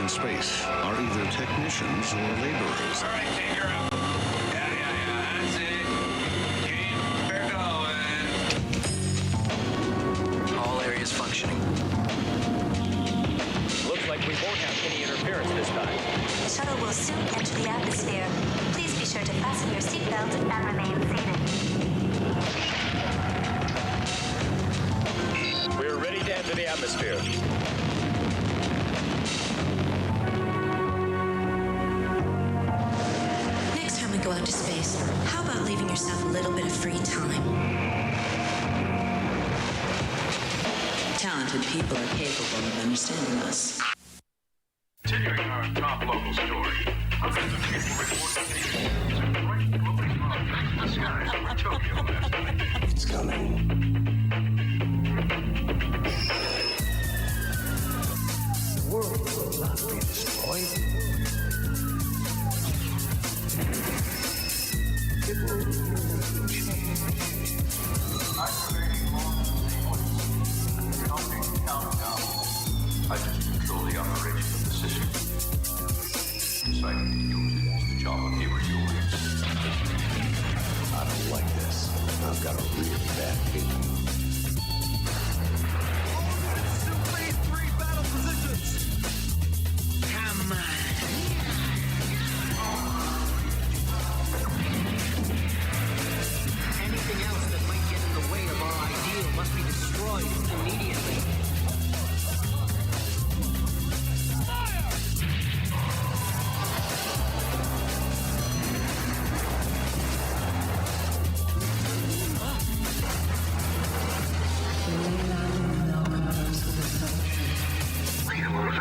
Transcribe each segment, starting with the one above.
in space are either technicians or laborers. All right, take her up. Yeah, that's it. Keep her going. All areas functioning. Looks like we won't have any interference this time. The shuttle will soon enter the atmosphere. Please be sure to fasten your seatbelt and remain seated. We're ready to enter the atmosphere. Next time we go out to space, how about leaving yourself a little bit of free time? Talented people are capable of understanding us. Continuing our top local story. Hundreds of people report that they experienced a bright glowing object in the skies over Tokyo last night. It's coming. The world will not be destroyed. It will change. Activating launch sequence. Counting countdown. I just control the operation of the system. Deciding to use it as the job of Hayward Julius. I don't like this. I've got a really bad feeling. Anything else that might get in the way of our ideal must be destroyed immediately.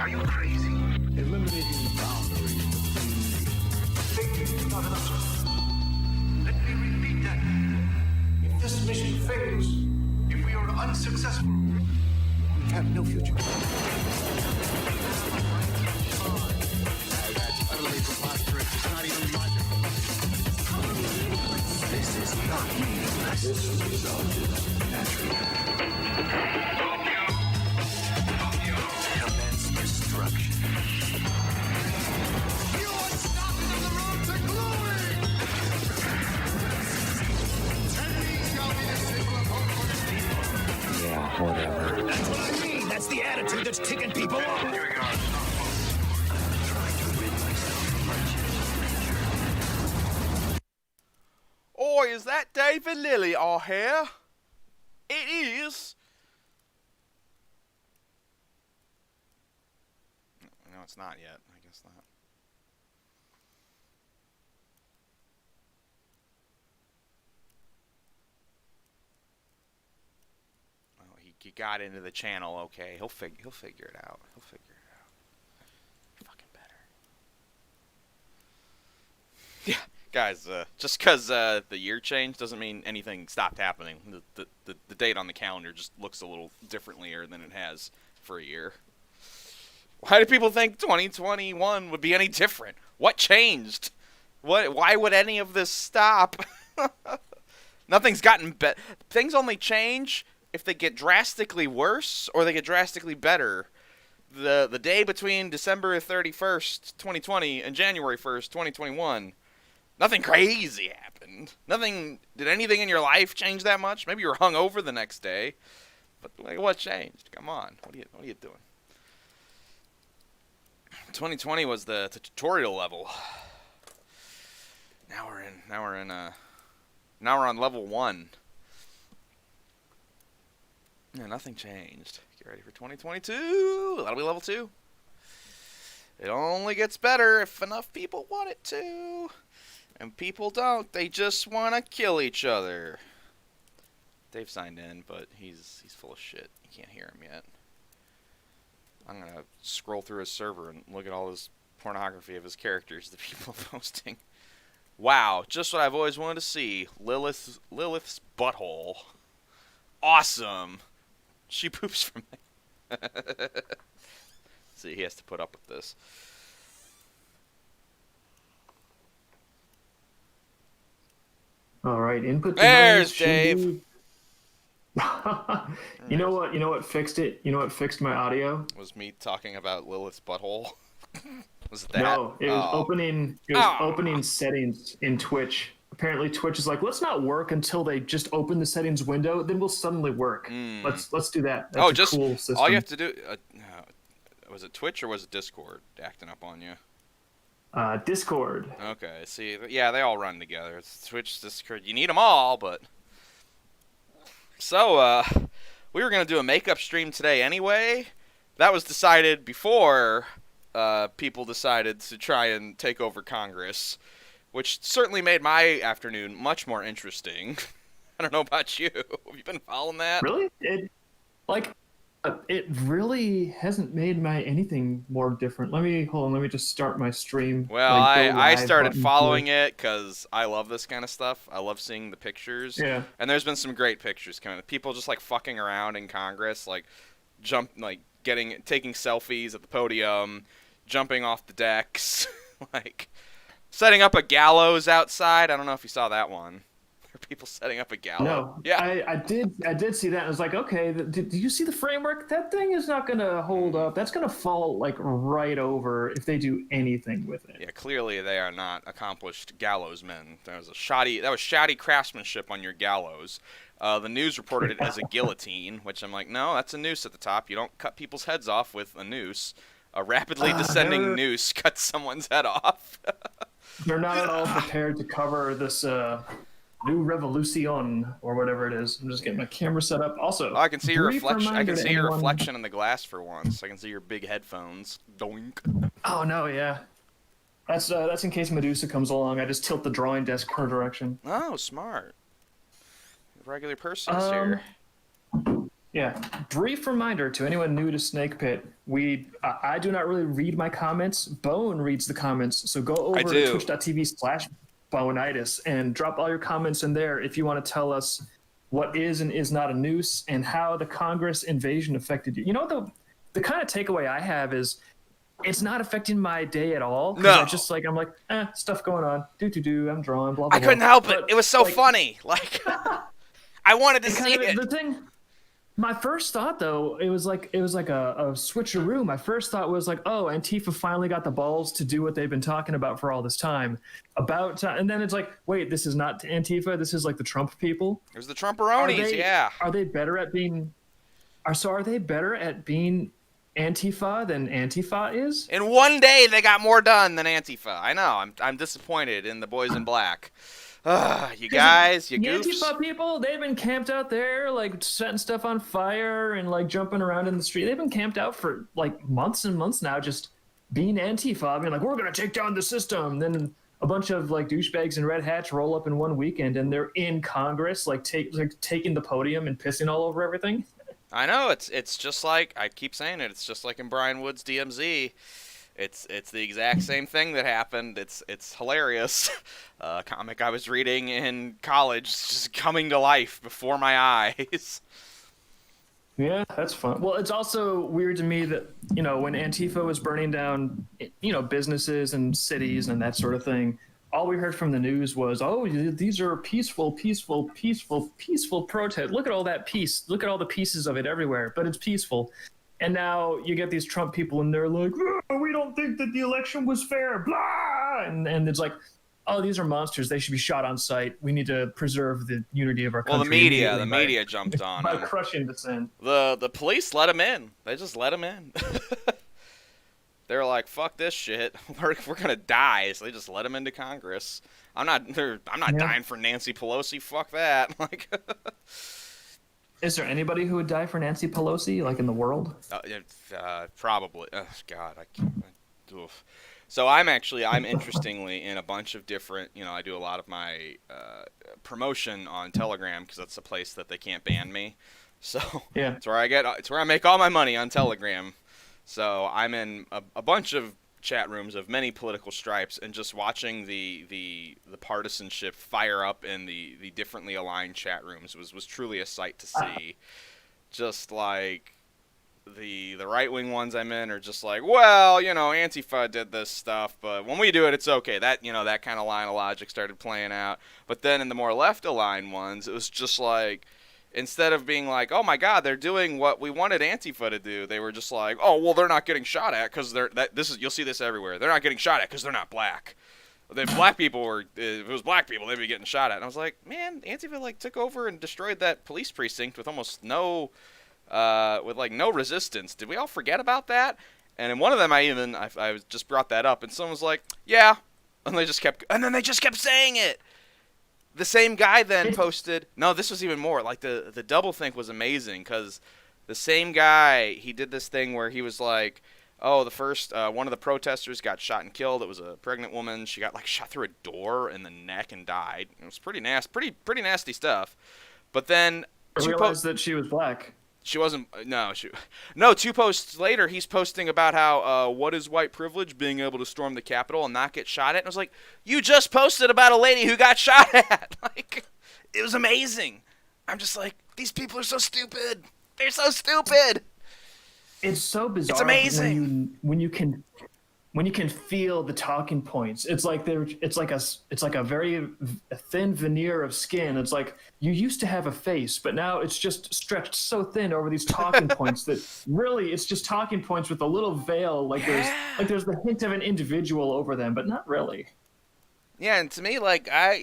Are you crazy? Eliminating the boundaries between Not enough. Let me repeat that. If this mission fails, if we are unsuccessful, we have no future. That's utterly preposterous. It's not even logical. This is not meaningless. This result is natural. Commence destruction. Yeah, whatever. That's what I mean. That's the attitude that's ticking people off. here we go. Oi, is that David Lilly all here? It is. No, it's not yet. I guess not. Well, he got into the channel. Okay, he'll figure it out. He'll figure it out. Fucking better. Yeah. Guys, just because the year changed doesn't mean anything stopped happening. The date on the calendar just looks a little differently than it has for a year. Why do people think 2021 would be any different? What changed? Why would any of this stop? Nothing's gotten better. Things only change if they get drastically worse or they get drastically better. The day between December 31st, 2020 and January 1st, 2021... Nothing crazy happened. Did anything in your life change that much? Maybe you were hungover the next day. But like, what changed? Come on. What are you doing? 2020 was the tutorial level. Now we're on level 1. Yeah, nothing changed. Get ready for 2022. That'll be level 2. It only gets better if enough people want it to. And people don't. They just want to kill each other. Dave signed in, but he's full of shit. You can't hear him yet. I'm going to scroll through his server and look at all this pornography of his characters that people are posting. Wow, just what I've always wanted to see. Lilith's butthole. Awesome. She poops from me. See, he has to put up with this. All right, input There's device Dave. should be- You know what fixed it? You know what fixed my audio? Was me talking about Lilith's butthole. Was it that? No, it was Oh. opening. It was opening settings in Twitch. Apparently, Twitch is like, let's not work until they just open the settings window. Then we'll suddenly work. Let's do that. That's a cool system. All you have to do. Was it Twitch or was it Discord acting up on you? Discord. Okay. See, yeah, they all run together. It's Twitch, Discord. You need them all, but. So, we were gonna do a makeup stream today anyway. That was decided before people decided to try and take over Congress, which certainly made my afternoon much more interesting. I don't know about you. Have you been following that? Really? It really hasn't made my anything more different. Let me just start my stream. Well, Like, go I live started button following here. it because I love this kind of stuff. I love seeing the pictures. Yeah. And there's been some great pictures coming. People just like fucking around in Congress, like taking selfies at the podium, jumping off the decks, like setting up a gallows outside. I don't know if you saw that one. There are people setting up a gallows. No, Yeah. I did see that. And I was like, okay, did you see the framework? That thing is not going to hold up. That's going to fall like right over if they do anything with it. Yeah, clearly they are not accomplished gallows men. That was shoddy craftsmanship on your gallows. The news reported it as a guillotine, which I'm like, no, that's a noose at the top. You don't cut people's heads off with a noose. A rapidly descending noose cuts someone's head off. They're not at all prepared to cover this new revolution or whatever it is. I'm just getting my camera set up. Also, I can see your brief reflection. I reminder can to see your anyone- reflection in the glass for once. I can see your big headphones. Doink. Oh no, yeah. That's in case Medusa comes along. I just tilt the drawing desk her direction. Oh, smart. Regular person's here. Yeah. Brief reminder to anyone new to Snake Pit. I do not really read my comments. Bone reads the comments. So go over to do. twitch.tv/Bonitis and drop all your comments in there if you want to tell us what is and is not a noose and how the Congress invasion affected you. You know, the kind of takeaway I have is it's not affecting my day at all. No. I'm like, stuff going on. I'm drawing, blah, blah, I couldn't blah. help it. But, It was so like, funny. Like, I wanted to see it. The thing, my first thought though, it was like a switcheroo. My first thought was like, oh, Antifa finally got the balls to do what they've been talking about for all this time. And then it's like, wait, this is not Antifa. This is like the Trump people. It was the Trumperonis, yeah. Are they better at being? Are they better at being Antifa than Antifa is? In one day, they got more done than Antifa. I know. I'm disappointed in the boys in black. You guys, you the goofs. Antifa people, they've been camped out there, like setting stuff on fire and like jumping around in the street. They've been camped out for like months and months now, just being Antifa, being like, we're gonna take down the system. Then a bunch of like douchebags in red hats roll up in one weekend, and they're in Congress, like taking the podium and pissing all over everything. I know. It's just like, I keep saying it. It's just like in Brian Wood's DMZ. It's the exact same thing that happened. It's hilarious. A comic I was reading in college just coming to life before my eyes. Yeah, that's fun. Well, it's also weird to me that, when Antifa was burning down, businesses and cities and that sort of thing, all we heard from the news was, oh, these are peaceful protests. Look at all that peace. Look at all the pieces of it everywhere, but it's peaceful. And now you get these Trump people and they're like, oh, we don't think that the election was fair, blah. And it's like, oh, these are monsters. They should be shot on sight. We need to preserve the unity of our country. Well, the media jumped on by him. crushing dissent. The police let him in. They just let him in. They're like, fuck this shit. We're gonna die. So they just let him into Congress. I'm not dying for Nancy Pelosi. Fuck that. Like. Is there anybody who would die for Nancy Pelosi, like in the world? Probably. Oh, God, I can't. Oof. So I'm interestingly in a bunch of different, I do a lot of my promotion on Telegram because that's a place that they can't ban me. So yeah, it's where I make all my money on Telegram. So I'm in a bunch of chat rooms of many political stripes and just watching the partisanship fire up in the differently aligned chat rooms was truly a sight to see. Just like the right-wing ones I'm in are just like, well, Antifa did this stuff, but when we do it, it's okay. That, that kind of line of logic started playing out. But then in the more left-aligned ones, it was just like, instead of being like, oh my God, they're doing what we wanted Antifa to do, they were just like, oh well, they're not getting shot at because you'll see this everywhere. They're not getting shot at because they're not black. If black people were, if it was black people, they'd be getting shot at. And I was like, man, Antifa like took over and destroyed that police precinct with almost no, no resistance. Did we all forget about that? And in one of them, I just brought that up, and someone was like, yeah, and they just kept saying it. The same guy then posted, no, this was even more, like the double think was amazing, because the same guy, he did this thing where he was like, oh, the first, one of the protesters got shot and killed. It was a pregnant woman. She got, like, shot through a door in the neck and died. It was pretty nasty stuff. But then... I realized that she was black. She wasn't... No, 2 posts later, he's posting about how, what is white privilege, being able to storm the Capitol and not get shot at. And I was like, you just posted about a lady who got shot at! Like, it was amazing. I'm just like, these people are so stupid. They're so stupid! It's so bizarre. It's amazing when you can feel the talking points. It's like a very thin veneer of skin. It's like you used to have a face, but now it's just stretched so thin over these talking points that really it's just talking points with a little veil. Like there's the hint of an individual over them, but not really. Yeah, and to me, like I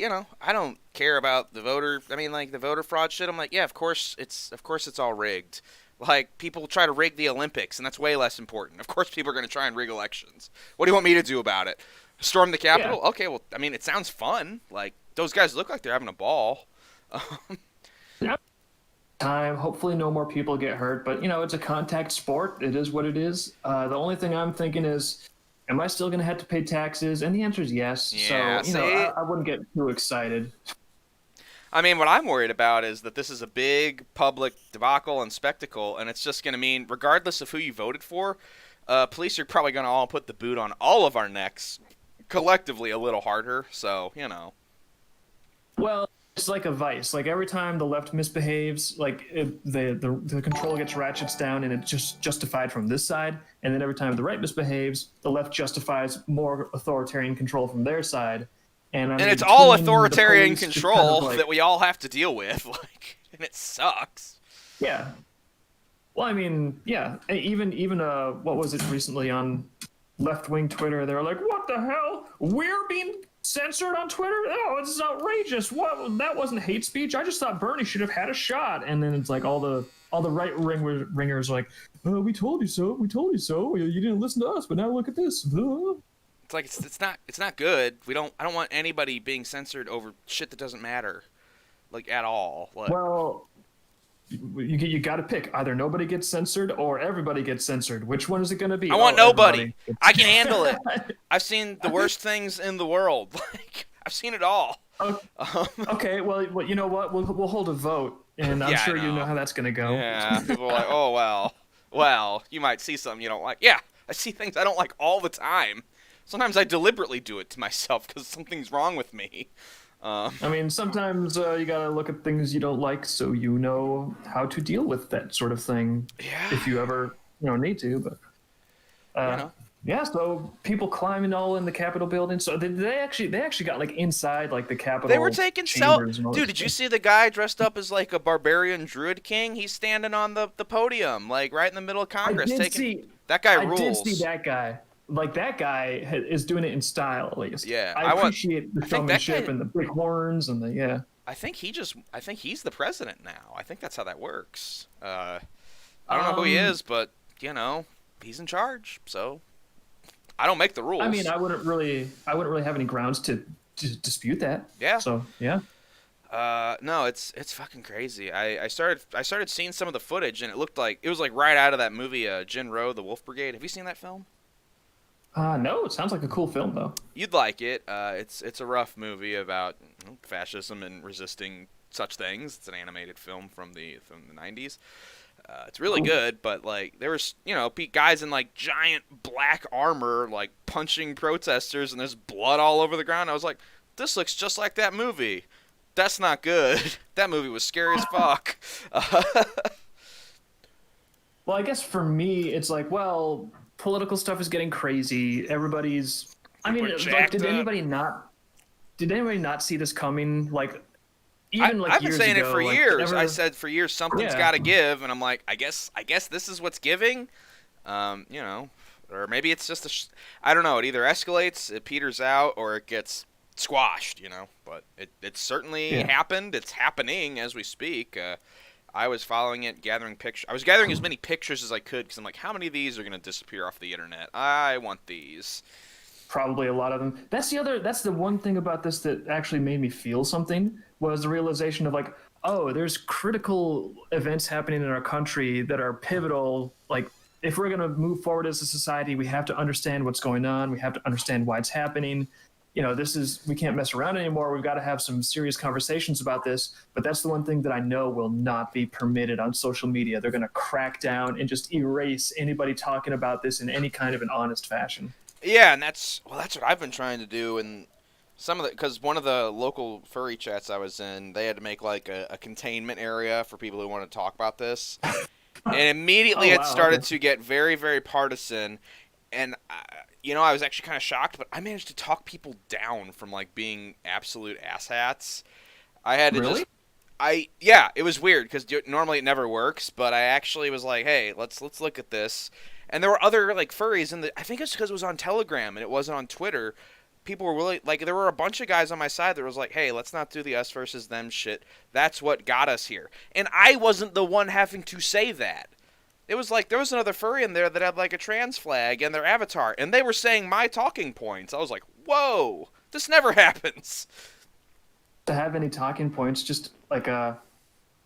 don't care about the voter. I mean, like the voter fraud shit. I'm like, yeah, of course it's all rigged. Like, people try to rig the Olympics, and that's way less important. Of course people are going to try and rig elections. What do you want me to do about it? Storm the Capitol? Yeah. Okay, well, I mean, it sounds fun. Like, those guys look like they're having a ball. Time. Hopefully no more people get hurt, but, it's a contact sport. It is what it is. The only thing I'm thinking is, am I still going to have to pay taxes? And the answer is yes. Yeah, so, I wouldn't get too excited. I mean, what I'm worried about is that this is a big public debacle and spectacle, and it's just going to mean, regardless of who you voted for, police are probably going to all put the boot on all of our necks, collectively a little harder, so, Well, it's like a vice. Like, every time the left misbehaves, like, the control gets ratchets down, and it's just justified from this side, and then every time the right misbehaves, the left justifies more authoritarian control from their side. And it's all authoritarian control that we all have to deal with, like, and it sucks. Yeah. Well, I mean, yeah. Even what was it recently on left-wing Twitter? They were like, "What the hell? We're being censored on Twitter? Oh, this is outrageous! What? That wasn't hate speech. I just thought Bernie should have had a shot." And then it's like all the right-ringers are like, "Oh, we told you so. We told you so. You didn't listen to us, but now look at this." It's like it's not good. I don't want anybody being censored over shit that doesn't matter, like, at all. Like, well, you got to pick. Either nobody gets censored or everybody gets censored. Which one is it going to be? I want nobody. I can handle it. I've seen the worst things in the world. Like, I've seen it all. Okay. Well, you know what? We'll hold a vote, and I'm sure you know how that's going to go. Yeah. People are like, oh well, you might see something you don't like. Yeah, I see things I don't like all the time. Sometimes I deliberately do it to myself because something's wrong with me. I mean, sometimes you gotta look at things you don't like so you know how to deal with that sort of thing. Yeah. If you ever need to, but yeah. So people climbing all in the Capitol building. So they actually got like inside like the Capitol. They were taking Dude, did you see the guy dressed up as like a barbarian druid king? He's standing on the podium, like right in the middle of Congress. That guy rules. I did see that guy. Like, that guy is doing it in style, at least. Yeah, I appreciate the showmanship and the big horns and the I think he's the president now. I think that's how that works. I don't know who he is, but he's in charge. So I don't make the rules. I mean, I wouldn't really have any grounds to dispute that. Yeah. So yeah. No, it's fucking crazy. I started seeing some of the footage, and it was like right out of that movie, Jinro, The Wolf Brigade. Have you seen that film? No, it sounds like a cool film, though. You'd like it. It's a rough movie about fascism and resisting such things. It's an animated film from the 90s. It's really good, but like there was guys in like giant black armor like punching protesters, and there's blood all over the ground. I was like, this looks just like that movie. That's not good. That movie was scary as fuck. Well, I guess for me, it's like, well, political stuff is getting crazy. Everybody's. I mean, like, did anybody not see this coming? Like, even like I've been years saying ago, it for like, years. whenever- I said for years something's Yeah. got to give, and I'm like, I guess this is what's giving. Or maybe it's just I don't know. It either escalates, it peters out, or it gets squashed. But it certainly happened. It's happening as we speak. I was following it, gathering pictures. I was gathering as many pictures as I could because I'm like, how many of these are going to disappear off the internet? I want these. Probably a lot of them. That's the one thing about this that actually made me feel something, was the realization of like, oh, there's critical events happening in our country that are pivotal. Like, if we're going to move forward as a society, we have to understand what's going on. We have to understand why it's happening. We can't mess around anymore. We've got to have some serious conversations about this. But that's the one thing that I know will not be permitted on social media. They're going to crack down and just erase anybody talking about this in any kind of an honest fashion. Yeah, and that's what I've been trying to do. And because one of the local furry chats I was in, they had to make like a containment area for people who want to talk about this. And immediately it started to get very, very partisan. And, I was actually kind of shocked, but I managed to talk people down from, like, being absolute asshats. I had to Really? it was weird, because normally it never works, but I actually was like, hey, let's look at this. And there were other, like, furries I think it's because it was on Telegram and it wasn't on Twitter. People were really, like, there were a bunch of guys on my side that was like, hey, let's not do the us versus them shit. That's what got us here. And I wasn't the one having to say that. It was like there was another furry in there that had like a trans flag and their avatar, and they were saying my talking points. I was like, whoa, this never happens. To have any talking points, just like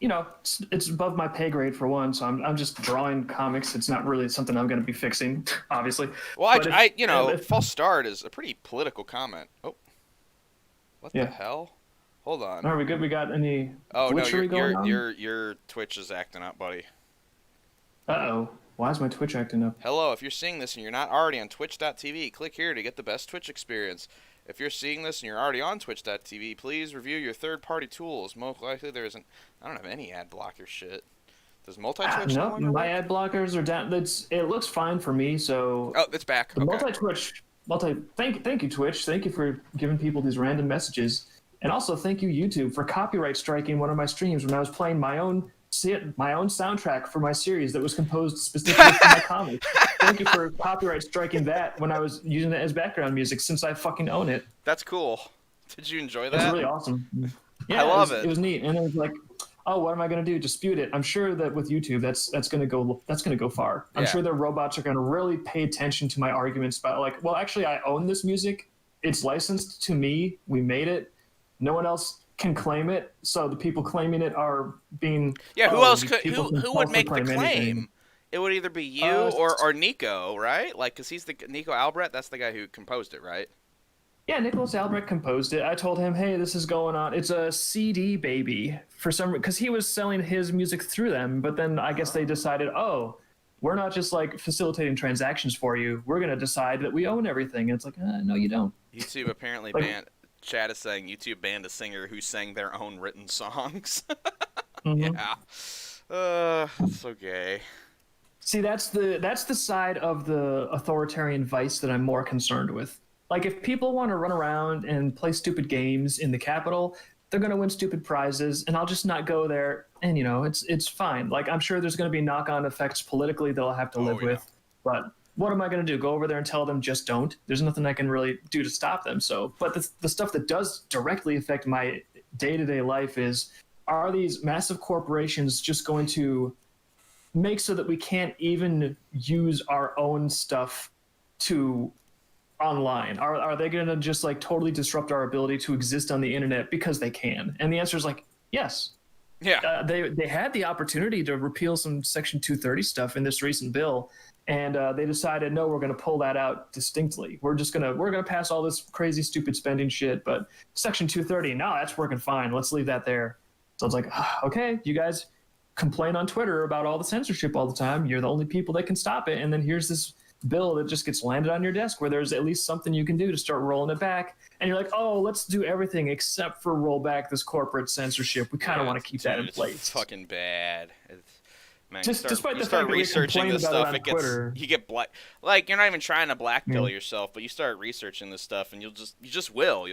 it's above my pay grade for one, so I'm just drawing comics. It's not really something I'm going to be fixing, obviously. Well, false start is a pretty political comment. Oh, what the hell? Hold on. Are we good? We got any? Oh no, going on? your Twitch is acting up, buddy. Uh-oh. Why is my Twitch acting up? Hello, if you're seeing this and you're not already on twitch.tv, click here to get the best Twitch experience. If you're seeing this and you're already on twitch.tv, please review your third-party tools. Most likely there isn't. I don't have any ad blocker shit. Does multi-Twitch No, my ad blockers are down. It looks fine for me, so... Oh, it's back. The Okay. Thank you, Twitch. Thank you for giving people these random messages. And also thank you, YouTube, for copyright striking one of my streams when I was playing my own soundtrack for my series that was composed specifically for my comic. Thank you for copyright striking that when I was using it as background music, since I fucking own it. That's cool. Did you enjoy that? It's really awesome. Yeah, I love it. It was neat, and it was like, oh, what am I going to do? Dispute it? I'm sure that with YouTube, that's going to go far. I'm sure their robots are going to really pay attention to my arguments about like, well, actually, I own this music. It's licensed to me. We made it. No one else can claim it, so the people claiming it are being who else could who would make the claim claim? anything. It would either be you or Nico, right? Like, because he's the Nico Albrecht. That's the guy who composed it, right? Yeah, Nicholas Albrecht composed it. I told him, hey, this is going on. It's a CD baby for some, because he was selling his music through them, but then I guess they decided, oh, we're not just like facilitating transactions for you. We're going to decide that we own everything. And it's like, no, you don't. YouTube apparently banned. Chat is saying YouTube banned a singer who sang their own written songs. Mm-hmm. Yeah. That's so gay. See, that's the side of the authoritarian vice that I'm more concerned with. Like, if people want to run around and play stupid games in the Capitol, they're going to win stupid prizes, and I'll just not go there. And, it's fine. Like, I'm sure there's going to be knock-on effects politically that I'll have to live with. But what am I going to do? Go over there and tell them just don't? There's nothing I can really do to stop them. So, but the stuff that does directly affect my day-to-day life are these massive corporations just going to make so that we can't even use our own stuff to online? Are they going to just like totally disrupt our ability to exist on the internet because they can? And the answer is like, yes. Yeah. They had the opportunity to repeal some Section 230 stuff in this recent bill. And they decided, no, we're going to pull that out distinctly. We're going to pass all this crazy, stupid spending shit. But Section 230, no, that's working fine. Let's leave that there. So it's like, okay, you guys complain on Twitter about all the censorship all the time. You're the only people that can stop it. And then here's this bill that just gets landed on your desk where there's at least something you can do to start rolling it back. And you're like, oh, let's do everything except for roll back this corporate censorship. We kind of want to keep that in place. It's fucking bad. Man, despite the fact that start we researching complain this about it stuff, on Twitter. you get like you're not even trying to blackpill yourself, but you start researching this stuff, and you'll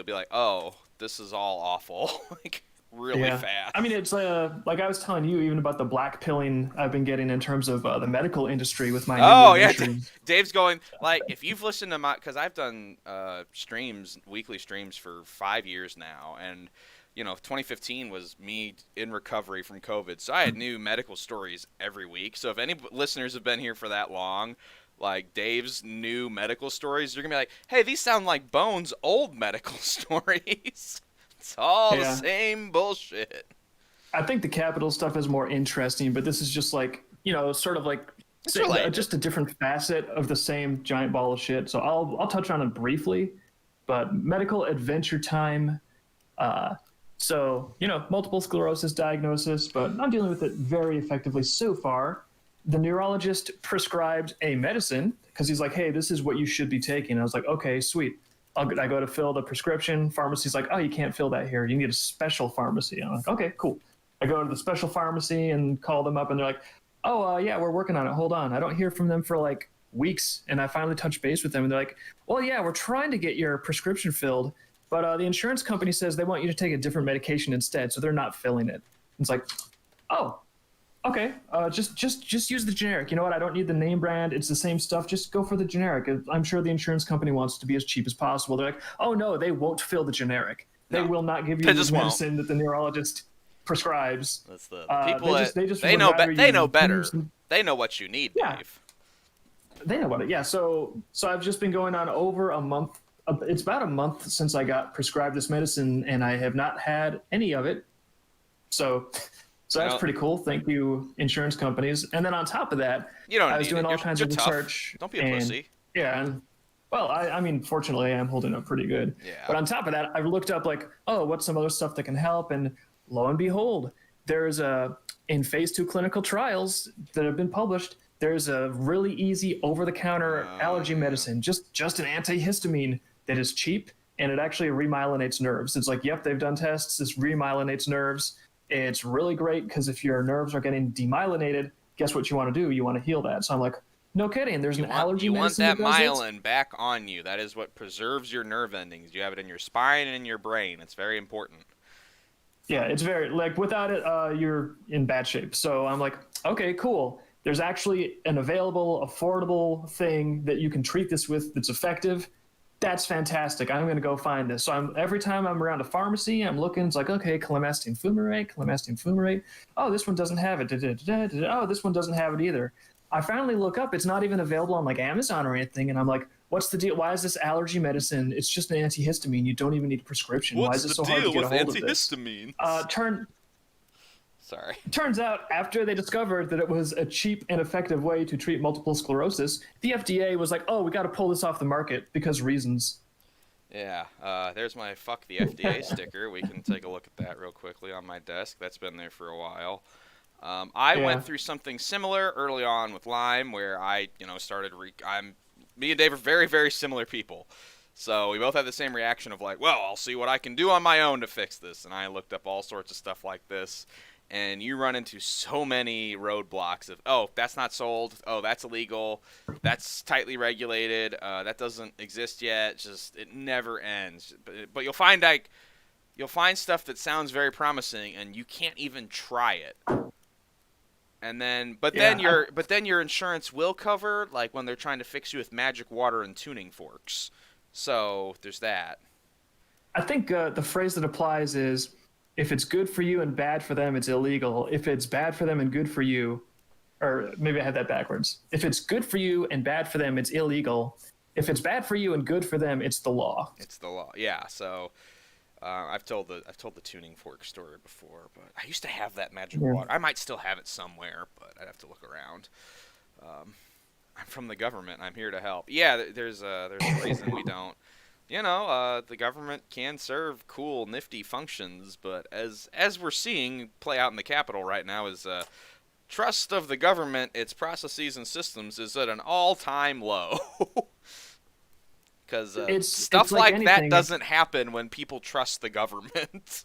be like, oh, this is all awful. Like, really fast. I mean, it's like I was telling you even about the black pilling I've been getting in terms of the medical industry with my new insurance. Dave's going, like, if you've listened to because I've done weekly streams for 5 years now, and 2015 was me in recovery from COVID, so I had new medical stories every week. So if any listeners have been here for that long, like Dave's new medical stories, you're gonna be like, hey, these sound like Bones' old medical stories. It's all the same bullshit. I think the capital stuff is more interesting, but this is just like, sort of like just a different facet of the same giant ball of shit. So I'll touch on it briefly, but medical adventure time. So, multiple sclerosis diagnosis, but I'm dealing with it very effectively so far. The neurologist prescribed a medicine because he's like, hey, this is what you should be taking. I was like, okay, sweet. I go to fill the prescription. Pharmacy's like, oh, you can't fill that here. You need a special pharmacy. I'm like, okay, cool. I go to the special pharmacy and call them up, and they're like, oh, yeah, we're working on it. Hold on. I don't hear from them for like weeks. And I finally touch base with them, and they're like, well, yeah, we're trying to get your prescription filled, but the insurance company says they want you to take a different medication instead, so they're not filling it. It's like, oh, okay, just use the generic. You know what? I don't need the name brand. It's the same stuff. Just go for the generic. I'm sure the insurance company wants to be as cheap as possible. They're like, oh no, they won't fill the generic. They will not give you the medicine that the neurologist prescribes. That's the people they know better. They know what you need, Dave. They know what it. Yeah. So I've just been going on over a month. It's about a month since I got prescribed this medicine, and I have not had any of it. So that's pretty cool. Thank you, insurance companies. And then on top of that, I was doing all kinds of research. Don't be a pussy. Yeah. And, well, I mean, fortunately, I'm holding up pretty good. Yeah. But on top of that, I've looked up like, oh, what's some other stuff that can help? And lo and behold, there's in phase 2 clinical trials that have been published, there's a really easy over-the-counter allergy medicine, just an antihistamine that is cheap, and it actually remyelinates nerves. It's like, yep, they've done tests. This remyelinates nerves. It's really great because if your nerves are getting demyelinated, guess what you want to do? You want to heal that. So I'm like, no kidding. There's an allergy medicine. You want that myelin back on you. That is what preserves your nerve endings. You have it in your spine and in your brain. It's very important. Yeah, it's very, like, without it, you're in bad shape. So I'm like, okay, cool. There's actually an available, affordable thing that you can treat this with that's effective. That's fantastic. I'm going to go find this. So every time I'm around a pharmacy, I'm looking. It's like, okay, clemastine fumarate. Oh, this one doesn't have it. Oh, this one doesn't have it either. I finally look up. It's not even available on like Amazon or anything. And I'm like, what's the deal? Why is this allergy medicine? It's just an antihistamine. You don't even need a prescription. Why is it so hard to get a hold of this? Turns out, after they discovered that it was a cheap and effective way to treat multiple sclerosis, the FDA was like, oh, we got to pull this off the market because reasons. Yeah, there's my fuck the FDA sticker. We can take a look at that real quickly on my desk. That's been there for a while. I went through something similar early on with Lyme where I, started... me and Dave are very, very similar people. So we both had the same reaction of like, well, I'll see what I can do on my own to fix this. And I looked up all sorts of stuff like this. And you run into so many roadblocks of, oh, that's not sold. Oh, that's illegal. That's tightly regulated. That doesn't exist yet. It never ends. But you'll find stuff that sounds very promising, and you can't even try it. And then, then your insurance will cover, like when they're trying to fix you with magic water and tuning forks. So there's that. I think the phrase that applies is, if it's good for you and bad for them, it's illegal. If it's bad for them and good for you, or maybe I had that backwards. If it's good for you and bad for them, it's illegal. If it's bad for you and good for them, it's the law. It's the law, yeah. So I've told the tuning fork story before, but I used to have that magic water. I might still have it somewhere, but I'd have to look around. I'm from the government. I'm here to help. Yeah, there's a reason we don't. The government can serve cool, nifty functions, but as we're seeing play out in the Capitol right now is trust of the government, its processes and systems is at an all-time low. Because stuff like that doesn't happen when people trust the government.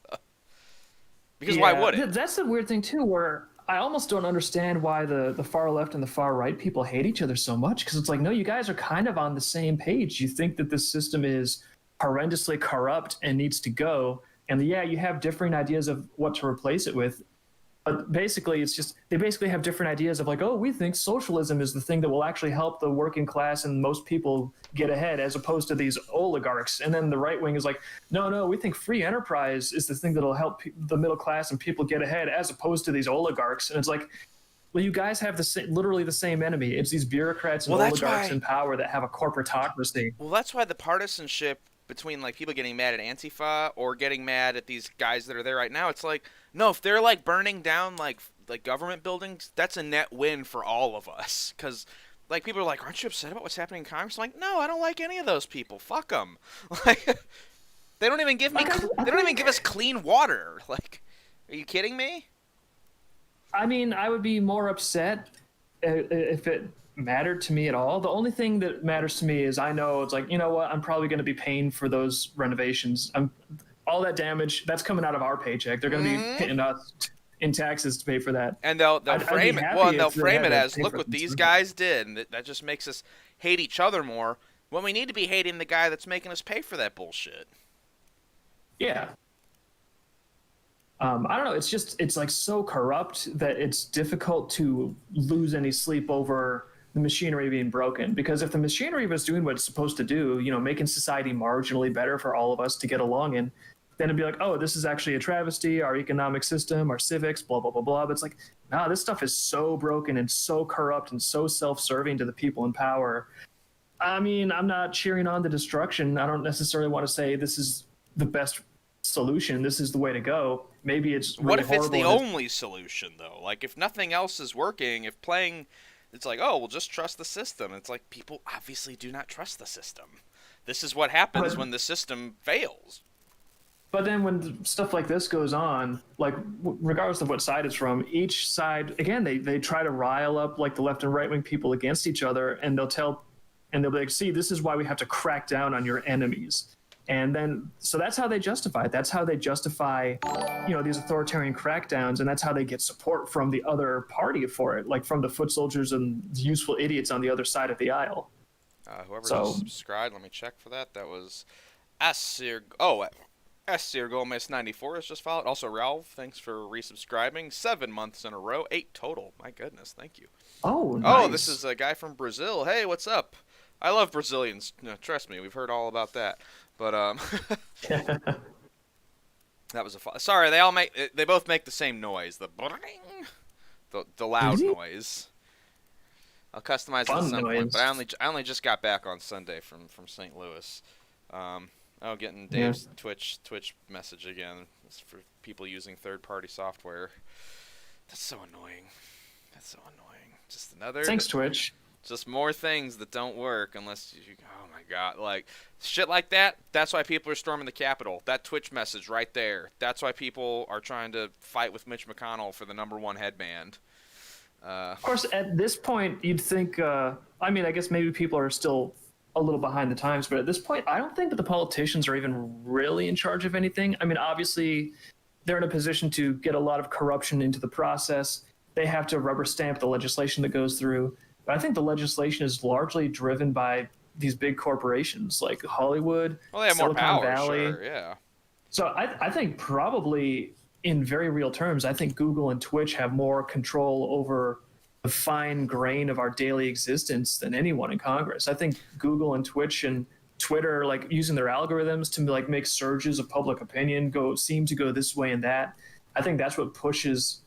Because why would it? That's the weird thing, too, where I almost don't understand why the far left and the far right people hate each other so much, because it's like, no, you guys are kind of on the same page. You think that this system is horrendously corrupt and needs to go, And yeah, you have differing ideas of what to replace it with. But basically, it's just they basically have different ideas of like, oh, we think socialism is the thing that will actually help the working class and most people get ahead, as opposed to these oligarchs. And then the right wing is like, no, we think free enterprise is the thing that'll help the middle class and people get ahead, as opposed to these oligarchs. And it's like, well, you guys have literally the same enemy. It's these bureaucrats and oligarchs in power that have a corporatocracy. Well, that's why the partisanship between like people getting mad at Antifa or getting mad at these guys that are there right now, it's like, no, if they're like burning down like government buildings, that's a net win for all of us. Because like people are like, aren't you upset about what's happening in Congress? I'm like, no, I don't like any of those people. Fuck them. Like, they don't even give me they don't even give us clean water. Like, are you kidding me? I mean, I would be more upset if it mattered to me at all. The only thing that matters to me is I know it's like, you know what, I'm probably going to be paying for those renovations. All that damage, that's coming out of our paycheck. They're going to be hitting us in taxes to pay for that. And they'll frame it. Well, and they'll frame it as, look what these guys did, and that just makes us hate each other more when we need to be hating the guy that's making us pay for that bullshit. Yeah. I don't know. It's like so corrupt that it's difficult to lose any sleep over the machinery being broken. Because if the machinery was doing what it's supposed to do, you know, making society marginally better for all of us to get along in, then it'd be like, oh, this is actually a travesty, our economic system, our civics, blah, blah, blah, blah. But it's like, nah, this stuff is so broken and so corrupt and so self-serving to the people in power. I mean, I'm not cheering on the destruction. I don't necessarily want to say this is the best solution. This is the way to go. Maybe it's really what if it's the horrible only solution, though? Like, if nothing else is working, if playing, it's like, oh, we'll just trust the system. It's like, people obviously do not trust the system. This is what happens when the system fails. But then when stuff like this goes on, like regardless of what side it's from, each side, again, they try to rile up like the left and right wing people against each other, and they'll be like, see, this is why we have to crack down on your enemies. And then, so that's how they justify it. That's how they justify, you know, these authoritarian crackdowns, and that's how they get support from the other party for it, like from the foot soldiers and useful idiots on the other side of the aisle. Whoever just subscribed, let me check for that. That was Asir Gomez 94 has just followed. Also, Ralph, thanks for resubscribing. 7 months in a row, 8 total. My goodness, thank you. Oh, nice. Oh, this is a guy from Brazil. Hey, what's up? I love Brazilians. No, trust me, we've heard all about that. But that was sorry. They both make the same noise. The loud noise. I'll customize it at some point. But I only just got back on Sunday from St. Louis. Getting Dave's Twitch message again. It's for people using third-party software. That's so annoying. Just another. Thanks, Twitch. Just more things that don't work unless you. Oh my God! Like shit like that. That's why people are storming the Capitol. That Twitch message right there. That's why people are trying to fight with Mitch McConnell for the #1 headband. Of course, at this point, you'd think. I mean, I guess maybe people are still a little behind the times, but at this point, I don't think that the politicians are even really in charge of anything. I mean, obviously, they're in a position to get a lot of corruption into the process. They have to rubber stamp the legislation that goes through. But I think the legislation is largely driven by these big corporations like Hollywood, well, they have Silicon more power, Valley. Sure, yeah. So I think probably in very real terms, I think Google and Twitch have more control over the fine grain of our daily existence than anyone in Congress. I think Google and Twitch and Twitter, like using their algorithms to like make surges of public opinion seem to go this way and that. I think that's what pushes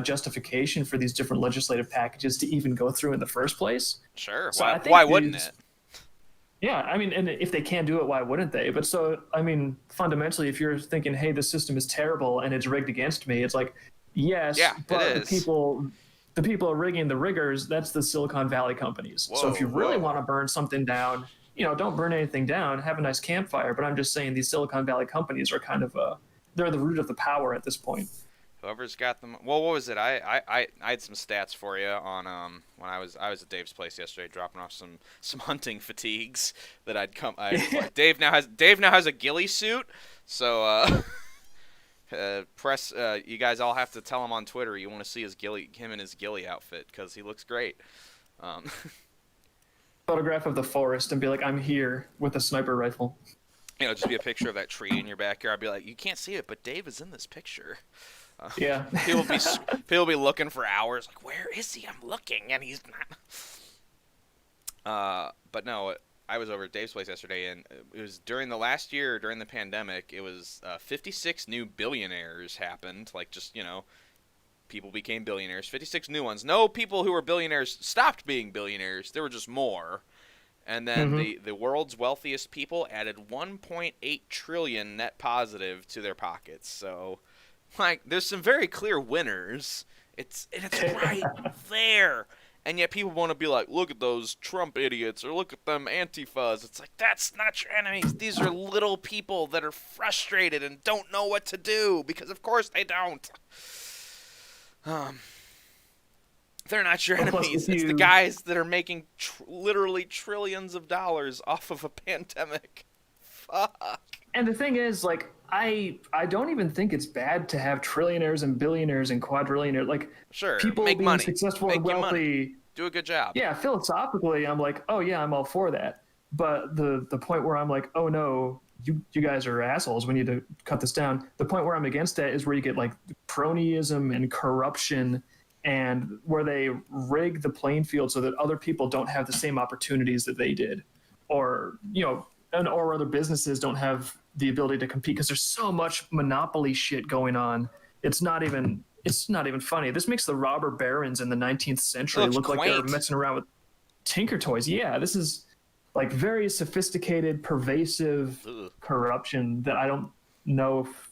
justification for these different legislative packages to even go through in the first place. Sure. So why wouldn't it? Yeah, I mean, and if they can't do it, why wouldn't they? But so, I mean, fundamentally, if you're thinking, hey, this system is terrible and it's rigged against me, it's like, yes, but the people are rigging the riggers, that's the Silicon Valley companies. So if you really want to burn something down, you know, don't burn anything down, have a nice campfire. But I'm just saying these Silicon Valley companies are kind of, they're the root of the power at this point. Whoever's got them. Well, what was it? I had some stats for you on when I was at Dave's place yesterday, dropping off some hunting fatigues that I'd come. Dave now has a ghillie suit, so press. You guys all have to tell him on Twitter you want to see him in his ghillie outfit because he looks great. Photograph of the forest and be like, I'm here with a sniper rifle. just be a picture of that tree in your backyard. I'd be like, you can't see it, but Dave is in this picture. Yeah. People be looking for hours, like, where is he? I'm looking, and he's not. But no, I was over at Dave's place yesterday, and it was during the last year, during the pandemic, it was 56 new billionaires happened. Like, just, people became billionaires. 56 new ones. No people who were billionaires stopped being billionaires. There were just more. And then the world's wealthiest people added 1.8 trillion net positive to their pockets. So, like, there's some very clear winners. It's right there. And yet people want to be like, look at those Trump idiots, or look at them Antifas. It's like, that's not your enemies. These are little people that are frustrated and don't know what to do, because of course they don't. They're not your enemies. It's the guys that are making literally trillions of dollars off of a pandemic. Fuck. And the thing is, like, I don't even think it's bad to have trillionaires and billionaires and quadrillionaires. Like, sure, people make being money, successful make and wealthy. Do a good job. Yeah, philosophically, I'm like, oh yeah, I'm all for that. But the point where I'm like, oh no, you guys are assholes. We need to cut this down. The point where I'm against that is where you get like cronyism and corruption, and where they rig the playing field so that other people don't have the same opportunities that they did, or or other businesses don't have the ability to compete because there's so much monopoly shit going on. It's not even funny. This makes the robber barons in the 19th century look quaint. like they're messing around with tinker toys. Yeah, this is like very sophisticated, pervasive corruption that I don't know if,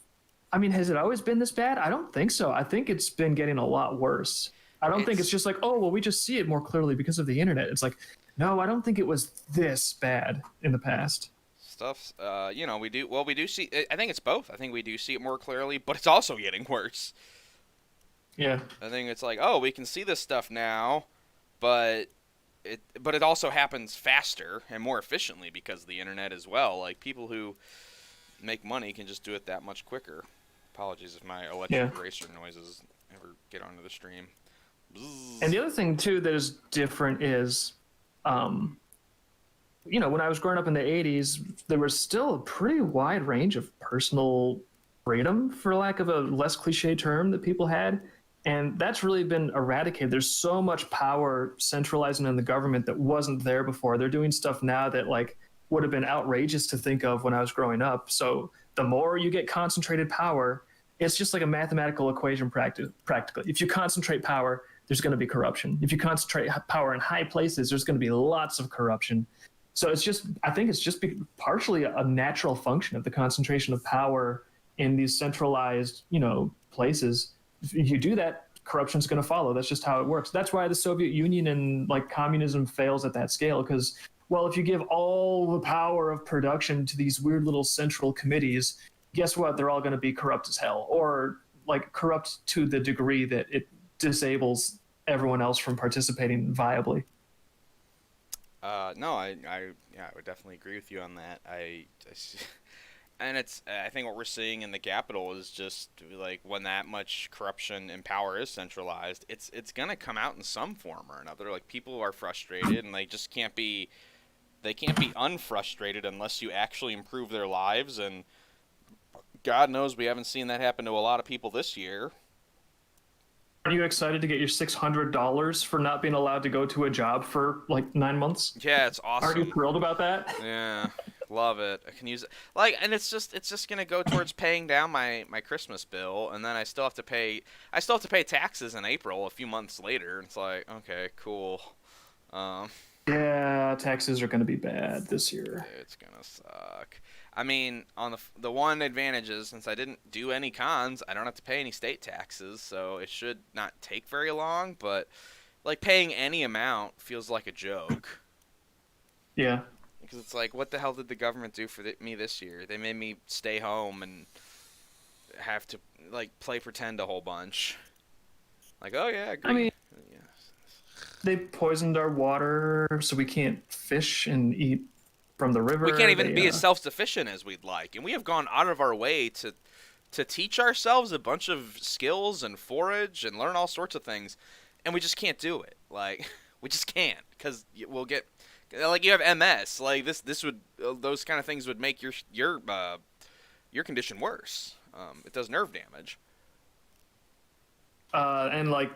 has it always been this bad? I don't think so. I think it's been getting a lot worse. I don't think it's just like, oh, well, we just see it more clearly because of the internet. It's like, no, I don't think it was this bad in the past. Stuff, we do see, I think it's both. I think we do see it more clearly, but it's also getting worse. Yeah. I think it's like, oh, we can see this stuff now, but it also happens faster and more efficiently because of the internet as well. Like, people who make money can just do it that much quicker. Apologies if my electric eraser noises ever get onto the stream. Bzzz. And the other thing too that is different is, when I was growing up in the 80s, there was still a pretty wide range of personal freedom, for lack of a less cliche term, that people had. And that's really been eradicated. There's so much power centralizing in the government that wasn't there before. They're doing stuff now that would have been outrageous to think of when I was growing up. So the more you get concentrated power, it's just like a mathematical equation practically. If you concentrate power, there's going to be corruption. If you concentrate power in high places, there's going to be lots of corruption. So I think it's just partially a natural function of the concentration of power in these centralized, places. If you do that, corruption's going to follow. That's just how it works. That's why the Soviet Union and communism fails at that scale, because, well, if you give all the power of production to these weird little central committees, guess what? They're all going to be corrupt as hell, or corrupt to the degree that it disables everyone else from participating viably. No, I would definitely agree with you on that. And I think what we're seeing in the Capitol is just like, when that much corruption and power is centralized, it's gonna come out in some form or another. Like, people are frustrated, and they can't be unfrustrated unless you actually improve their lives. And God knows we haven't seen that happen to a lot of people this year. Are you excited to get your $600 for not being allowed to go to a job for 9 months? Yeah, it's awesome. Are you thrilled about that? Yeah, love it. I can use it. And it's just gonna go towards paying down my Christmas bill, and then I still have to pay taxes in April a few months later. It's like, okay, cool. Yeah, taxes are gonna be bad this year. It's gonna suck. On the one advantage is, since I didn't do any cons, I don't have to pay any state taxes, so it should not take very long. But paying any amount feels like a joke. Yeah. Because it's like, what the hell did the government do for me this year? They made me stay home and have to play pretend a whole bunch. Oh yeah, I agree. They poisoned our water, so we can't fish and eat from the river. We can't even be as self-sufficient as we'd like, and we have gone out of our way to teach ourselves a bunch of skills and forage and learn all sorts of things, and we just can't do it. We just can't, because we'll get Like you have MS. Like this would those kind of things would make your condition worse. It does nerve damage. And like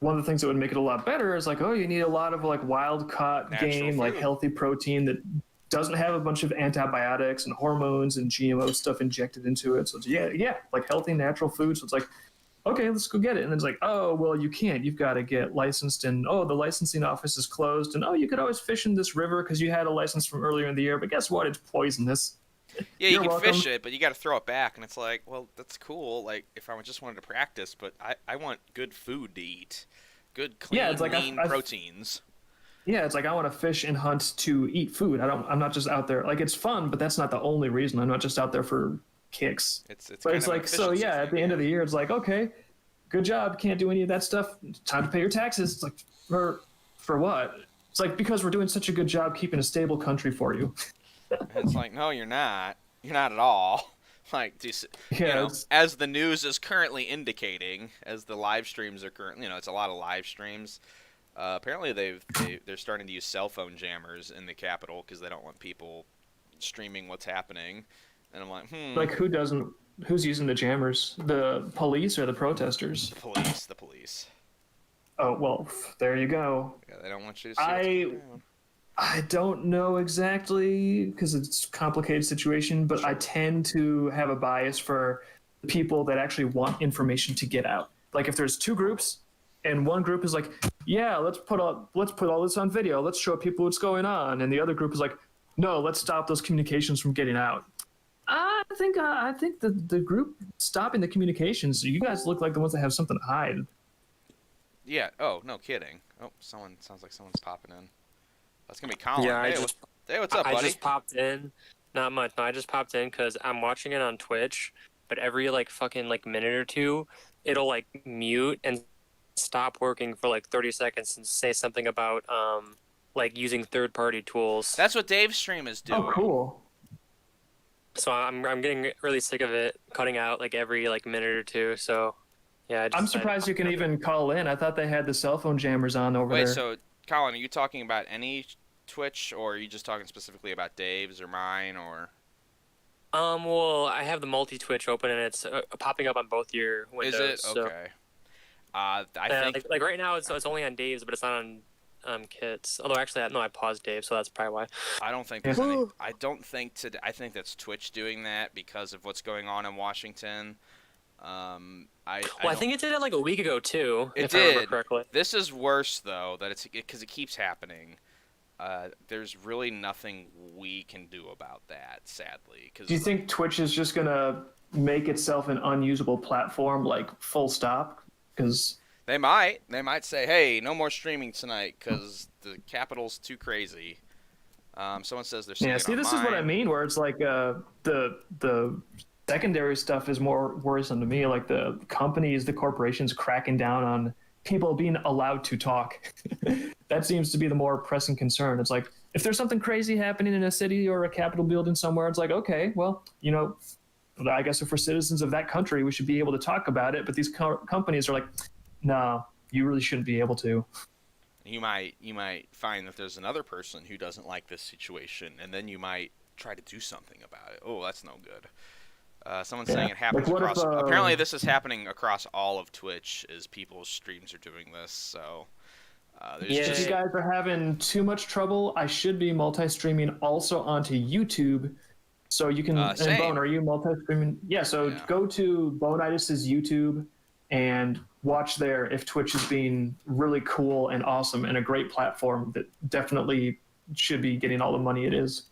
one of the things that would make it a lot better is like, oh, you need a lot of like wild caught Natural game, like food. healthy protein that doesn't have a bunch of antibiotics and hormones and GMO stuff injected into it. So it's, yeah, like healthy natural food. So it's like, okay, let's go get it. And then it's like, oh, well, you can't. You've got to get licensed, and oh, the licensing office is closed, and oh, you could always fish in this river because you had a license from earlier in the year, but guess what? It's poisonous. Yeah, you You're can welcome. fish it, but you got to throw it back, and it's like, well, that's cool. Like if I just wanted to practice, but I want good food to eat, good clean, it's like lean I've proteins. Yeah, it's like I want to fish and hunt to eat food. I'm not just out there. Like it's fun, but that's not the only reason. I'm not just out there for kicks. It's But kind it's of an like, so efficiency yeah, at thing, the end of the year, it's like, okay, good job. Can't do any of that stuff. Time to pay your taxes. It's like, for what? It's like, because we're doing such a good job keeping a stable country for you. And it's like, no, you're not. You're not at all. Like, you Yeah, know, it's- as the news is currently indicating, as the live streams are currently, it's a lot of live streams. Apparently, they're starting to use cell phone jammers in the Capitol because they don't want people streaming what's happening. And I'm like, Like who's using the jammers? The police or the protesters? the police. Oh, well, there you go. Yeah, they don't want you to see what's going on. I don't know exactly because it's a complicated situation, but I tend to have a bias for the people that actually want information to get out. Like if there's two groups and one group is like, yeah, let's put all this on video. Let's show people what's going on. And the other group is like, no, let's stop those communications from getting out. I think the group stopping the communications, you guys look like the ones that have something to hide. Yeah. Oh, no kidding. Oh, sounds like someone's popping in. That's gonna be Colin. Yeah, Hey, what's up, buddy? I just popped in. Not much. No, I just popped in because I'm watching it on Twitch, but every like fucking like minute or two, it'll like mute and stop working for like 30 seconds and say something about like using third-party tools. That's what Dave's stream is doing. Oh, cool. So I'm getting really sick of it cutting out like every like minute or two. So yeah, I'm surprised you can even call in. I thought they had the cell phone jammers on over Wait, there. so Colin, are you talking about any Twitch, or are you just talking specifically about Dave's or mine, or? Well, I have the multi-Twitch open and it's popping up on both your windows. Is it? So, Okay. I think like right now it's only on Dave's, but it's not on Kit's. Although actually, no, I paused Dave, so that's probably why. I don't think there's any. I don't think today. I think that's Twitch doing that because of what's going on in Washington. I think it did it like a week ago too. It if I remember did. correctly. This is worse though, that it's because it keeps happening. There's really nothing we can do about that, sadly. Do you think Twitch is just gonna make itself an unusable platform, like full stop? Because they might say, "Hey, no more streaming tonight because the Capitol's too crazy." Someone says they're seeing yeah, it see, on this is what I mine. mean, where it's like the secondary stuff is more worrisome to me, like the companies, the corporations cracking down on people being allowed to talk. That seems to be the more pressing concern. It's like, if there's something crazy happening in a city or a Capitol building somewhere, it's like, okay, well, I guess if we're citizens of that country, we should be able to talk about it. But these companies are like, no, you really shouldn't be able to. You might find that there's another person who doesn't like this situation, and then you might try to do something about it. Oh, that's no good. Someone's saying it happens Like, what across. if, Apparently, this is happening across all of Twitch. Is people's streams are doing this? So there's Yeah. If just you guys are having too much trouble, I should be multi-streaming also onto YouTube. So you can, and same. Bone, are you multi-streaming? Yeah, so Yeah. go to Boneitus's YouTube and watch there if Twitch is being really cool and awesome and a great platform that definitely should be getting all the money it is.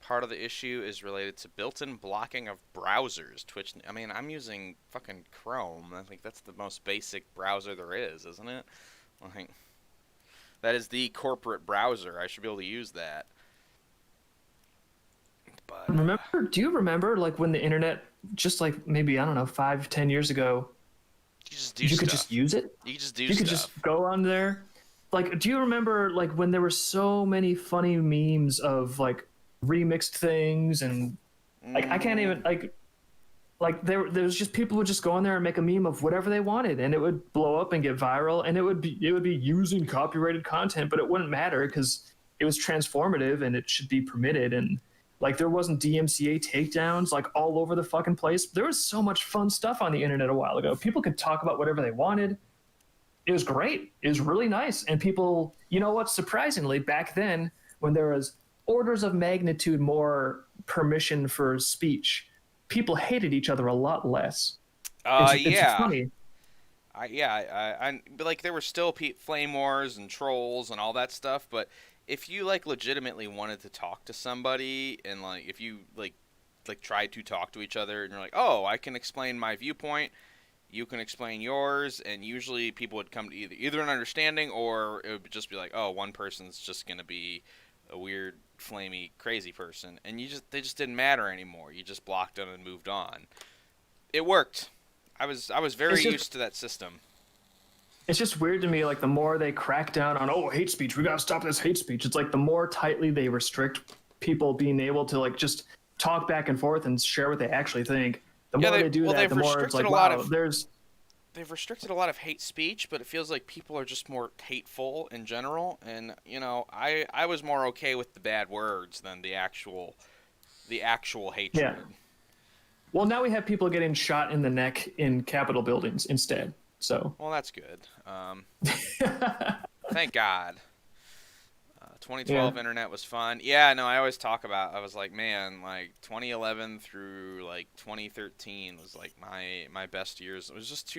part of the issue is related to built-in blocking of browsers. Twitch. I mean, I'm using fucking Chrome. I think that's the most basic browser there is, isn't it? Like, that is the corporate browser. I should be able to use that. But Do you remember like when the internet, just like maybe, I don't know, 5-10 years ago, you just do you stuff. could just use it? You could just do You could stuff. just go on there. Like, do you remember like when there were so many funny memes of like remixed things and like I can't even like like there was just people would just go in there and make a meme of whatever they wanted, and it would blow up and get viral, and it would be using copyrighted content, but it wouldn't matter because it was transformative and it should be permitted. And like there wasn't DMCA takedowns like all over the fucking place. There was so much fun stuff on the internet a while ago. People could talk about whatever they wanted. It was great. It was really nice. And people, you know what, surprisingly, back then when there was orders of magnitude more permission for speech, people hated each other a lot less. It's funny. But like there were still flame wars and trolls and all that stuff, but if you like legitimately wanted to talk to somebody, and like if you like tried to talk to each other and you're like, oh, I can explain my viewpoint, you can explain yours, and usually people would come to either an understanding, or it would just be like, oh, one person's just gonna be a weird, flamey, crazy person, and they just didn't matter anymore. You just blocked them and moved on. It worked. I was very used to that system. It's just weird to me, like the more they crack down on, hate speech, we gotta stop this hate speech. It's like the more tightly they restrict people being able to like just talk back and forth and share what they actually think. The more they do that, the more it's like, wow, they've restricted a lot of hate speech, but it feels like people are just more hateful in general. And you know, I was more okay with the bad words than the actual hatred. Yeah. Well, now we have people getting shot in the neck in Capitol buildings instead. So. Well, that's good. Thank God. 2012 internet was fun. Yeah, no, I always talk about. I was like, man, like 2011 through like 2013 was like my best years. It was just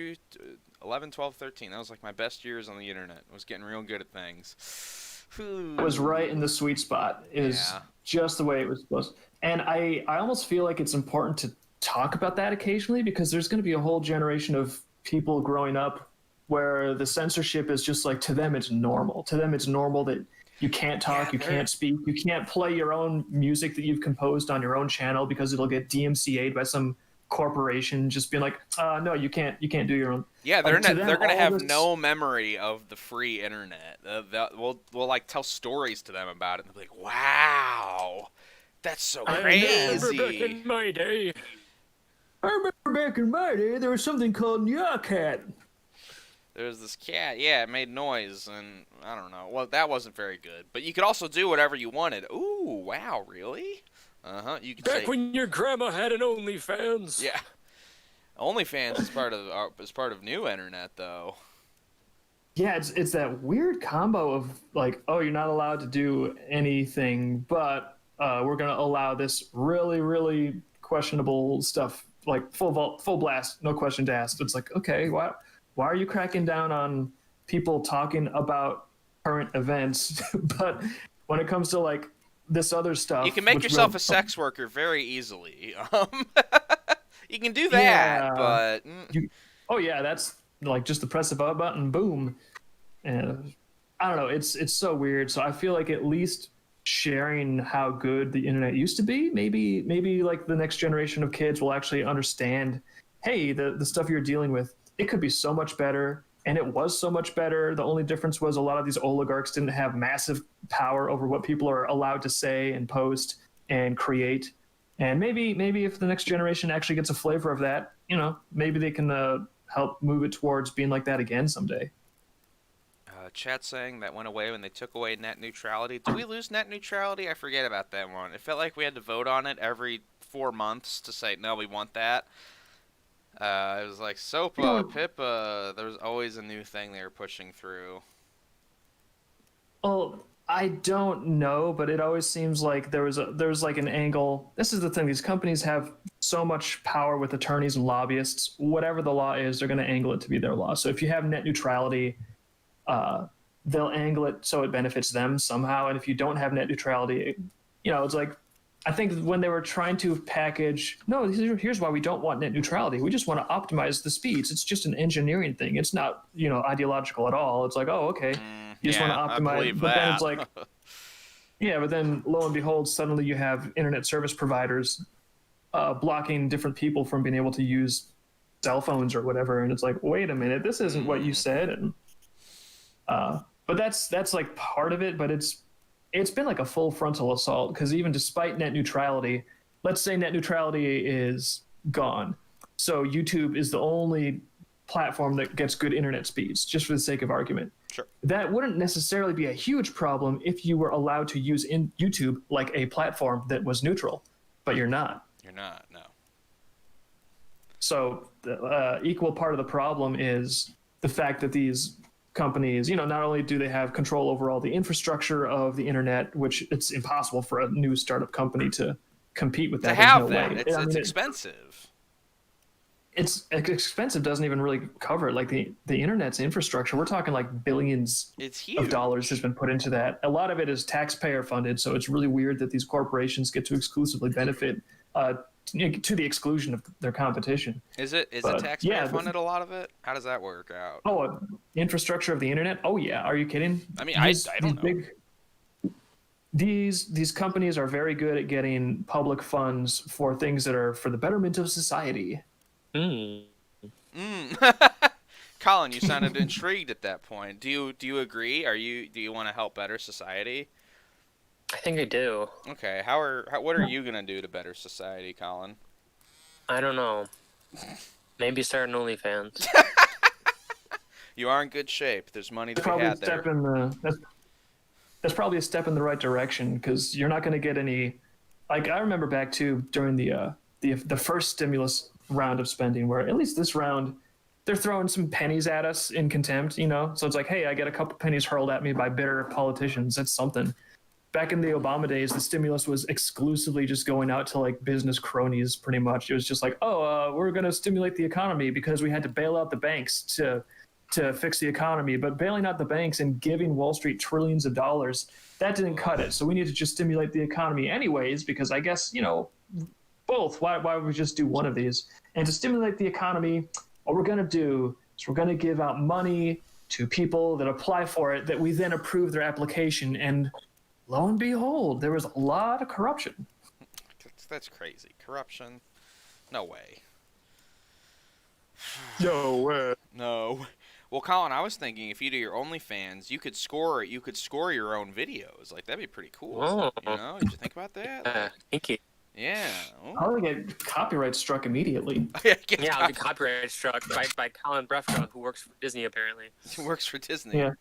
11, 12, 13. That was like my best years on the internet. I was getting real good at things. It was right in the sweet spot. It was just the way it was supposed to. And I almost feel like it's important to talk about that occasionally, because there's going to be a whole generation of people growing up where the censorship is just like, to them it's normal. To them it's normal that you can't talk, you can't speak, you can't play your own music that you've composed on your own channel because it'll get DMCA'd by some corporation just being like, no, you can't do your own. Yeah, they're gonna have no memory of the free internet. We'll like tell stories to them about it, and they'll be like, wow, that's so crazy. I remember back in my day. There was something called Nya Cat. There was this cat, it made noise, and I don't know. Well, that wasn't very good. But you could also do whatever you wanted. Ooh, wow, really? You could back when your grandma had an OnlyFans. Yeah, OnlyFans is part of new internet, though. Yeah, it's that weird combo of like, oh, you're not allowed to do anything, but we're gonna allow this really, really questionable stuff, like full blast, no questions asked. It's like, okay, why are you cracking down on people talking about current events? But when it comes to like this other stuff, you can make yourself a sex worker very easily. You can do that, but that's like just the press of a button, boom. And I don't know, it's so weird. So I feel like at least sharing how good the internet used to be, maybe like the next generation of kids will actually understand, hey, the stuff you're dealing with, it could be so much better, and it was so much better. The only difference was a lot of these oligarchs didn't have massive power over what people are allowed to say and post and create. And maybe if the next generation actually gets a flavor of that, you know, maybe they can help move it towards being like that again someday. Chat saying that went away when they took away net neutrality. Did we lose net neutrality? I forget about that one. It felt like we had to vote on it every 4 months to say, no, we want that. It was like SOPA, PIPA. There was always a new thing they were pushing through. Well, I don't know, but it always seems like there was like an angle. This is the thing. These companies have so much power with attorneys and lobbyists. Whatever the law is, they're going to angle it to be their law. So if you have net neutrality, they'll angle it so it benefits them somehow. And if you don't have net neutrality, you know, it's like, I think when they were trying to package, no, here's why we don't want net neutrality. We just want to optimize the speeds. It's just an engineering thing. It's not, you know, ideological at all. It's like, oh, okay. You just want to optimize. But then it's like, yeah, but then lo and behold, suddenly you have internet service providers blocking different people from being able to use cell phones or whatever. And it's like, wait a minute, this isn't what you said. And but that's like part of it, but it's been like a full frontal assault, because even despite net neutrality, let's say net neutrality is gone. So YouTube is the only platform that gets good internet speeds, just for the sake of argument. Sure. That wouldn't necessarily be a huge problem if you were allowed to use in YouTube like a platform that was neutral, but you're not. You're not, no. So equal part of the problem is the fact that these companies, not only do they have control over all the infrastructure of the internet, which it's impossible for a new startup company to compete with that. To have There's no that, way. it's expensive. It's expensive. Doesn't even really cover like the internet's infrastructure. We're talking like billions It's huge. of dollars has been put into that. A lot of it is taxpayer funded, so it's really weird that these corporations get to exclusively benefit to the exclusion of their competition. Is it taxpayer funded, a lot of it? How does that work out? Oh, infrastructure of the internet? Oh yeah, are you kidding? I mean, I don't know. These companies are very good at getting public funds for things that are for the betterment of society. Colin, you sounded intrigued at that point. Do you agree? Do you want to help better society? I think I do. Okay, what are you gonna do to better society, Colin? I don't know. Maybe start an OnlyFans. You are in good shape. There's money to be had there. That's probably a step in the right direction, because you're not going to get any. Like, I remember back to during the first stimulus round of spending, where at least this round they're throwing some pennies at us in contempt, so it's like, hey, I get a couple pennies hurled at me by bitter politicians. That's something. Back in the Obama days, the stimulus was exclusively just going out to like business cronies, pretty much. It was just like, we're going to stimulate the economy because we had to bail out the banks to fix the economy. But bailing out the banks and giving Wall Street trillions of dollars, that didn't cut it. So we need to just stimulate the economy anyways, because I guess, both. Why would we just do one of these? And to stimulate the economy, what we're going to do is we're going to give out money to people that apply for it, that we then approve their application. And lo and behold, there was a lot of corruption. That's crazy. Corruption? No way. No way. No. Well, Colin, I was thinking if you do your OnlyFans, you could score your own videos. Like, that'd be pretty cool. Oh. Did you think about that? Thank you. Yeah. How do we get copyright struck immediately? Yeah, I'll be copyright struck by Colin Brefco, who works for Disney, apparently. He works for Disney. Yeah.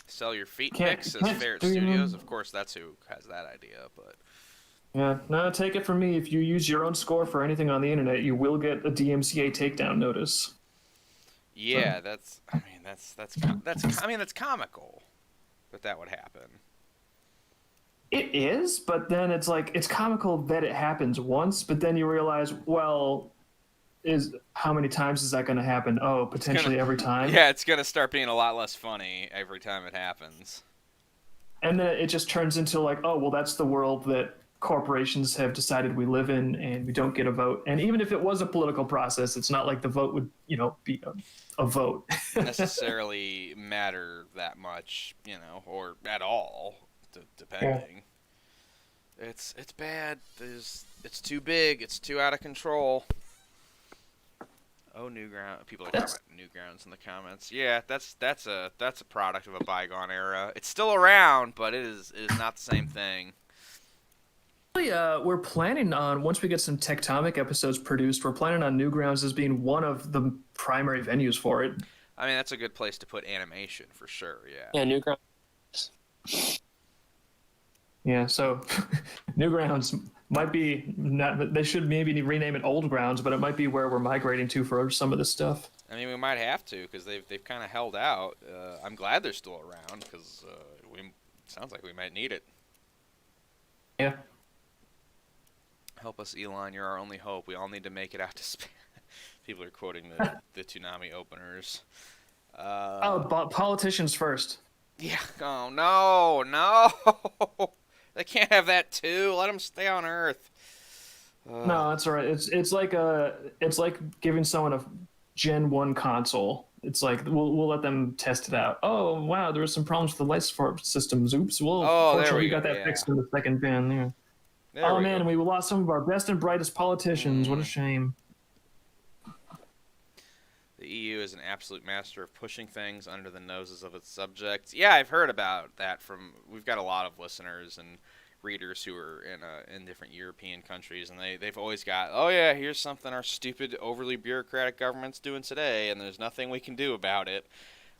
Sell your feet pics as Ferret Studios. Of course, that's who has that idea, but... Yeah, no, take it from me. If you use your own score for anything on the internet, you will get a DMCA takedown notice. Yeah, that's comical that would happen. It is, but then it's like, it's comical that it happens once, but then you realize, well, how many times is that going to happen? Oh, potentially every time. Yeah, it's going to start being a lot less funny every time it happens. And then it just turns into like, oh, well, that's the world that corporations have decided we live in, and we don't get a vote. And even if it was a political process, it's not like the vote would, be a vote. necessarily matter that much, or at all, depending. Yeah. It's bad. It's too big. It's too out of control. Oh, Newground. People are talking about Newgrounds in the comments. Yeah, that's a product of a bygone era. It's still around, but it is not the same thing. We're planning on, once we get some Tectonic episodes produced, we're planning on Newgrounds as being one of the primary venues for it. I mean, that's a good place to put animation for sure. Yeah. Yeah, Newgrounds. Yeah, so Newgrounds might be not. They should maybe rename it Old Grounds, but it might be where we're migrating to for some of this stuff. I mean, we might have to, because they've kind of held out. I'm glad they're still around, because sounds like we might need it. Yeah. Help us, Elon. You're our only hope. We all need to make it out to space. People are quoting the Toonami openers. Politicians first. Yeah. Oh no. They can't have that too. Let them stay on Earth. No, that's all right. It's like giving someone a Gen 1 console. It's like we'll let them test it out. Oh wow, there were some problems with the light support systems. Oops. Well, fortunately we got that fixed in the second bin. Yeah. Oh man, we lost some of our best and brightest politicians. What a shame. The EU is an absolute master of pushing things under the noses of its subjects. Yeah, I've heard about that we've got a lot of listeners and readers who are in different European countries, and they've always got, oh yeah, here's something our stupid, overly bureaucratic government's doing today, and there's nothing we can do about it.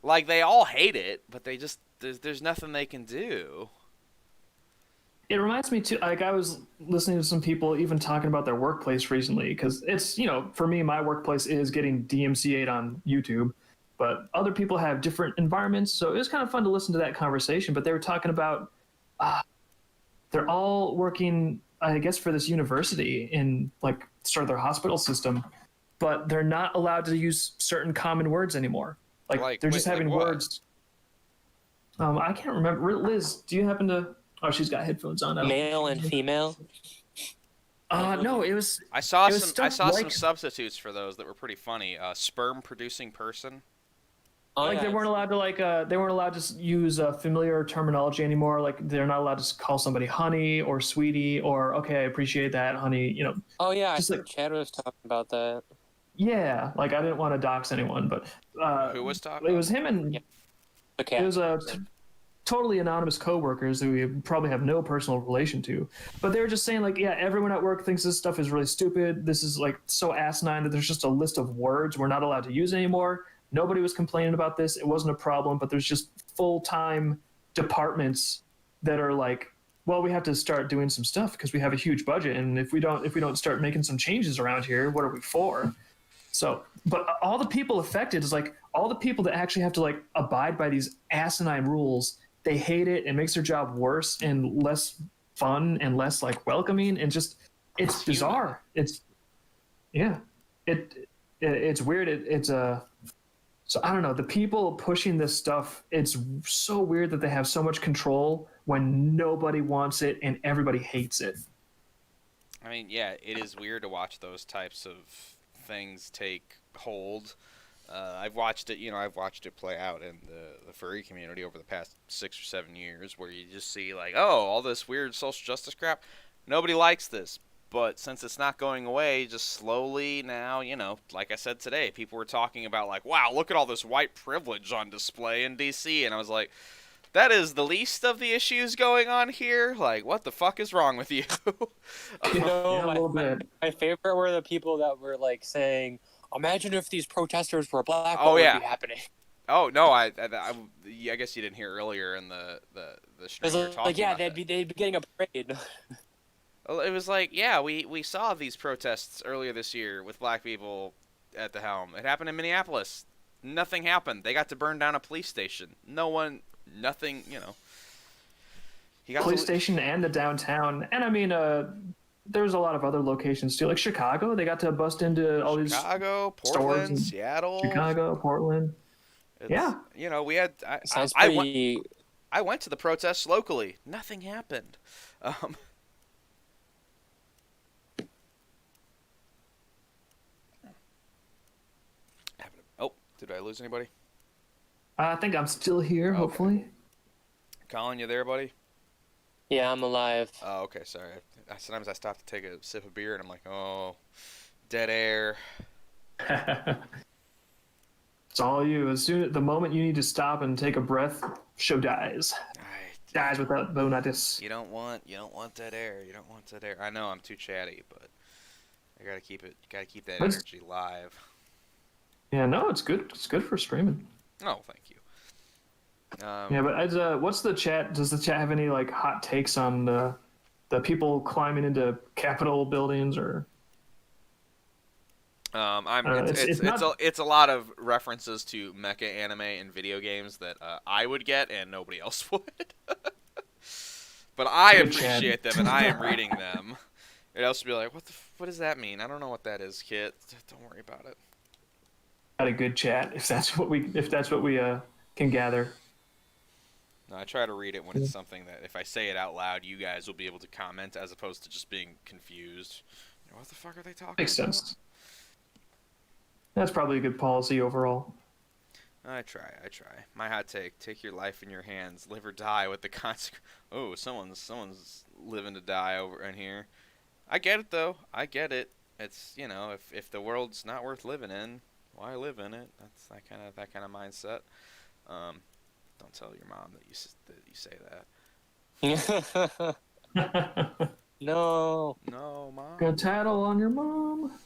Like, they all hate it, but they just there's nothing they can do. It reminds me too, like I was listening to some people even talking about their workplace recently, because it's, for me, my workplace is getting DMCA'd on YouTube, but other people have different environments, so it was kind of fun to listen to that conversation. But they were talking about they're all working, I guess, for this university in like sort of their hospital system, but they're not allowed to use certain common words anymore. Like they're just having words. I can't remember. Liz, do you happen to? Oh, she's got headphones on. Male and female. No, it was. I saw it was some stuff some substitutes for those that were pretty funny. Sperm producing person. Oh, Like yeah, they weren't allowed to they weren't allowed to use familiar terminology anymore. Like they're not allowed to call somebody honey or sweetie or okay, I appreciate that, honey. Oh yeah, just I think Chad was talking about that. Yeah, like I didn't want to dox anyone, but Who was talking? it was him and Yeah. Okay. it was totally anonymous coworkers who we probably have no personal relation to, but they were just saying like, yeah, everyone at work thinks this stuff is really stupid. This is like so asinine that there's just a list of words we're not allowed to use anymore. Nobody was complaining about this. It wasn't a problem, but there's just full-time departments that are like, well, we have to start doing some stuff because we have a huge budget, and if we don't start making some changes around here, what are we for? So, but all the people affected is like all the people that actually have to like abide by these asinine rules. They hate it. It makes their job worse and less fun and less like welcoming, and just it's bizarre. It's it's weird. So I don't know, the people pushing this stuff, it's so weird that they have so much control when nobody wants it and everybody hates it. I mean, yeah, it is weird to watch those types of things take hold. I've watched it, I've watched it play out in the furry community over the past 6 or 7 years, where you just see like, oh, all this weird social justice crap. Nobody likes this. But since it's not going away, just slowly now, like I said today, people were talking about like, wow, look at all this white privilege on display in DC. And I was like, that is the least of the issues going on here? Like, what the fuck is wrong with you? My favorite were the people that were like saying, imagine if these protesters were black, what would yeah. be happening? Oh, no, I guess you didn't hear earlier in the stream we were talking like, yeah, about they'd be getting a parade. Well, it was like, yeah, we saw these protests earlier this year with black people at the helm. It happened in Minneapolis. Nothing happened. They got to burn down a police station. Nothing, Police station and the downtown. And I mean, there's a lot of other locations too. Like Chicago, they got to bust into all these Chicago, Portland, Seattle. Chicago, Portland. Yeah. We had... I went to the protests locally. Nothing happened. Did I lose anybody? I think I'm still here, okay. Hopefully. Colin, you there, buddy? Yeah, I'm alive. Oh, okay, sorry. Sometimes I stop to take a sip of beer, and I'm like, oh, dead air. It's all you. The moment you need to stop and take a breath, show dies. Dies without bonatus. You don't want dead air. You don't want dead air. I know I'm too chatty, but I gotta keep that energy live. Yeah, no, it's good. It's good for streaming. Oh, thank you. Yeah, but what's the chat? Does the chat have any like hot takes on the people climbing into Capitol buildings or? It's a lot of references to mecha anime and video games that I would get and nobody else would. But I appreciate them and I am reading them. It also be like, what does that mean? I don't know what that is, Kit. Don't worry about it. Got a good chat if that's what we can gather. No, I try to read it when it's something that if I say it out loud, you guys will be able to comment as opposed to just being confused. What the fuck are they talking about? Makes sense. That's probably a good policy overall. I try. My hot take your life in your hands. Live or die with the consequence. Oh, someone's living to die over in here. I get it, though. I get it. It's, if the world's not worth living in, why live in it? That's that kind of mindset. Don't tell your mom that you say that. No. No, mom. Gonna tattle on your mom.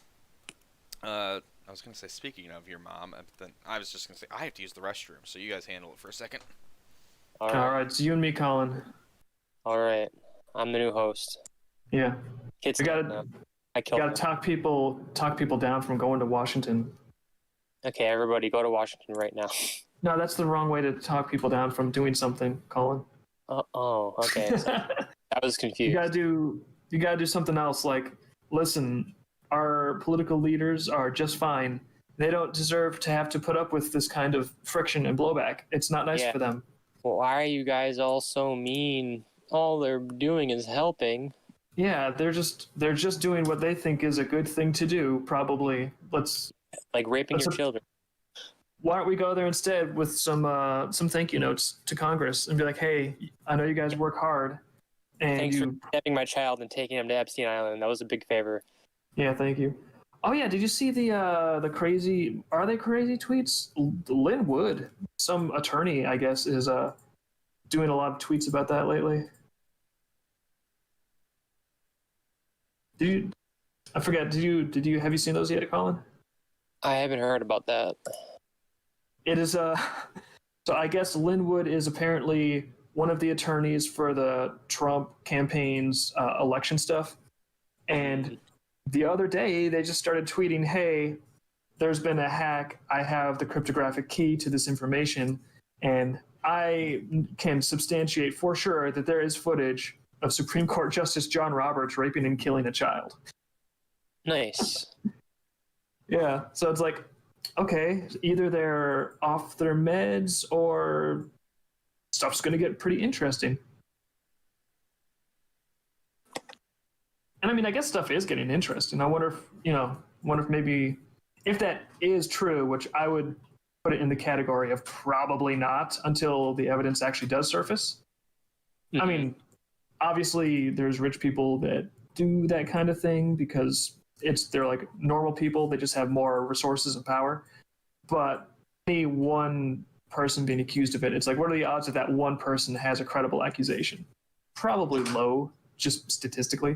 I was gonna say, speaking of your mom, then I was just gonna say I have to use the restroom, so you guys handle it for a second. All All right. right, it's you and me, Colin. All right. I'm the new host. Yeah, Kids we gotta now. I killed gotta them. talk people down from going to Washington. Okay, everybody, go to Washington right now. No, that's the wrong way to talk people down from doing something, Colin. Oh, okay. So I was confused. You gotta do something else. Like, listen, our political leaders are just fine. They don't deserve to have to put up with this kind of friction and blowback. It's not nice Yeah. for them. Well, why are you guys all so mean? All they're doing is helping. Yeah, they're just doing what they think is a good thing to do. Probably. Like raping your children. Why don't we go there instead with some thank you notes to Congress and be like, hey, I know you guys work hard, and Thanks for kidnapping my child and taking him to Epstein Island. That was a big favor. Yeah, thank you. Oh yeah, did you see the crazy? Are they crazy tweets? Lynn Wood, some attorney, I guess, is doing a lot of tweets about that lately. I forget. Did you have you seen those yet, Colin? I haven't heard about that. It is so I guess Lynn Wood is apparently one of the attorneys for the Trump campaign's election stuff, and the other day they just started tweeting, hey, there's been a hack. I have the cryptographic key to this information, and I can substantiate for sure that there is footage of Supreme Court Justice John Roberts raping and killing a child. Nice. Yeah, so it's like, okay, either they're off their meds or stuff's going to get pretty interesting. And I mean, I guess stuff is getting interesting. I wonder if maybe, if that is true, which I would put it in the category of probably not until the evidence actually does surface. Mm-hmm. I mean, obviously there's rich people that do that kind of thing because they're like normal people. They just have more resources and power. But any one person being accused of it, it's like, what are the odds that one person has a credible accusation? Probably low, just statistically.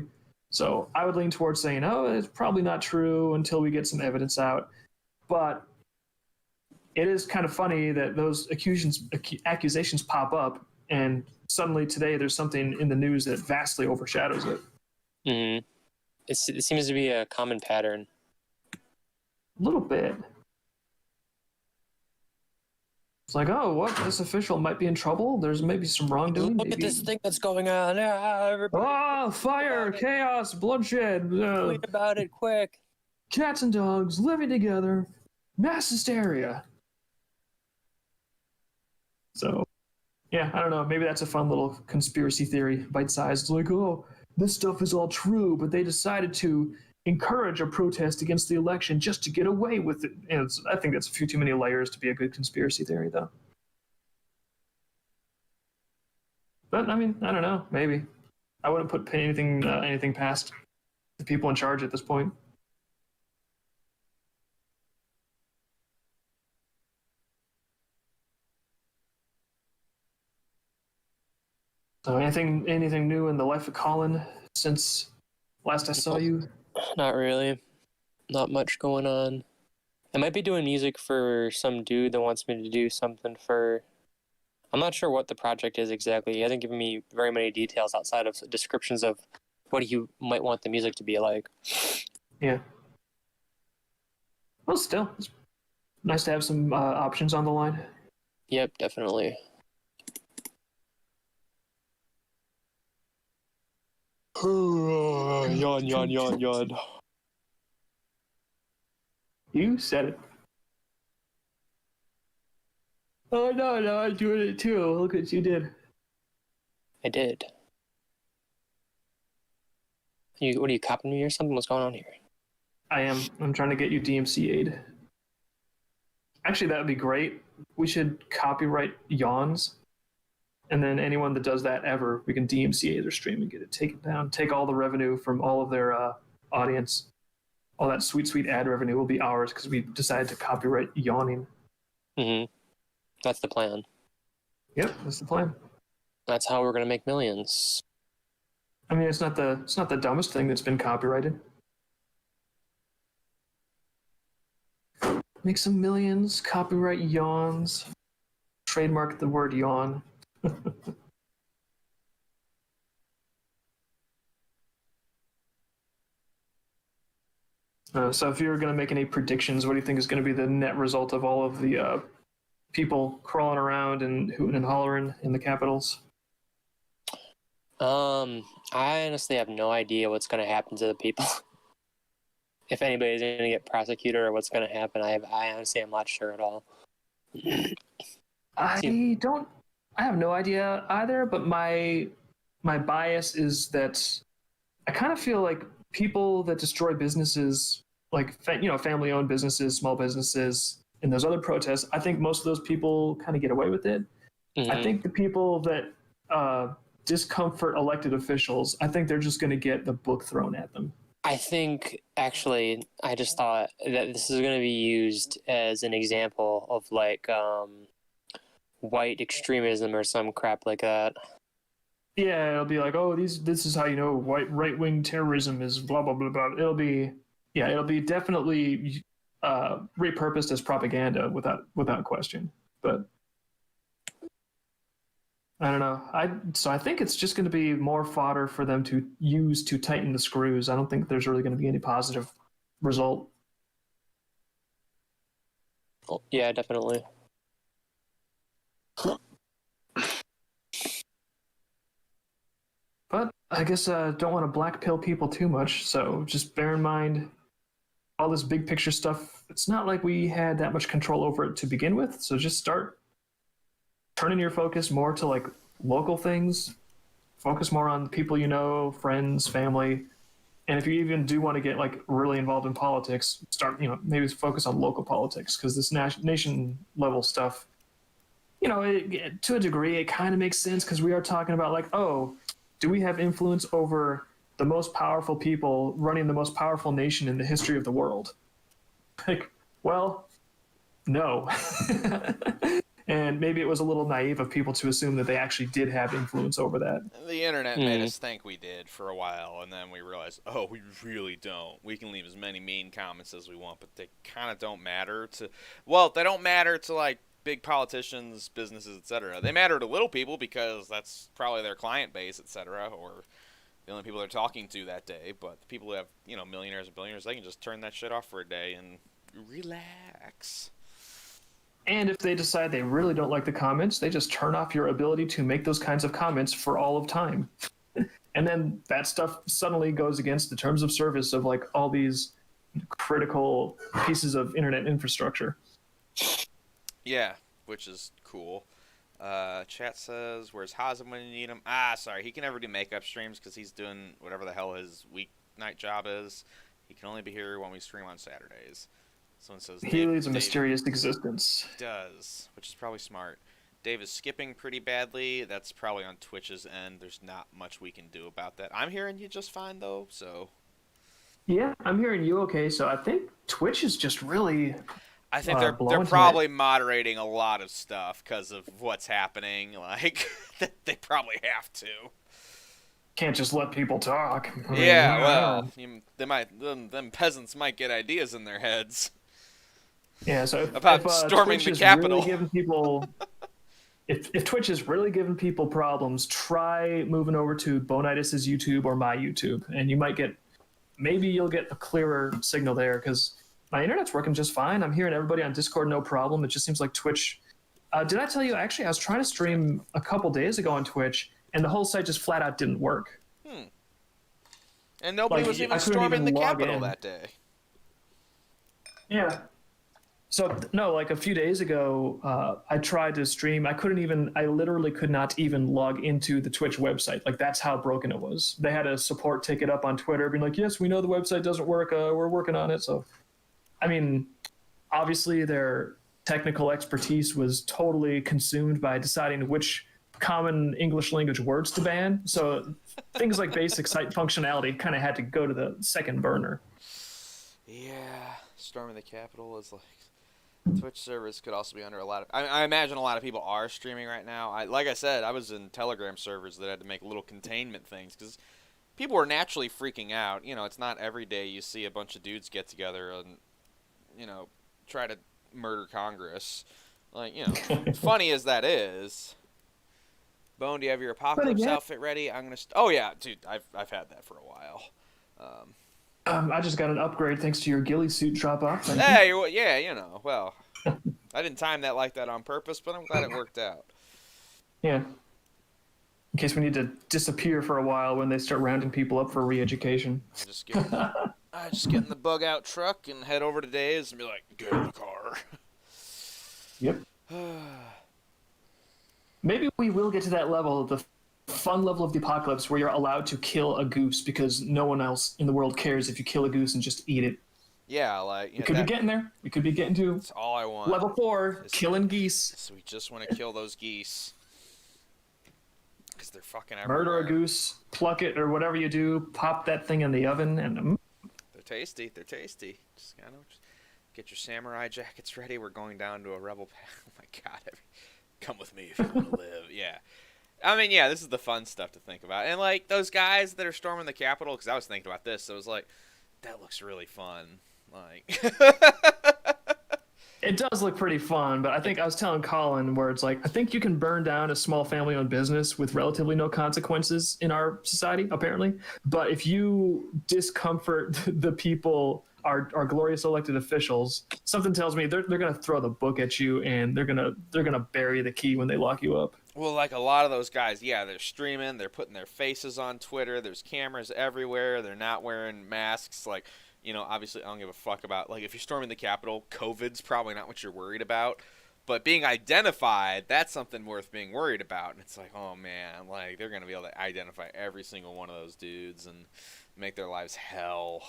So I would lean towards saying, oh, it's probably not true until we get some evidence out. But it is kind of funny that those accusations pop up, and suddenly today there's something in the news that vastly overshadows it. Mm-hmm. It seems to be a common pattern. A little bit. It's like, oh, what? This official might be in trouble. There's maybe some wrongdoing. Look at this thing that's going on. Oh, fire, chaos, bloodshed. Tweet about it quick. Cats and dogs living together. Mass hysteria. So, yeah, I don't know. Maybe that's a fun little conspiracy theory, bite-sized. Like, oh, this stuff is all true, but they decided to encourage a protest against the election just to get away with it. And I think that's a few too many layers to be a good conspiracy theory, though. But I mean, I don't know. Maybe I wouldn't put anything past the people in charge at this point. So anything new in the life of Colin since last I saw you? Not really. Not much going on. I might be doing music for some dude that wants me to do something for... I'm not sure what the project is exactly. He hasn't given me very many details outside of descriptions of what he might want the music to be like. Yeah. Well, still, it's nice to have some options on the line. Yep, definitely. Yawn, yawn, yawn, yawn. You said it. Oh, no, I'm doing it too. Look what you did. I did. What are you copying me or something? What's going on here? I am. I'm trying to get you DMCA'd. Actually, that would be great. We should copyright yawns. And then anyone that does that ever, we can DMCA their stream and get it taken down. Take all the revenue from all of their audience. All that sweet, sweet ad revenue will be ours because we decided to copyright yawning. Mm-hmm. That's the plan. Yep, that's the plan. That's how we're going to make millions. I mean, it's not the dumbest thing that's been copyrighted. Make some millions, copyright yawns, trademark the word yawn. So if you're going to make any predictions, what do you think is going to be the net result of all of the people crawling around and hooting and hollering in the capitals? I honestly have no idea what's going to happen to the people. If anybody's going to get prosecuted or what's going to happen, I honestly am not sure at all. I have no idea either, but my bias is that I kind of feel like people that destroy businesses, like family-owned businesses, small businesses, and those other protests, I think most of those people kind of get away with it. Mm-hmm. I think the people that discomfort elected officials, I think they're just going to get the book thrown at them. I think, actually, I just thought that this is going to be used as an example of, like, white extremism or some crap like that. Yeah, it'll be like, oh, this is how you know white right-wing terrorism is blah, blah, blah, blah. It'll be definitely repurposed as propaganda without question. But I don't know. I think it's just going to be more fodder for them to use to tighten the screws. I don't think there's really going to be any positive result. Yeah, definitely. But I guess don't want to black pill people too much. So just bear in mind all this big picture stuff. It's not like we had that much control over it to begin with. So just start turning your focus more to like local things. Focus more on people you know, friends, family. And if you even do want to get like really involved in politics, start, maybe focus on local politics, because this nation level stuff, to a degree, it kind of makes sense, because we are talking about like, oh, do we have influence over the most powerful people running the most powerful nation in the history of the world? Like, well, no. And maybe it was a little naive of people to assume that they actually did have influence over that. The internet made us think we did for a while, and then we realized, oh, we really don't. We can leave as many mean comments as we want, but they kind of don't matter to... Well, they don't matter to, like, big politicians, businesses, etc. They matter to little people because that's probably their client base, etc., or the only people they're talking to that day. But the people who have, millionaires and billionaires, they can just turn that shit off for a day and relax. And if they decide they really don't like the comments, they just turn off your ability to make those kinds of comments for all of time. And then that stuff suddenly goes against the terms of service of like all these critical pieces of internet infrastructure. Yeah, which is cool. Chat says, where's Hazem when you need him? Sorry, he can never do makeup streams because he's doing whatever the hell his weeknight job is. He can only be here when we stream on Saturdays. Someone says he leads a mysterious existence. Does, which is probably smart. Dave is skipping pretty badly. That's probably on Twitch's end. There's not much we can do about that. I'm hearing you just fine, though, so... Yeah, I'm hearing you okay, so I think Twitch is just really... I think they're probably moderating a lot of stuff because of what's happening. Like, they probably have to. Can't just let people talk. Yeah, well, they might. Them peasants might get ideas in their heads. Yeah, so about storming the Capitol. Really giving people, if Twitch is really giving people problems, try moving over to Bonitus's YouTube or my YouTube, and you might maybe you'll get a clearer signal there, because my internet's working just fine. I'm hearing everybody on Discord, no problem. It just seems like Twitch. Did I tell you, actually, I was trying to stream a couple days ago on Twitch, and the whole site just flat out didn't work. And nobody was even storming the Capitol that day. Yeah. So, no, like a few days ago, I tried to stream. I literally could not even log into the Twitch website. Like, that's how broken it was. They had a support ticket up on Twitter being like, yes, we know the website doesn't work. We're working on it. So, I mean, obviously their technical expertise was totally consumed by deciding which common English language words to ban. So things like basic site functionality kind of had to go to the second burner. Yeah, storming the Capitol is like... Twitch servers could also be under a lot of... I imagine a lot of people are streaming right now. Like I said, I was in Telegram servers that had to make little containment things, because people were naturally freaking out. You know, it's not every day you see a bunch of dudes get together and, you know, try to murder Congress. Like, you know, funny as that is. Bone, do you have your apocalypse outfit ready? I'm gonna. Oh yeah, dude, I've had that for a while. I just got an upgrade thanks to your ghillie suit drop off. Hey, yeah, you know, well, I didn't time that like that on purpose, but I'm glad it worked out. Yeah. In case we need to disappear for a while when they start rounding people up for re-education. I just get in the bug out truck and head over to Dave's and be like, get in the car. Yep. Maybe we will get to that level, the fun level of the apocalypse, where you're allowed to kill a goose because no one else in the world cares if you kill a goose and just eat it. Yeah, like... We could be getting there. We could be getting to... That's all I want. Level 4, killing geese. So we just want to kill those geese. Because they're fucking everywhere. Murder a goose, pluck it, or whatever you do, pop that thing in the oven, and... They're tasty. They're tasty. Just, you know, just get your samurai jackets ready. We're going down to a rebel... Oh my god. Come with me if you want to live. Yeah. I mean, yeah, this is the fun stuff to think about. And, like, those guys that are storming the Capitol, because I was thinking about this, so I was like, that looks really fun. Like... It does look pretty fun, but I think I was telling Colin where it's like, I think you can burn down a small family-owned business with relatively no consequences in our society, apparently. But if you discomfort the people, our glorious elected officials, something tells me they're going to throw the book at you and they're gonna bury the key when they lock you up. Well, like a lot of those guys, yeah, they're streaming, they're putting their faces on Twitter, there's cameras everywhere, they're not wearing masks, like... You know, obviously, I don't give a fuck about, like, if you're storming the Capitol, COVID's probably not what you're worried about. But being identified, that's something worth being worried about. And it's like, oh, man, like, they're going to be able to identify every single one of those dudes and make their lives hell.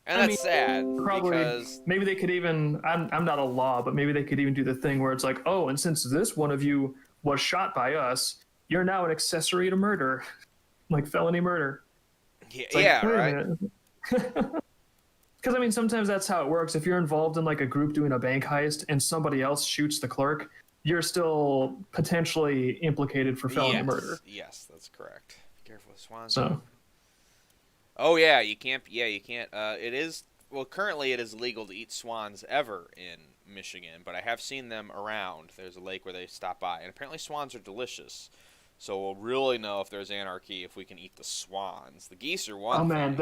And that's sad, probably, because... Maybe they could even, I'm not a law, but maybe they could even do the thing where it's like, oh, and since this one of you was shot by us, you're now an accessory to murder. Like felony murder. Yeah, like, yeah right. Because, I mean, sometimes that's how it works. If you're involved in, like, a group doing a bank heist and somebody else shoots the clerk, you're still potentially implicated for felony murder. Yes, that's correct. Be careful with swans. So. Oh, yeah, you can't. Yeah, you can't. It is. Well, currently it is illegal to eat swans ever in Michigan, but I have seen them around. There's a lake where they stop by, and apparently swans are delicious. So we'll really know if there's anarchy if we can eat the swans. The geese are one. Oh, man,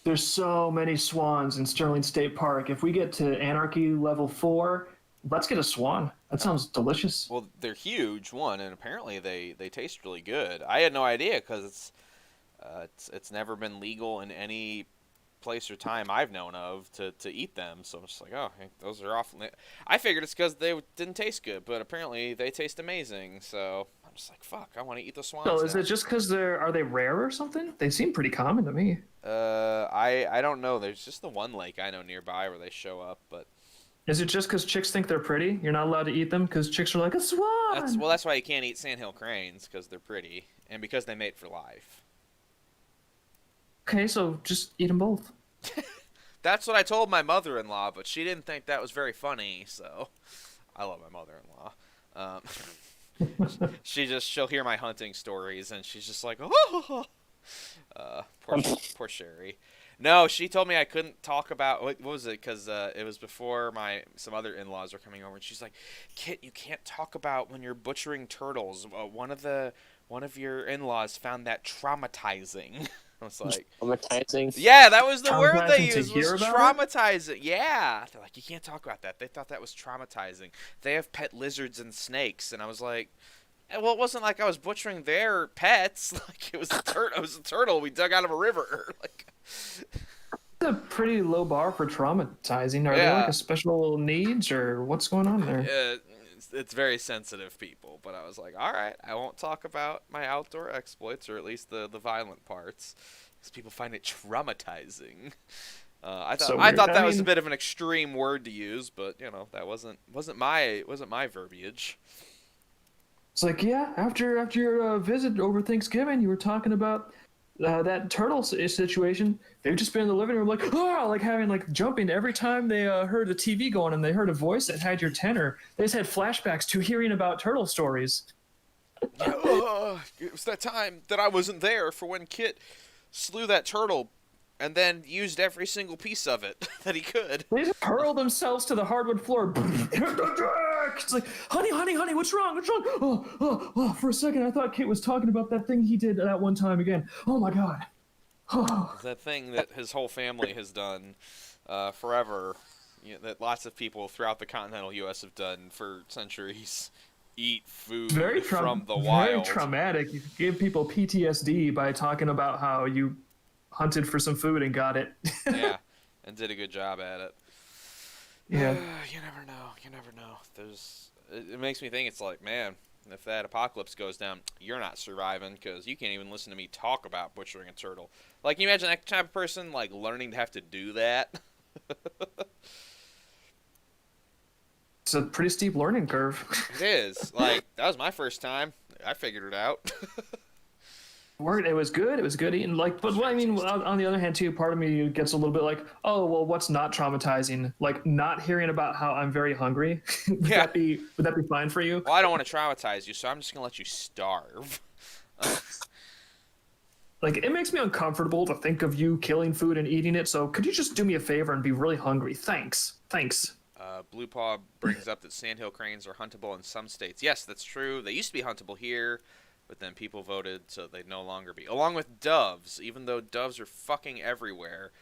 There's so many swans in Sterling State Park. If we get to anarchy level 4, let's get a swan. That sounds delicious. Well, they're huge, one, and apparently they taste really good. I had no idea because it's never been legal in any place or time I've known of to eat them. So I'm just like, oh, those are awful. I figured it's because they didn't taste good, but apparently they taste amazing. So I'm just like, fuck, I want to eat the swans. So is it just because are they rare or something? They seem pretty common to me. I don't know. There's just the one lake I know nearby where they show up, but... Is it just because chicks think they're pretty? You're not allowed to eat them because chicks are like, a swan! That's why you can't eat sandhill cranes, because they're pretty, and because they mate for life. Okay, so just eat them both. That's what I told my mother-in-law, but she didn't think that was very funny, so... I love my mother-in-law. She'll hear my hunting stories, and she's just like, oh! Poor Sherry. No, she told me I couldn't talk about what was it? Because it was before some other in-laws were coming over, and she's like, "Kit, you can't talk about when you're butchering turtles. One of your in-laws found that traumatizing." I was like, traumatizing. Yeah, that was the word they used. Was traumatizing. Yeah, they're like, you can't talk about that. They thought that was traumatizing. They have pet lizards and snakes, and I was like. Well, it wasn't like I was butchering their pets. Like it was a turtle we dug out of a river. Like, it's a pretty low bar for traumatizing. Are they like a special needs or what's going on there? It's very sensitive people, but I was like, all right, I won't talk about my outdoor exploits, or at least the violent parts, because people find it traumatizing. I thought that was a bit of an extreme word to use, but you know that wasn't my verbiage. It's like, yeah, after your visit over Thanksgiving, you were talking about that turtle situation. They've just been in the living room like, oh, like having like jumping every time they heard the TV going and they heard a voice that had your tenor. They just had flashbacks to hearing about turtle stories. It was that time that I wasn't there for when Kit slew that turtle and then used every single piece of it that he could. They just hurl themselves to the hardwood floor. It's like, honey, what's wrong? What's wrong? Oh, for a second, I thought Kit was talking about that thing he did that one time again. Oh, my God. That thing that his whole family has done forever, that lots of people throughout the continental U.S. have done for centuries. Eat food from the wild. Very traumatic. You give people PTSD by talking about how you hunted for some food and got it. Yeah, and did a good job at it. Yeah. You never know. It makes me think, it's like, man, if that apocalypse goes down, you're not surviving because you can't even listen to me talk about butchering a turtle. Like, can you imagine that type of person, like, learning to have to do that? It's a pretty steep learning curve. It is. Like, that was my first time. I figured it out. It was good. It was good eating. Like, but I mean, on the other hand, too, part of me gets a little bit like, oh, well, what's not traumatizing? Like, not hearing about how I'm very hungry. Would that be fine for you? Well, I don't want to traumatize you, so I'm just gonna let you starve. Like, it makes me uncomfortable to think of you killing food and eating it. So, could you just do me a favor and be really hungry? Thanks. Blue Paw brings up that sandhill cranes are huntable in some states. Yes, that's true. They used to be huntable here, but then people voted so they'd no longer be. Along with doves, even though doves are fucking everywhere,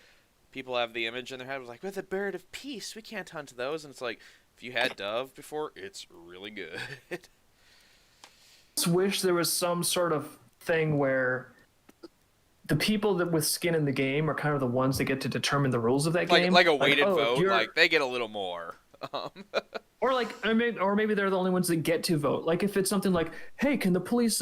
people have the image in their head was like, we're the bird of peace. We can't hunt those. And it's like, if you had dove before, it's really good. I just wish there was some sort of thing where the people that with skin in the game are kind of the ones that get to determine the rules of that game. Like a weighted vote, like they get a little more. Or maybe they're the only ones that get to vote. Like if it's something like, hey, can the police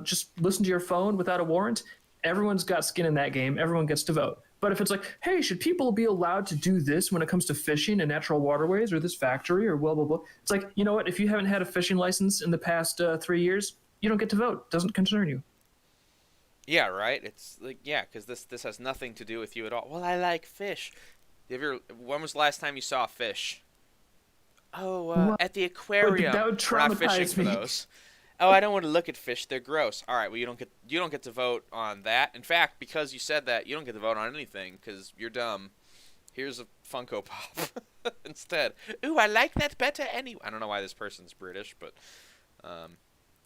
just listen to your phone without a warrant? Everyone's got skin in that game. Everyone gets to vote. But if it's like, hey, should people be allowed to do this when it comes to fishing in natural waterways or this factory or blah, blah, blah. It's like, you know what? If you haven't had a fishing license in the past 3 years, you don't get to vote. Doesn't concern you. Yeah, right? It's like, yeah, because this has nothing to do with you at all. Well, I like fish. When was the last time you saw a fish? Oh, at the aquarium. That would We're not fishing traumatize for me. those. Oh, I don't want to look at fish. They're gross. All right, well, you don't get to vote on that. In fact, because you said that, you don't get to vote on anything because you're dumb. Here's a Funko Pop instead. Ooh, I like that better anyway. I don't know why this person's British, but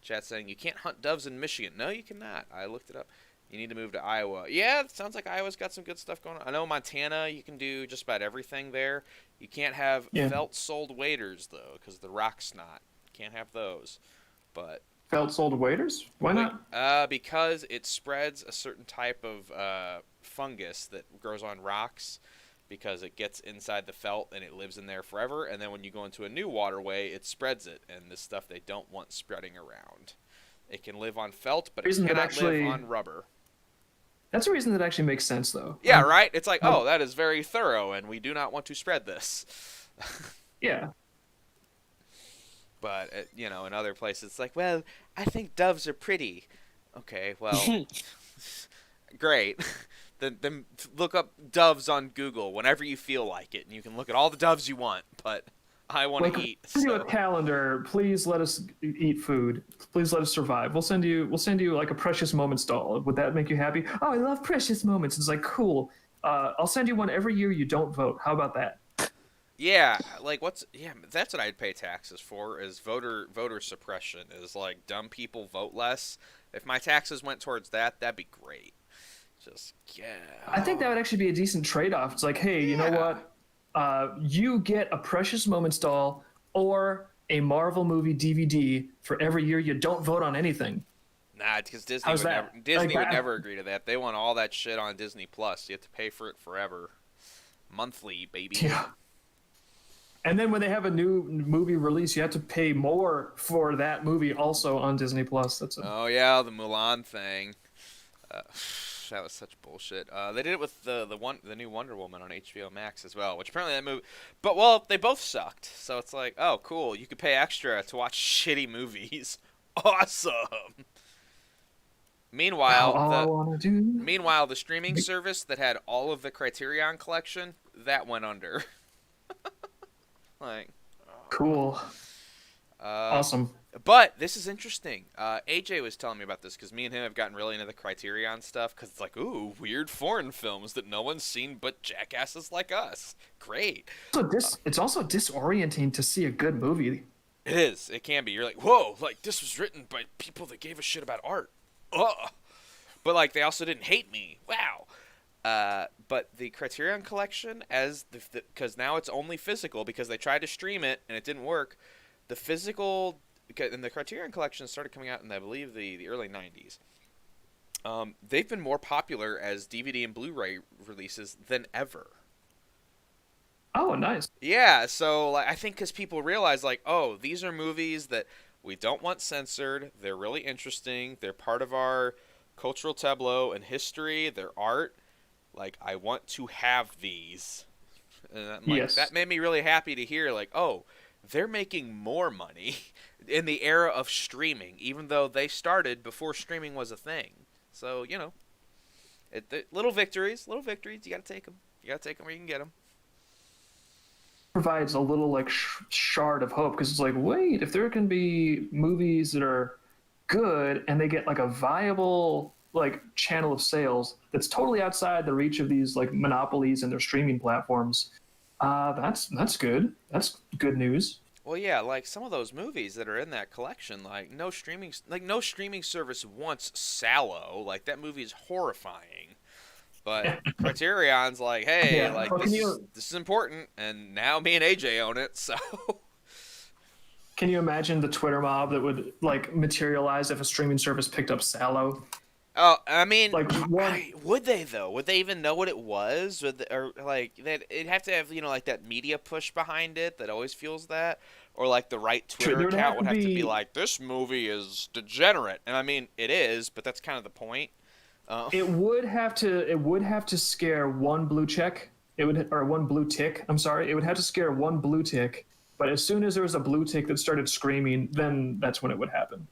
chat's saying you can't hunt doves in Michigan. No, you cannot. I looked it up. You need to move to Iowa. Yeah, it sounds like Iowa's got some good stuff going on. I know Montana, you can do just about everything there. You can't have felt-soled waders, though, because the rock snot. Can't have those. But Felt-soled waders? Why not? Because it spreads a certain type of fungus that grows on rocks because it gets inside the felt and it lives in there forever. And then when you go into a new waterway, it spreads it. And this stuff they don't want spreading around. It can live on felt, but it cannot live on rubber. That's a reason that actually makes sense, though. Yeah, right? It's like, oh, that is very thorough, and we do not want to spread this. Yeah. But, in other places, it's like, well, I think doves are pretty. Okay, well, great. Then look up doves on Google whenever you feel like it, and you can look at all the doves you want, but I want to eat. Send you a calendar. Please let us eat food. Please let us survive. We'll send you like a Precious Moments doll. Would that make you happy? Oh, I love Precious Moments. It's like, cool. I'll send you one every year you don't vote. How about that? Yeah, that's what I'd pay taxes for, is voter suppression, is like dumb people vote less. If my taxes went towards that, that'd be great. Just, yeah. I think that would actually be a decent trade-off. It's like, hey, you know what? You get a Precious Moments doll or a Marvel movie DVD for every year you don't vote on anything. Nah, because Disney would never agree to that. They want all that shit on Disney Plus. You have to pay for it forever. Monthly, baby. Yeah. And then when they have a new movie release, you have to pay more for that movie also on Disney Plus. Oh yeah, the Mulan thing. That was such bullshit. They did it with the new Wonder Woman on HBO Max as well, which apparently that movie. But well, they both sucked. So it's like, oh, cool. You could pay extra to watch shitty movies. Awesome. Meanwhile, the streaming service that had all of the Criterion collection that went under. Like, cool. Awesome. But this is interesting. AJ was telling me about this because me and him have gotten really into the Criterion stuff because it's like, ooh, weird foreign films that no one's seen but jackasses like us. Great. So it's also disorienting to see a good movie. It is. It can be. You're like, whoa, like this was written by people that gave a shit about art. Ugh. But like they also didn't hate me. Wow. But the Criterion Collection, because now it's only physical because they tried to stream it and it didn't work. The physical and the Criterion Collection started coming out in, I believe, the early 90s. They've been more popular as DVD and Blu-ray releases than ever. Oh, nice. Yeah, so like I think because people realize, like, oh, these are movies that we don't want censored. They're really interesting. They're part of our cultural tableau and history. They're art. Like, I want to have these. And yes. That made me really happy to hear, like, oh, they're making more money in the era of streaming, even though they started before streaming was a thing. So, you know, little victories. You got to take them. You got to take them where you can get them. Provides a little, like, shard of hope, because it's like, wait, if there can be movies that are good and they get, like, a viable, like, channel of sales that's totally outside the reach of these, like, monopolies and their streaming platforms, that's good. That's good news. Well, yeah, like some of those movies that are in that collection, like no streaming service wants Sallow. Like that movie is horrifying. But Criterion's like, hey, yeah. like this is important, and now me and AJ own it, so. Can you imagine the Twitter mob that would like materialize if a streaming service picked up Sallow? Oh, I mean, like, would they though? Would they even know what it was? Or like it'd have to have like that media push behind it that always fuels that, or like the right Twitter account would have to be like, this movie is degenerate, and I mean it is, but that's kind of the point. It would have to scare one blue check. One blue tick. I'm sorry. It would have to scare one blue tick. But as soon as there was a blue tick that started screaming, then that's when it would happen.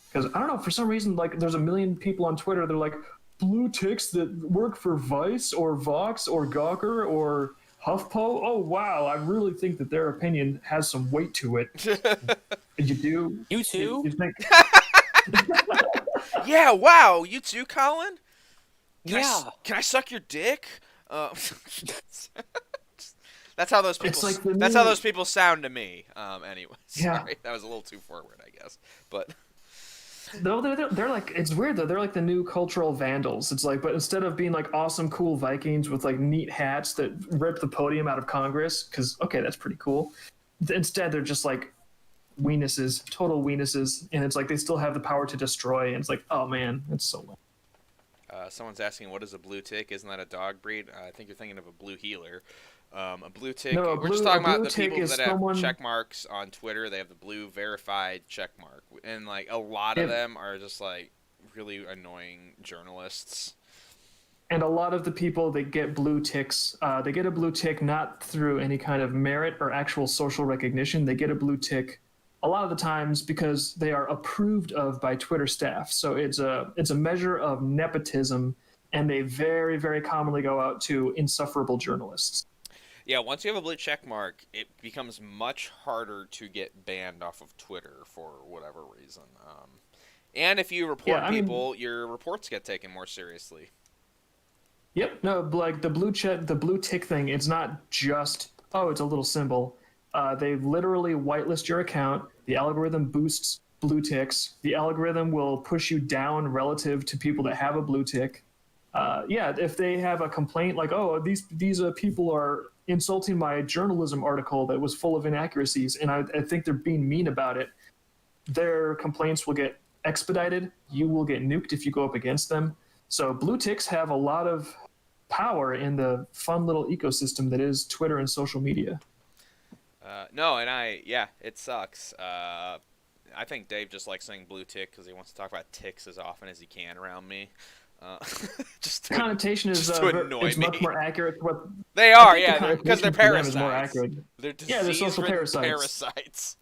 Because I don't know, for some reason, like there's a million people on Twitter that are like, blue ticks that work for Vice or Vox or Gawker or HuffPo. Oh wow, I really think that their opinion has some weight to it. You do? You too? You think? Yeah. Wow. You too, Colin? Can I suck your dick? That's how those people. That's how those people sound to me. Anyway, sorry, that was a little too forward, I guess. But no, they're like, it's weird though. They're like the new cultural vandals. It's like, but instead of being like awesome, cool Vikings with like neat hats that rip the podium out of Congress, because okay, that's pretty cool. Instead, they're just like weenuses, total weenuses, and it's like they still have the power to destroy. And it's like, oh man, it's so lame. Someone's asking, what is a blue tick? Isn't that a dog breed? I think you're thinking of a blue healer. A blue tick. No, we're just talking about the people that someone... have check marks on Twitter. They have the blue verified check mark, and like a lot of them are just like really annoying journalists. And a lot of the people that get blue ticks, they get a blue tick not through any kind of merit or actual social recognition. They get a blue tick a lot of the times because they are approved of by Twitter staff. So it's a measure of nepotism, and they very, very commonly go out to insufferable journalists. Yeah, once you have a blue check mark, it becomes much harder to get banned off of Twitter for whatever reason. And if you report people, your reports get taken more seriously. Yep. No, like the blue tick thing, it's not just, oh, it's a little symbol. They literally whitelist your account. The algorithm boosts blue ticks. The algorithm will push you down relative to people that have a blue tick. If they have a complaint like, oh, these people are insulting my journalism article that was full of inaccuracies, and I think they're being mean about it, their complaints will get expedited. You will get nuked if you go up against them. So blue ticks have a lot of power in the fun little ecosystem that is Twitter and social media. It sucks. I think Dave just likes saying blue tick because he wants to talk about ticks as often as he can around me. Just to, connotation is to annoy it's me. much more accurate to what they are, because they're parasites. More accurate. They're they're social parasites.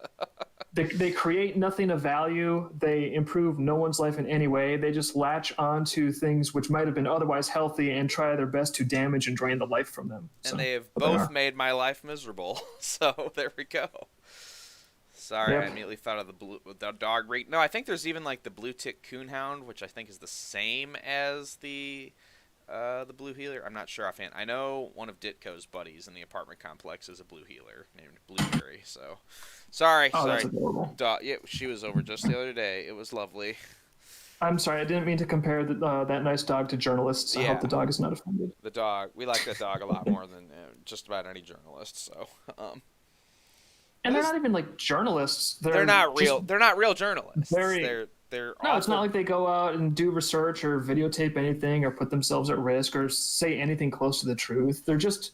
They create nothing of value. They improve no one's life in any way. They just latch on to things which might have been otherwise healthy and try their best to damage and drain the life from them. And they have both made my life miserable. So there we go. Sorry, Yep. I immediately thought of the dog breed. No, I think there's even like the blue tick coonhound, which I think is the same as the blue heeler. I'm not sure offhand. I know one of Ditko's buddies in the apartment complex is a blue heeler named Blueberry. So, sorry. That's adorable. Yeah, she was over just the other day. It was lovely. I'm sorry, I didn't mean to compare that nice dog to journalists. I Yeah. hope the dog is not offended. The dog. We like that dog a lot more than just about any journalist. So, And they're not even like journalists. they're not real. just They're not real journalists. very- They're No, it's awful. not like they go out and do research or videotape anything or put themselves at risk or say anything close to the truth. They're just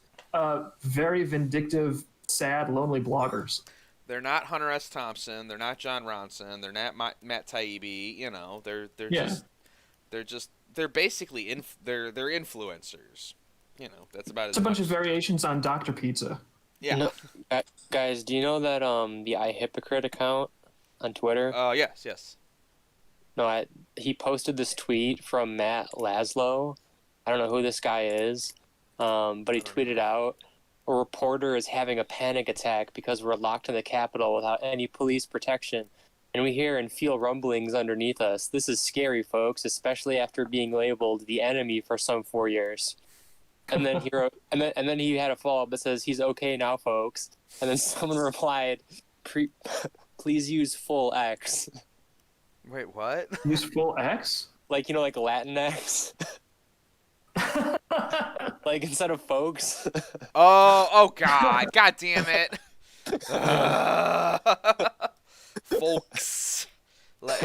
very vindictive, sad, lonely bloggers. They're not Hunter S. Thompson. They're not John Ronson. They're not Matt Taibbi. You know, they're Yeah. they're basically they're influencers. You know, that's about It's a bunch of variations on Dr. Pizza. Yeah. No, guys, do you know that the iHypocrite account on Twitter? Yes. No, he posted this tweet from Matt Laszlo. I don't know who this guy is, but he tweeted out, "A reporter is having a panic attack because we're locked in the Capitol without any police protection, and we hear and feel rumblings underneath us. This is scary, folks, especially after being labeled the enemy for some 4 years." And then he wrote, and then he had a follow-up that says, "He's okay now, folks." And then someone replied, "Please use full X." Wait, what? Use full X? Like, like Latinx. Like instead of folks. Oh God! God damn it! Folks.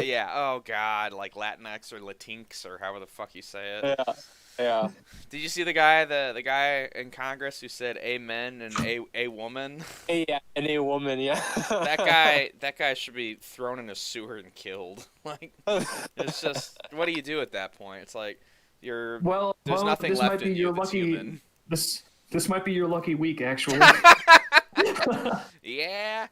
Yeah. Oh God! Like Latinx or Latinx or however the fuck you say it. Yeah. Did you see the guy in Congress who said "amen" and a woman? Yeah, and a woman. Yeah. That guy should be thrown in a sewer and killed. Like, it's just, what do you do at that point? It's like there's nothing this left might be in your you that's lucky. human. This might be your lucky week, actually. Yeah.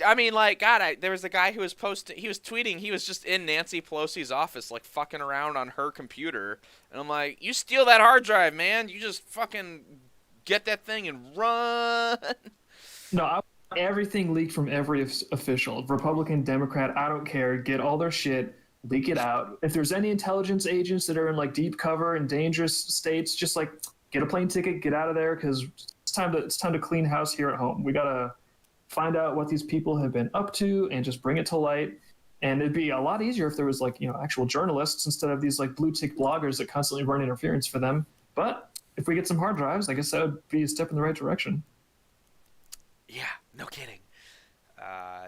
I mean, like, God, there was a guy who was tweeting, he was just in Nancy Pelosi's office, like, fucking around on her computer. And I'm like, you steal that hard drive, man. You just fucking get that thing and run. No, everything leaked from every official. Republican, Democrat, I don't care. Get all their shit, leak it out. If there's any intelligence agents that are in, like, deep cover and dangerous states, just, like, get a plane ticket, get out of there, because it's time to clean house here at home. We got to find out what these people have been up to and just bring it to light. And it'd be a lot easier if there was actual journalists instead of these blue tick bloggers that constantly run interference for them. But if we get some hard drives, I guess that would be a step in the right direction. Yeah, no kidding.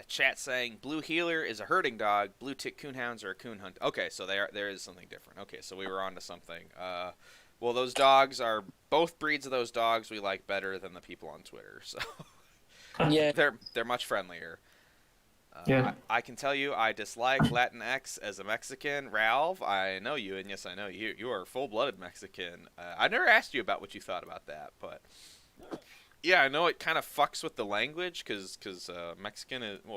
Chat saying blue heeler is a herding dog, blue tick coonhounds are a coon hunt. Okay, so there is something different. Okay, so we were on to something. Well, those dogs are both breeds of those dogs we like better than the people on Twitter. So. Yeah. They're much friendlier. Yeah. I can tell you I dislike Latinx as a Mexican. Ralph, I know you, and yes, I know you. You are a full-blooded Mexican. I never asked you about what you thought about that, but yeah, I know it kind of fucks with the language because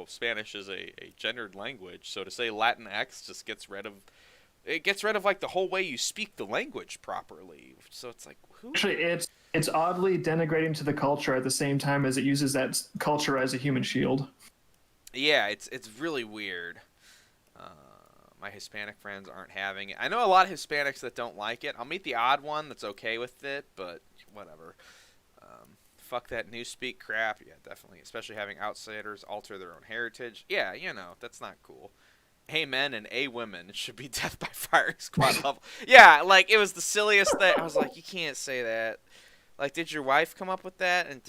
Spanish is a gendered language. So to say Latinx just gets rid of like the whole way you speak the language properly. So it's like, who? Actually, it's oddly denigrating to the culture at the same time as it uses that culture as a human shield. Yeah, it's really weird. My Hispanic friends aren't having it. I know a lot of Hispanics that don't like it. I'll meet the odd one that's okay with it, but whatever. Fuck that newspeak crap. Yeah, definitely. Especially having outsiders alter their own heritage. Yeah, that's not cool. Hey men and a women, it should be death by firing squad level. Yeah, like, it was the silliest thing. I was like, you can't say that. Like, did your wife come up with that? And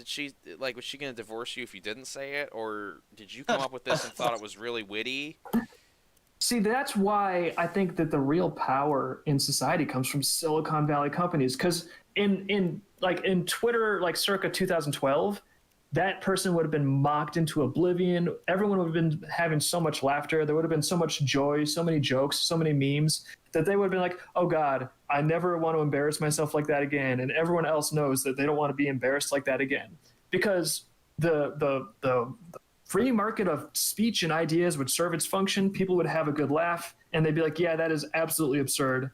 was she going to divorce you if you didn't say it? Or did you come up with this and thought it was really witty? See, that's why I think that the real power in society comes from Silicon Valley companies. Because in Twitter, like circa 2012, that person would have been mocked into oblivion. Everyone would have been having so much laughter. There would have been so much joy, so many jokes, so many memes that they would have been like, oh God, I never want to embarrass myself like that again. And everyone else knows that they don't want to be embarrassed like that again. Because the free market of speech and ideas would serve its function. People would have a good laugh and they'd be like, yeah, that is absolutely absurd.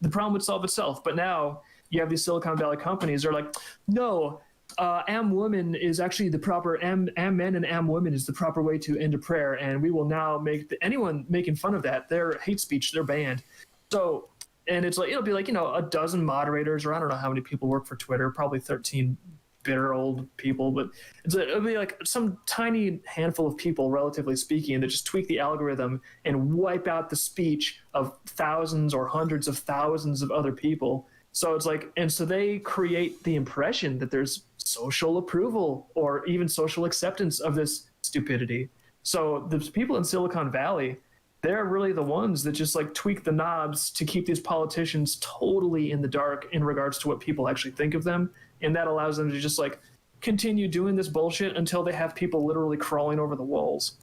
The problem would solve itself. But now you have these Silicon Valley companies that are like, no, am woman is actually the proper am men and am women is the proper way to end a prayer, and we will now make anyone making fun of that their hate speech, they're banned. So, and it's like it'll be like a dozen moderators, or I don't know how many people work for Twitter, probably 13 bitter old people, but it'll be like some tiny handful of people, relatively speaking, that just tweak the algorithm and wipe out the speech of thousands or hundreds of thousands of other people. So it's like, and so they create the impression that there's social approval or even social acceptance of this stupidity. So the people in Silicon Valley, they're really the ones that just like tweak the knobs to keep these politicians totally in the dark in regards to what people actually think of them. And that allows them to just like continue doing this bullshit until they have people literally crawling over the walls.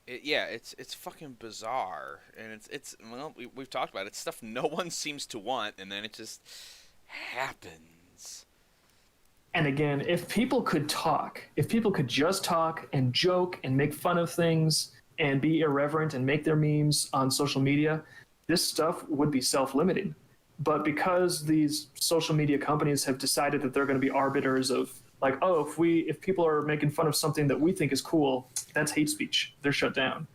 It's fucking bizarre, and it's well, we've talked about it. It's stuff no one seems to want, and then it just happens. And again, if people could talk, if people could just talk and joke and make fun of things and be irreverent and make their memes on social media, this stuff would be self-limiting. But because these social media companies have decided that they're going to be arbiters of like, oh, if people are making fun of something that we think is cool, that's hate speech. They're shut down.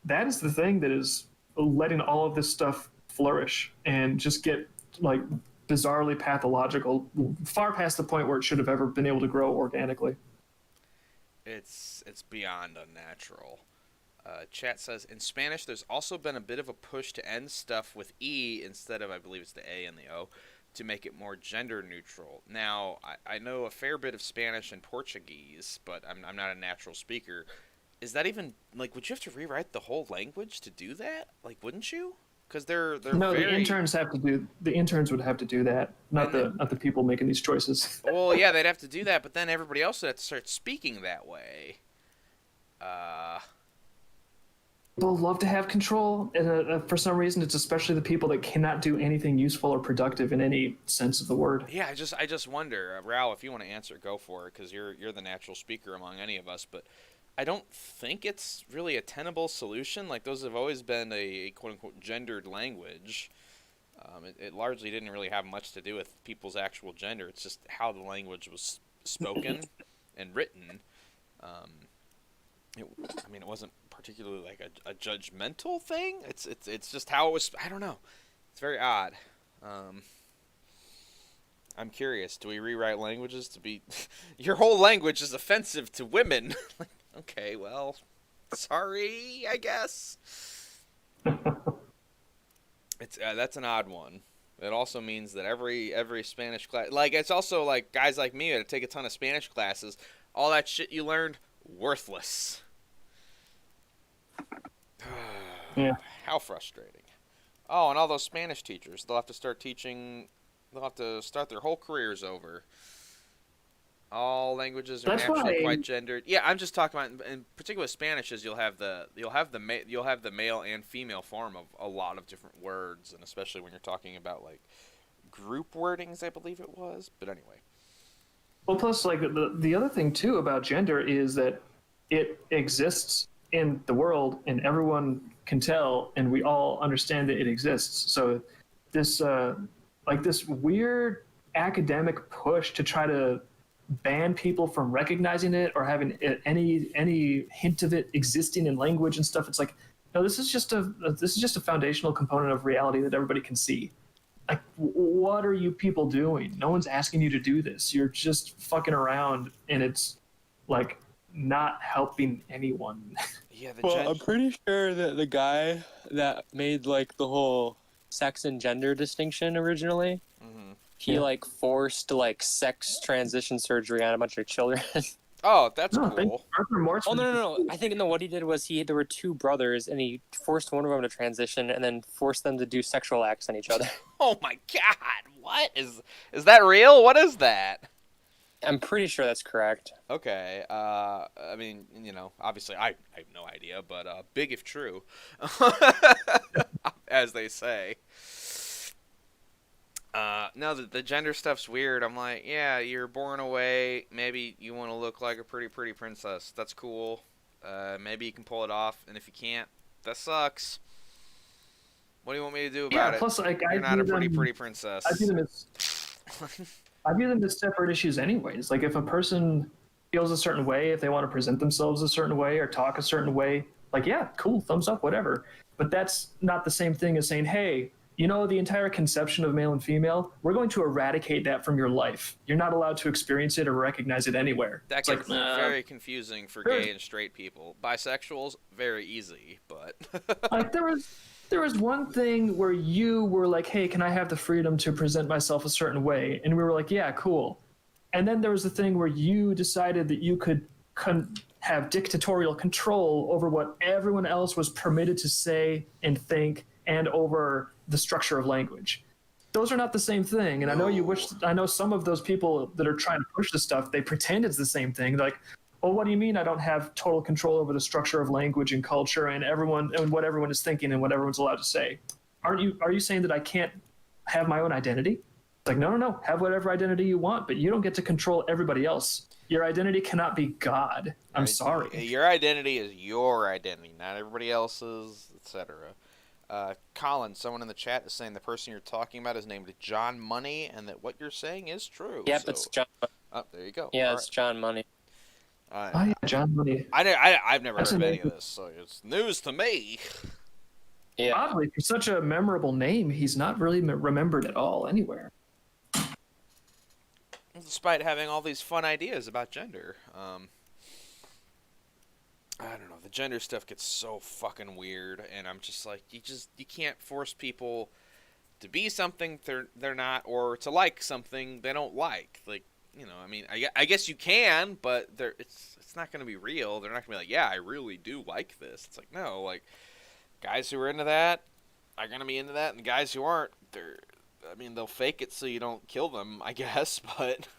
That is the thing that is letting all of this stuff flourish and just get like bizarrely pathological, far past the point where it should have ever been able to grow organically. It's beyond unnatural. Chat says, in Spanish, there's also been a bit of a push to end stuff with E instead of, I believe it's the A and the O, to make it more gender neutral. Now, I know a fair bit of Spanish and Portuguese, but I'm not a natural speaker. Is that even, like, would you have to rewrite the whole language to do that? Like, wouldn't you? Because they're no, very... the interns would have to do that, not the people making these choices. Well, yeah, they'd have to do that, but then everybody else would have to start speaking that way. People love to have control, and for some reason, it's especially the people that cannot do anything useful or productive in any sense of the word. Yeah, I just wonder, Raul, if you want to answer, go for it, because you're the natural speaker among any of us. But I don't think it's really a tenable solution. Like, those have always been a quote unquote gendered language. It largely didn't really have much to do with people's actual gender. It's just how the language was spoken and written. It wasn't particularly like a judgmental thing. It's just how it was. I don't know. It's very odd. I'm curious. Do we rewrite languages to be? Your whole language is offensive to women. Okay, well, sorry, I guess. It's that's an odd one. It also means that every Spanish class, like, it's also like guys like me that take a ton of Spanish classes. All that shit you learned, worthless. Yeah. How frustrating. Oh, and all those Spanish teachers, they'll have to start teaching. They'll have to start their whole careers over. All languages are naturally quite gendered. Yeah, I'm just talking about, in particular, Spanish is you'll have the male and female form of a lot of different words, and especially when you're talking about like group wordings, I believe it was. But anyway. Well, plus, like the other thing too about gender is that it exists in the world, and everyone can tell, and we all understand that it exists. So this this weird academic push to try to ban people from recognizing it or having any hint of it existing in language and stuff. It's like, no, this is just a foundational component of reality that everybody can see. Like, what are you people doing? No one's asking you to do this. You're just fucking around, and it's like not helping anyone. Yeah, I'm pretty sure that the guy that made like the whole sex and gender distinction originally, he like forced like sex transition surgery on a bunch of children. Oh, that's cool. Oh no! I think what he did was there were two brothers, and he forced one of them to transition, and then forced them to do sexual acts on each other. Oh my god! What is that real? What is that? I'm pretty sure that's correct. Okay. I mean, obviously I have no idea, but big if true, as they say. No, the gender stuff's weird. I'm like, yeah, you're born away. Maybe you want to look like a pretty princess. That's cool. Maybe you can pull it off, and if you can't, that sucks. What do you want me to do about it? Plus, like, you're not a pretty princess. I view them as I view them as separate issues anyways. Like if a person feels a certain way, if they want to present themselves a certain way or talk a certain way, like, yeah, cool, thumbs up, whatever. But that's not the same thing as saying, hey, you know, the entire conception of male and female, we're going to eradicate that from your life. You're not allowed to experience it or recognize it anywhere. That It's gets like, very confusing for gay and straight people. Bisexuals, very easy, but like there was one thing where you were like, hey, can I have the freedom to present myself a certain way? And we were like, yeah, cool. And then there was the thing where you decided that you could have dictatorial control over what everyone else was permitted to say and think, and over the structure of language. Those are not the same thing. And I know some of those people that are trying to push this stuff, they pretend it's the same thing. They're like, well, what do you mean I don't have total control over the structure of language and culture and what everyone is thinking and what everyone's allowed to say? Are you saying that I can't have my own identity? It's like, no, have whatever identity you want, but you don't get to control everybody else. Your identity cannot be God. I'm sorry. Your identity is your identity, not everybody else's, etc. Colin, someone in the chat is saying the person you're talking about is named John Money, and that what you're saying is true. Yep, so. it's John. Oh, there you go. Yeah, All it's John Money. right. Oh, yeah, John Money. I've never That's heard of any amazing. of this, so it's news to me. Yeah. Oddly, for such a memorable name, he's not really remembered at all anywhere. Despite having all these fun ideas about gender. I don't know. The gender stuff gets so fucking weird, and I'm just like, you can't force people to be something they're not, or to like something they don't like. Like, you know, I mean, I guess you can, but it's not going to be real. They're not going to be like, yeah, I really do like this. It's like, no, like, guys who are into that are going to be into that, and the guys who aren't, they'll fake it so you don't kill them, I guess, but...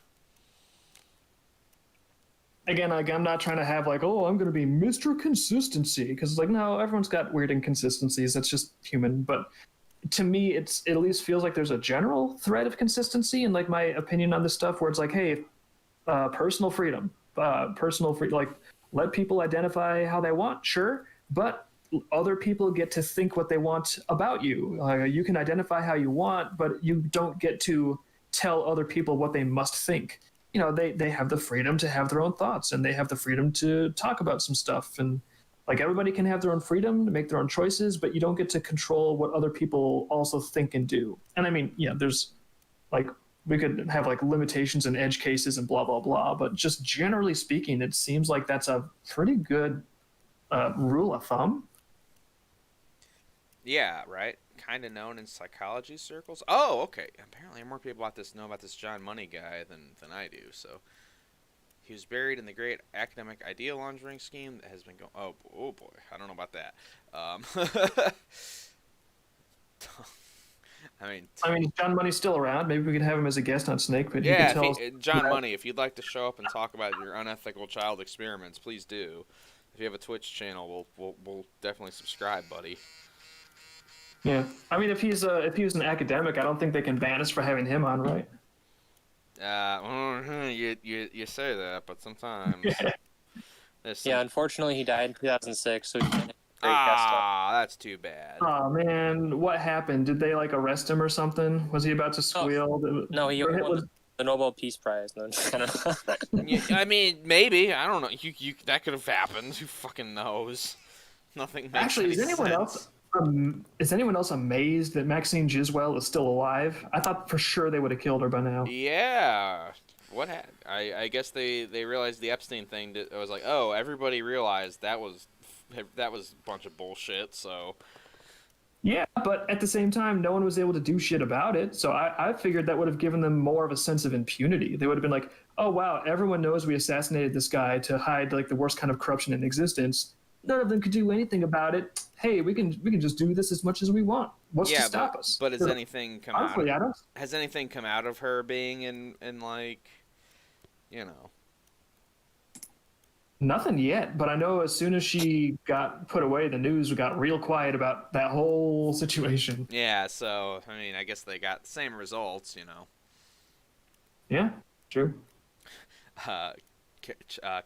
Again, like, I'm not trying to have like, oh, I'm going to be Mr. Consistency, because it's like, no, everyone's got weird inconsistencies. That's just human. But to me, it at least feels like there's a general thread of consistency in like my opinion on this stuff, where it's like, hey, personal freedom, like let people identify how they want, sure, but other people get to think what they want about you. You can identify how you want, but you don't get to tell other people what they must think. You know, they have the freedom to have their own thoughts, and they have the freedom to talk about some stuff. And like, everybody can have their own freedom to make their own choices, but you don't get to control what other people also think and do. And I mean, yeah, there's like, we could have like limitations and edge cases and blah, blah, blah. But just generally speaking, it seems like that's a pretty good rule of thumb. Yeah, right. Kind of known in psychology circles. Oh, okay. Apparently, more people know about this John Money guy than I do. So, he was buried in the great academic idea laundering scheme that has been going. Oh boy, I don't know about that. I mean, is John Money still around? Maybe we could have him as a guest on Snake Pit. yeah, John Money. If you'd like to show up and talk about your unethical child experiments, please do. If you have a Twitch channel, we'll definitely subscribe, buddy. Yeah, I mean, if he was an academic, I don't think they can ban us for having him on, right? You say that, but sometimes. Yeah, unfortunately, he died in 2006, so he didn't have a great guest star. That's too bad. Oh man, what happened? Did they like arrest him or something? Was he about to squeal? No, he won the Nobel Peace Prize. No, I mean, maybe. I don't know. You that could have happened. Who fucking knows? Nothing makes Actually, any sense. Is anyone else amazed that Maxine Giswell is still alive? I thought for sure they would have killed her by now. Yeah. What happened? I guess they realized the Epstein thing. It was like, oh, everybody realized that was a bunch of bullshit. So. Yeah, but at the same time, no one was able to do shit about it. So I figured that would have given them more of a sense of impunity. They would have been like, oh wow, everyone knows we assassinated this guy to hide like the worst kind of corruption in existence. None of them could do anything about it. Hey, we can just do this as much as we want. What's to stop us? But has anything come honestly, out? Has anything come out of her being in like, you know? Nothing yet, but I know as soon as she got put away, the news got real quiet about that whole situation. Yeah, so I mean, I guess they got the same results, you know. Yeah, true.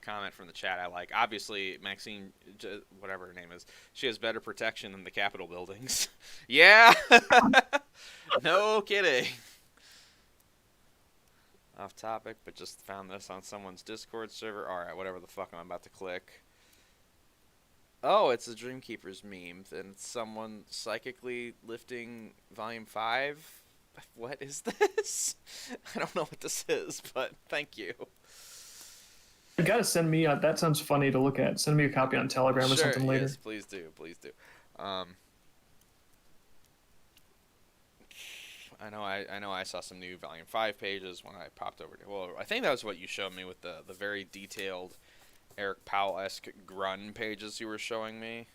Comment from the chat I like. Obviously, Maxine, whatever her name is, she has better protection than the Capitol buildings. Yeah! No kidding. Off topic, but just found this on someone's Discord server. Alright, whatever the fuck I'm about to click. Oh, it's a Dreamkeepers meme, and it's someone psychically lifting Volume 5. What is this? I don't know what this is, but thank you. You gotta send me, that sounds funny to look at. Send me a copy on Telegram or something later. Yes, please do, please do. I know I saw some new Volume 5 pages when I popped over to... Well, I think that was what you showed me with the very detailed Eric Powell-esque Grun pages you were showing me.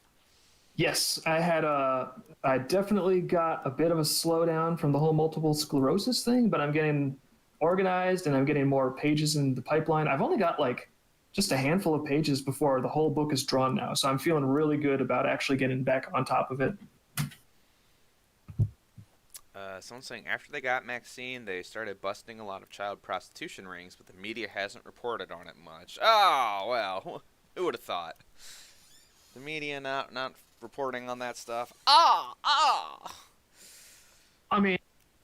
Yes, I definitely got a bit of a slowdown from the whole multiple sclerosis thing, but I'm getting organized and I'm getting more pages in the pipeline. I've only got like just a handful of pages before the whole book is drawn now, so I'm feeling really good about actually getting back on top of it. Someone's saying after they got Maxine, they started busting a lot of child prostitution rings, but the media hasn't reported on it much. Oh, well, who would have thought? The media not reporting on that stuff. I mean,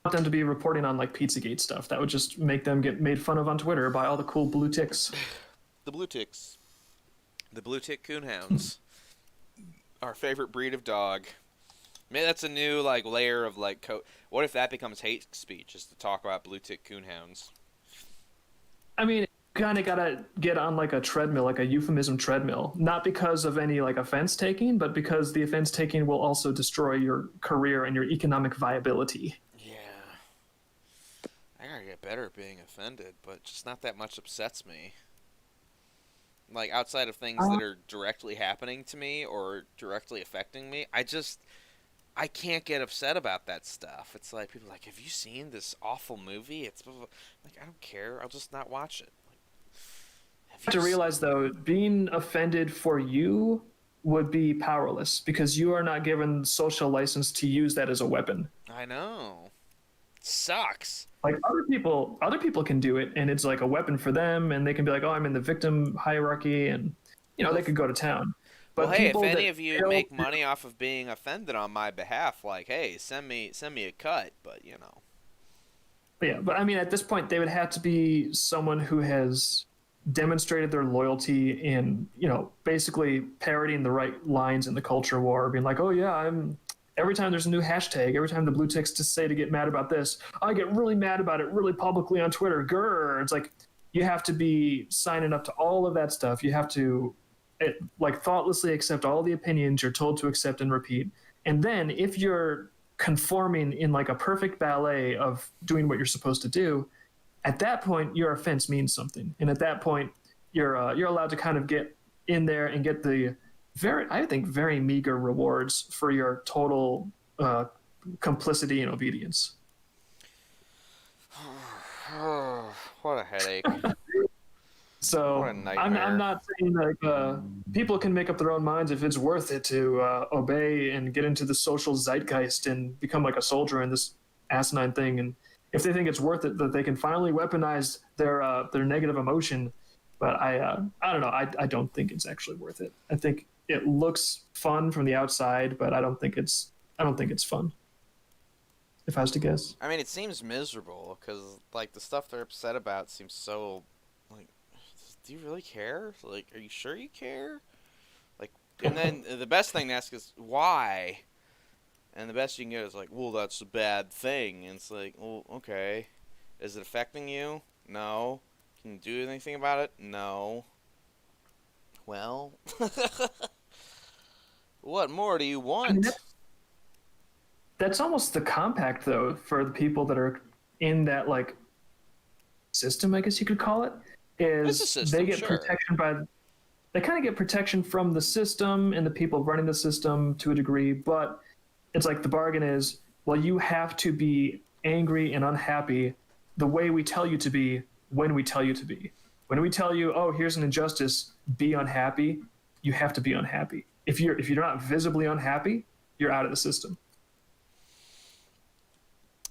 I want them to be reporting on like Pizzagate stuff. That would just make them get made fun of on Twitter by all the cool blue ticks. The blue ticks. The blue tick coonhounds. Our favorite breed of dog. Maybe that's a new like layer of like what if that becomes hate speech, is to talk about blue tick coonhounds? I mean, kind of gotta get on like a treadmill, like a euphemism treadmill, not because of any like offense taking, but because the offense taking will also destroy your career and your economic viability. Yeah, I gotta get better at being offended, but just not that much upsets me. Like outside of things that are directly happening to me or directly affecting me, I can't get upset about that stuff. It's like people are like, have you seen this awful movie? It's like, I don't care. I'll just not watch it. Like, You have to realize though, being offended for you would be powerless because you are not given social license to use that as a weapon. I know. It sucks. Like other people can do it and it's like a weapon for them and they can be like, oh, I'm in the victim hierarchy and they could go to town. But well, hey, if any of you make money off of being offended on my behalf, like, hey, send me a cut, but Yeah, but I mean, at this point, they would have to be someone who has demonstrated their loyalty in, basically parroting the right lines in the culture war, being like, oh yeah, every time there's a new hashtag, every time the blue ticks to say to get mad about this, I get really mad about it really publicly on Twitter. Grr. It's like you have to be signing up to all of that stuff. You have to thoughtlessly accept all the opinions you're told to accept and repeat. And then if you're conforming in like a perfect ballet of doing what you're supposed to do, at that point your offense means something. And at that point you're allowed to kind of get in there and get the very meager rewards for your total complicity and obedience. What a headache. So I'm not saying like people can make up their own minds if it's worth it to obey and get into the social zeitgeist and become like a soldier in this asinine thing. And if they think it's worth it, that they can finally weaponize their negative emotion. But I don't know. I don't think it's actually worth it. I think it looks fun from the outside, but I don't think it's fun. If I was to guess. I mean, it seems miserable because like the stuff they're upset about seems so like. Do you really care? Like, are you sure you care? Like, and then the best thing to ask is why, and the best you can get is like, well, that's a bad thing. And it's like, well, okay, is it affecting you? No. Can you do anything about it? No. Well, what more do you want? I mean, that's almost the compact though for the people that are in that like system, I guess you could call it. They get protection they kind of get protection from the system and the people running the system to a degree, but it's like the bargain is, well, you have to be angry and unhappy the way we tell you to be when we tell you to be. When we tell you, oh, here's an injustice, be unhappy, you have to be unhappy. If you're not visibly unhappy, you're out of the system.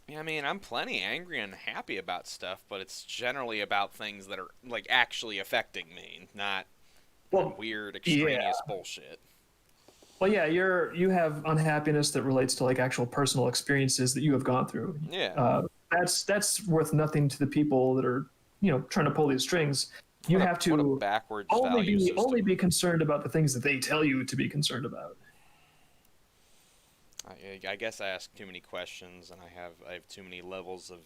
Yeah, I mean, I'm plenty angry and happy about stuff, but it's generally about things that are like actually affecting me, not weird extraneous bullshit. Well, yeah, you have unhappiness that relates to like actual personal experiences that you have gone through. Yeah, that's worth nothing to the people that are trying to pull these strings. You What a- have what a to backwards only value be system. concerned about the things that they tell you to be concerned about. I guess I ask too many questions, and I have too many levels of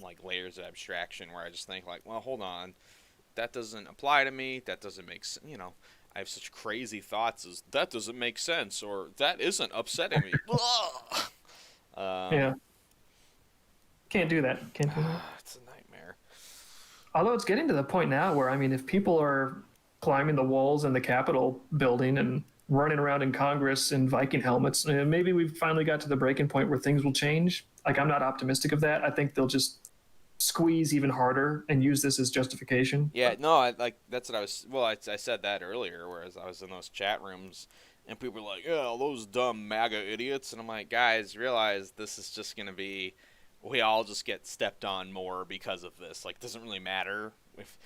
like layers of abstraction where I just think like, well, hold on, that doesn't apply to me. That doesn't make sense. I have such crazy thoughts as that doesn't make sense, or that isn't upsetting me. Yeah. Can't do that. Can't do that. It's a nightmare. Although it's getting to the point now where, I mean, if people are climbing the walls in the Capitol building and running around in Congress in Viking helmets, maybe we've finally got to the breaking point where things will change. Like, I'm not optimistic of that. I think they'll just squeeze even harder and use this as justification. Yeah, no, that's what I was. Well, I said that earlier, whereas I was in those chat rooms, and people were like, "Oh, those dumb MAGA idiots," and I'm like, guys, realize this is just gonna be, we all just get stepped on more because of this. Like, it doesn't really matter if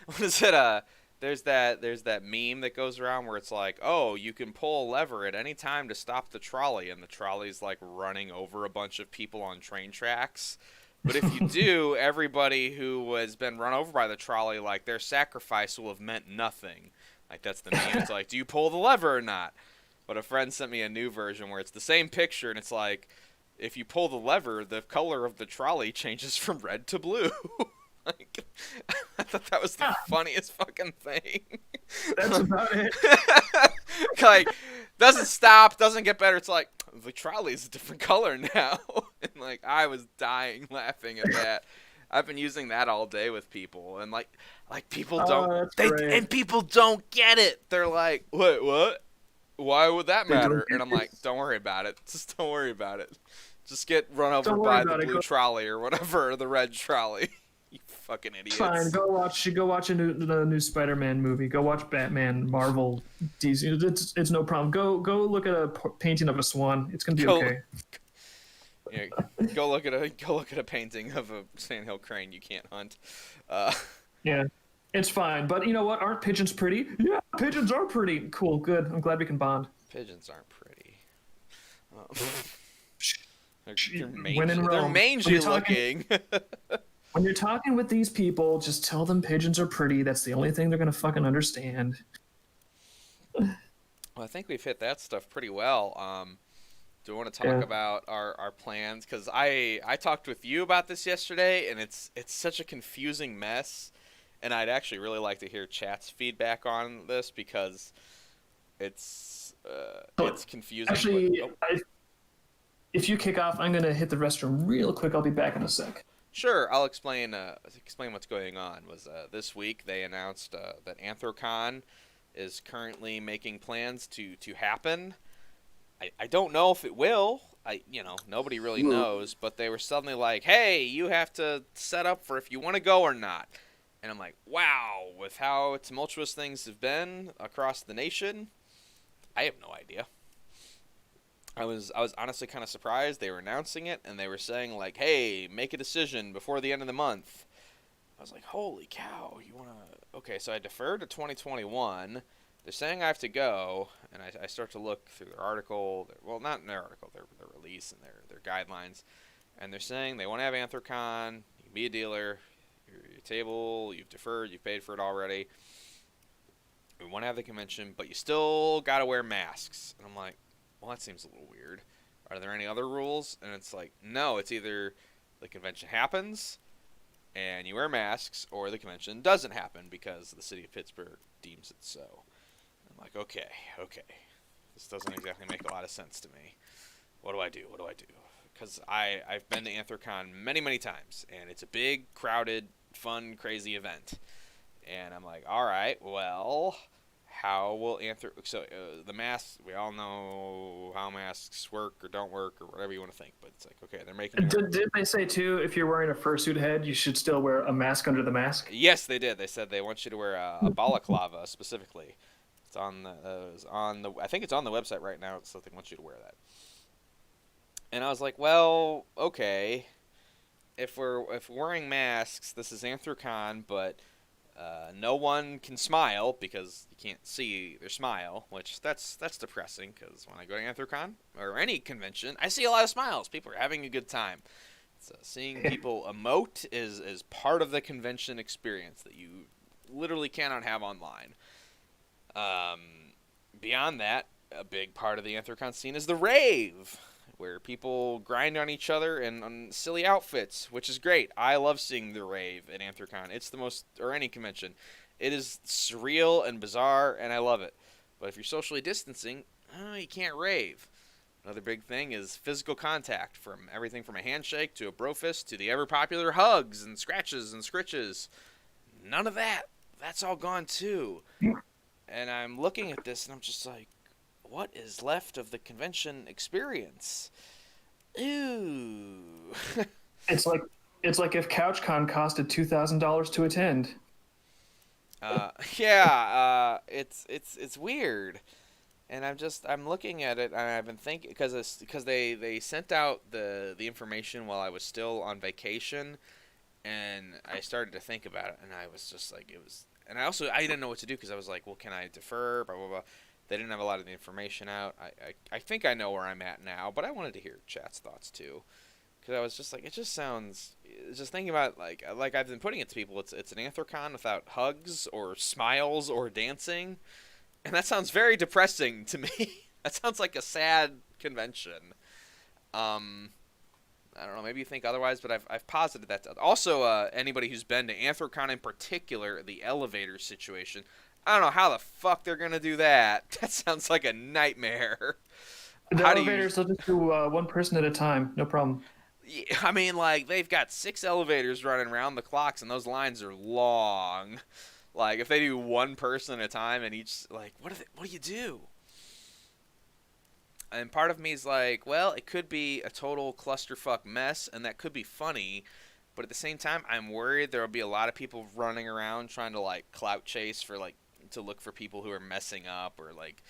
what is it? There's that meme that goes around where it's like, oh, you can pull a lever at any time to stop the trolley, and the trolley's like running over a bunch of people on train tracks. But if you do, everybody who has been run over by the trolley, like, their sacrifice will have meant nothing. Like, that's the meme. It's like, do you pull the lever or not? But a friend sent me a new version where it's the same picture, and it's like, if you pull the lever, the color of the trolley changes from red to blue. Like, I thought that was the funniest fucking thing. That's about it. Like, doesn't stop, doesn't get better. It's like, the trolley's a different color now. And, like, I was dying laughing at that. I've been using that all day with people, and like people don't, and people don't get it. They're like, wait, what? Why would that matter? And I'm like, don't worry about it. Just don't worry about it. Just get run over by the blue trolley or whatever, or the red trolley. You fucking idiots. Fine, go watch a new Spider-Man movie. Go watch Batman, Marvel, DC. It's no problem. Go look at a painting of a swan. It's gonna be okay. Yeah, go look at a painting of a sandhill crane you can't hunt. Yeah, it's fine. But you know what? Aren't pigeons pretty? Yeah, pigeons are pretty. Cool, good. I'm glad we can bond. Pigeons aren't pretty. When in Rome, they're mangy looking. When you're talking with these people, just tell them pigeons are pretty. That's the only thing they're gonna fucking understand. Well, I think we've hit that stuff pretty well. Do we want to talk about our plans? Because I talked with you about this yesterday, and it's such a confusing mess. And I'd actually really like to hear chat's feedback on this because it's confusing. Actually, if you kick off, I'm gonna hit the restroom real quick. I'll be back in a sec. Sure, I'll explain what's going on. This week they announced that Anthrocon is currently making plans to happen. I don't know if it will. Nobody really knows, but they were suddenly like, "Hey, you have to set up for if you want to go or not." And I'm like, "Wow, with how tumultuous things have been across the nation, I have no idea." I was honestly kind of surprised they were announcing it, and they were saying like, "Hey, make a decision before the end of the month." I was like, "Holy cow, you wanna?" Okay, so I deferred to 2021. They're saying I have to go, and I start to look through their article. Well, not in their article, their release and their guidelines, and they're saying they want to have Anthrocon. You can be a dealer. Your table, you've deferred, you've paid for it already. We want to have the convention, but you still got to wear masks. And I'm like, well, that seems a little weird. Are there any other rules? And it's like, no, it's either the convention happens and you wear masks, or the convention doesn't happen because the city of Pittsburgh deems it so. I'm like, okay. This doesn't exactly make a lot of sense to me. What do I do? Because I've been to Anthrocon many, many times, and it's a big, crowded, fun, crazy event. And I'm like, all right, well, how will the masks, we all know how masks work or don't work or whatever you want to think, but it's like, okay, they're making... Did they say, too, if you're wearing a fursuit head, you should still wear a mask under the mask? Yes, they did. They said they want you to wear a balaclava specifically. It's on the I think it's on the website right now, so they want you to wear that. And I was like, well, okay, if we're wearing masks, this is Anthrocon, but no one can smile because you can't see their smile, which that's depressing because when I go to Anthrocon or any convention, I see a lot of smiles. People are having a good time. Seeing people emote is part of the convention experience that you literally cannot have online. Beyond that, a big part of the Anthrocon scene is the rave, where people grind on each other and on silly outfits, which is great. I love seeing the rave at Anthrocon. It's the most, or any convention. It is surreal and bizarre, and I love it. But if you're socially distancing, you can't rave. Another big thing is physical contact, from everything from a handshake to a bro fist to the ever-popular hugs and scratches and scritches. None of that. That's all gone, too. And I'm looking at this, and I'm just like, what is left of the convention experience? Ooh. It's like if CouchCon costed $2,000 to attend. It's weird. And I'm looking at it, and I've been thinking, because they sent out the information while I was still on vacation, and I started to think about it, and I was just like, and I didn't know what to do, because I was like, well, can I defer, blah, blah, blah. They didn't have a lot of the information out. I think I know where I'm at now, but I wanted to hear chat's thoughts too, because I was just like, just thinking about like I've been putting it to people, it's an Anthrocon without hugs or smiles or dancing. And that sounds very depressing to me. That sounds like a sad convention. I don't know. Maybe you think otherwise, but I've posited that. Also, anybody who's been to Anthrocon in particular, the elevator situation, I don't know how the fuck they're gonna do that. That sounds like a nightmare. The elevators will just do one person at a time. No problem. Yeah, I mean, like, they've got 6 elevators running around the clocks, and those lines are long. Like, if they do one person at a time and each, like, what do you do? And part of me is like, well, it could be a total clusterfuck mess, and that could be funny. But at the same time, I'm worried there will be a lot of people running around trying to, like, clout chase for, like, to look for people who are messing up or, like,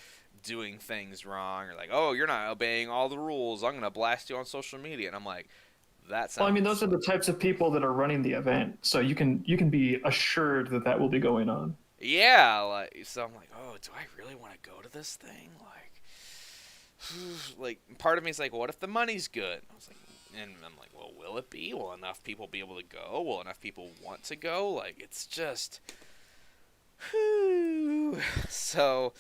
doing things wrong. Or, like, oh, you're not obeying all the rules. I'm going to blast you on social media. And I'm like, that sounds... Well, I mean, those are the types of people that are running the event, so you can be assured that will be going on. Yeah, like, so I'm like, oh, do I really want to go to this thing? Like, part of me is like, what if the money's good? I was like, and I'm like, well, will it be? Will enough people be able to go? Will enough people want to go? Like, it's just, so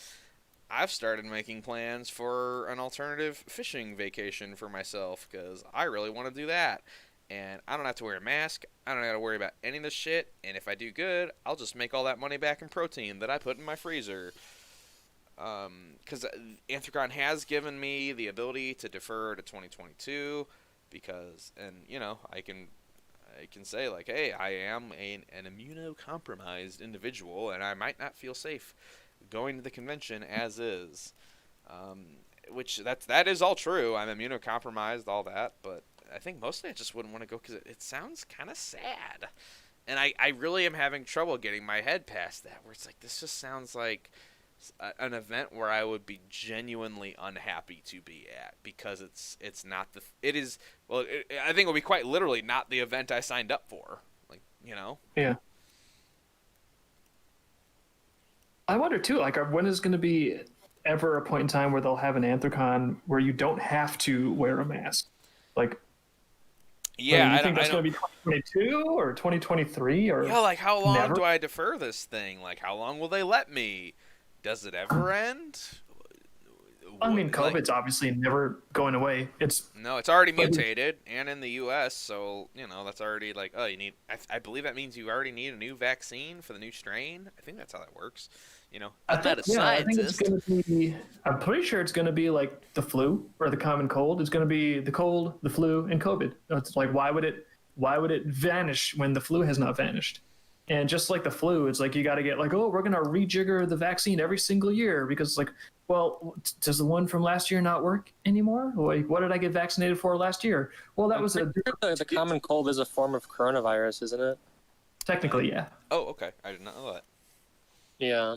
I've started making plans for an alternative fishing vacation for myself, because I really want to do that. And I don't have to wear a mask. I don't have to worry about any of this shit. And if I do good, I'll just make all that money back in protein that I put in my freezer. Because Anthrocon has given me the ability to defer to 2022, because, and you know, I can say like, hey, I am an immunocompromised individual, and I might not feel safe going to the convention as is, which that is all true. I'm immunocompromised, all that, but I think mostly I just wouldn't want to go because it sounds kind of sad, and I really am having trouble getting my head past that, where it's like, this just sounds like an event where I would be genuinely unhappy to be at, because it's not I think it'll be quite literally not the event I signed up for, like, you know. Yeah. I wonder too, like, when is going to be ever a point in time where they'll have an Anthrocon where you don't have to wear a mask? Like, yeah, you think that's going to be 2022 or 2023 or? Yeah, like, how long never? do I defer this thing? Like, how long will they let me? Does it ever end? I mean, COVID's obviously never going away. It's already mutated, and in the U.S., so, you know, that's already like, oh, you need, I believe that means you already need a new vaccine for the new strain. I think that's how that works. You know, I'm not a scientist. I think it's going to be, I'm pretty sure it's going to be like the flu or the common cold. It's going to be the cold, the flu, and COVID. It's like, why would it vanish when the flu has not vanished? And just like the flu, it's like you got to get like, oh, we're going to rejigger the vaccine every single year, because it's like, well, does the one from last year not work anymore? Like, what did I get vaccinated for last year? Well, that was the common cold is a form of coronavirus, isn't it? Technically, yeah. Oh, okay. I did not know that. Yeah.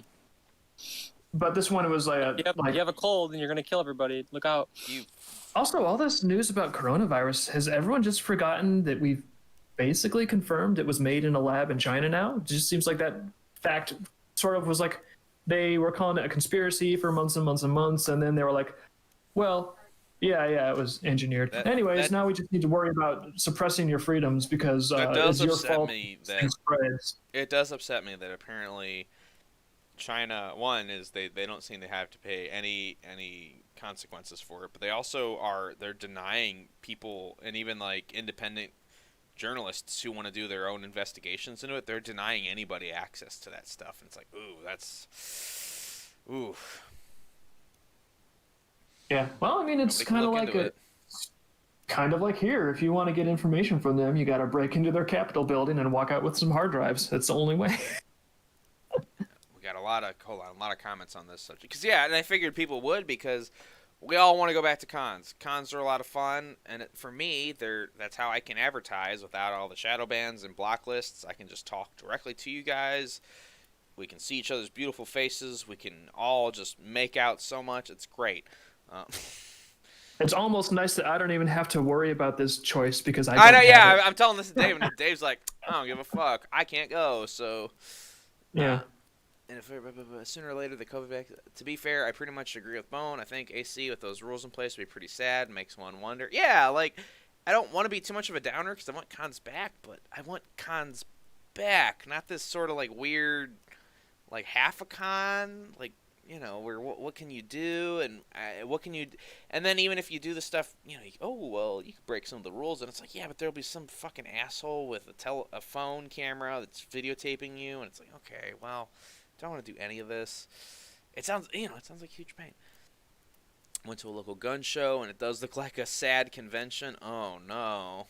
But this one was like, you have a cold and you're going to kill everybody. Look out. Also, all this news about coronavirus, has everyone just forgotten that we've basically confirmed it was made in a lab in China now? It just seems like that fact sort of was like, they were calling it a conspiracy for months and months and months, and then they were like, well, Yeah, it was engineered. Anyways, now we just need to worry about suppressing your freedoms because That does it's your upset fault. me This that thing spreads. it does upset me that apparently China, one is they don't seem to have to pay any consequences for it, but they're denying people and even like independent journalists who want to do their own investigations into it. They're denying anybody access to that stuff, and it's like, ooh, that's ooh. Yeah. Well, I mean, it's Nobody can kind of look like into a it. kind of like here. If you want to get information from them, you got to break into their Capitol building and walk out with some hard drives. That's the only way. We got a lot of comments on this subject. Because yeah, and I figured people would because we all want to go back to cons. Cons are a lot of fun, and for me, that's how I can advertise without all the shadow bans and block lists. I can just talk directly to you guys. We can see each other's beautiful faces. We can all just make out so much. It's great. It's almost nice that I don't even have to worry about this choice because I I know, don't yeah. have it. I'm telling this to Dave, and Dave's like, I don't give a fuck. I can't go, so. Yeah. And if sooner or later the COVID vaccine. To be fair, I pretty much agree with Bone. I think AC with those rules in place would be pretty sad. Makes one wonder. Yeah, like I don't want to be too much of a downer because I want cons back, but I want cons back, not this sort of like weird, like half a con, like. You know, where what can you do, and what can you, and then even if you do the stuff, you know, you could break some of the rules, and it's like, yeah, but there'll be some fucking asshole with a phone camera that's videotaping you, and it's like, okay, well, don't want to do any of this. It sounds like huge pain. Went to a local gun show, and it does look like a sad convention. Oh no.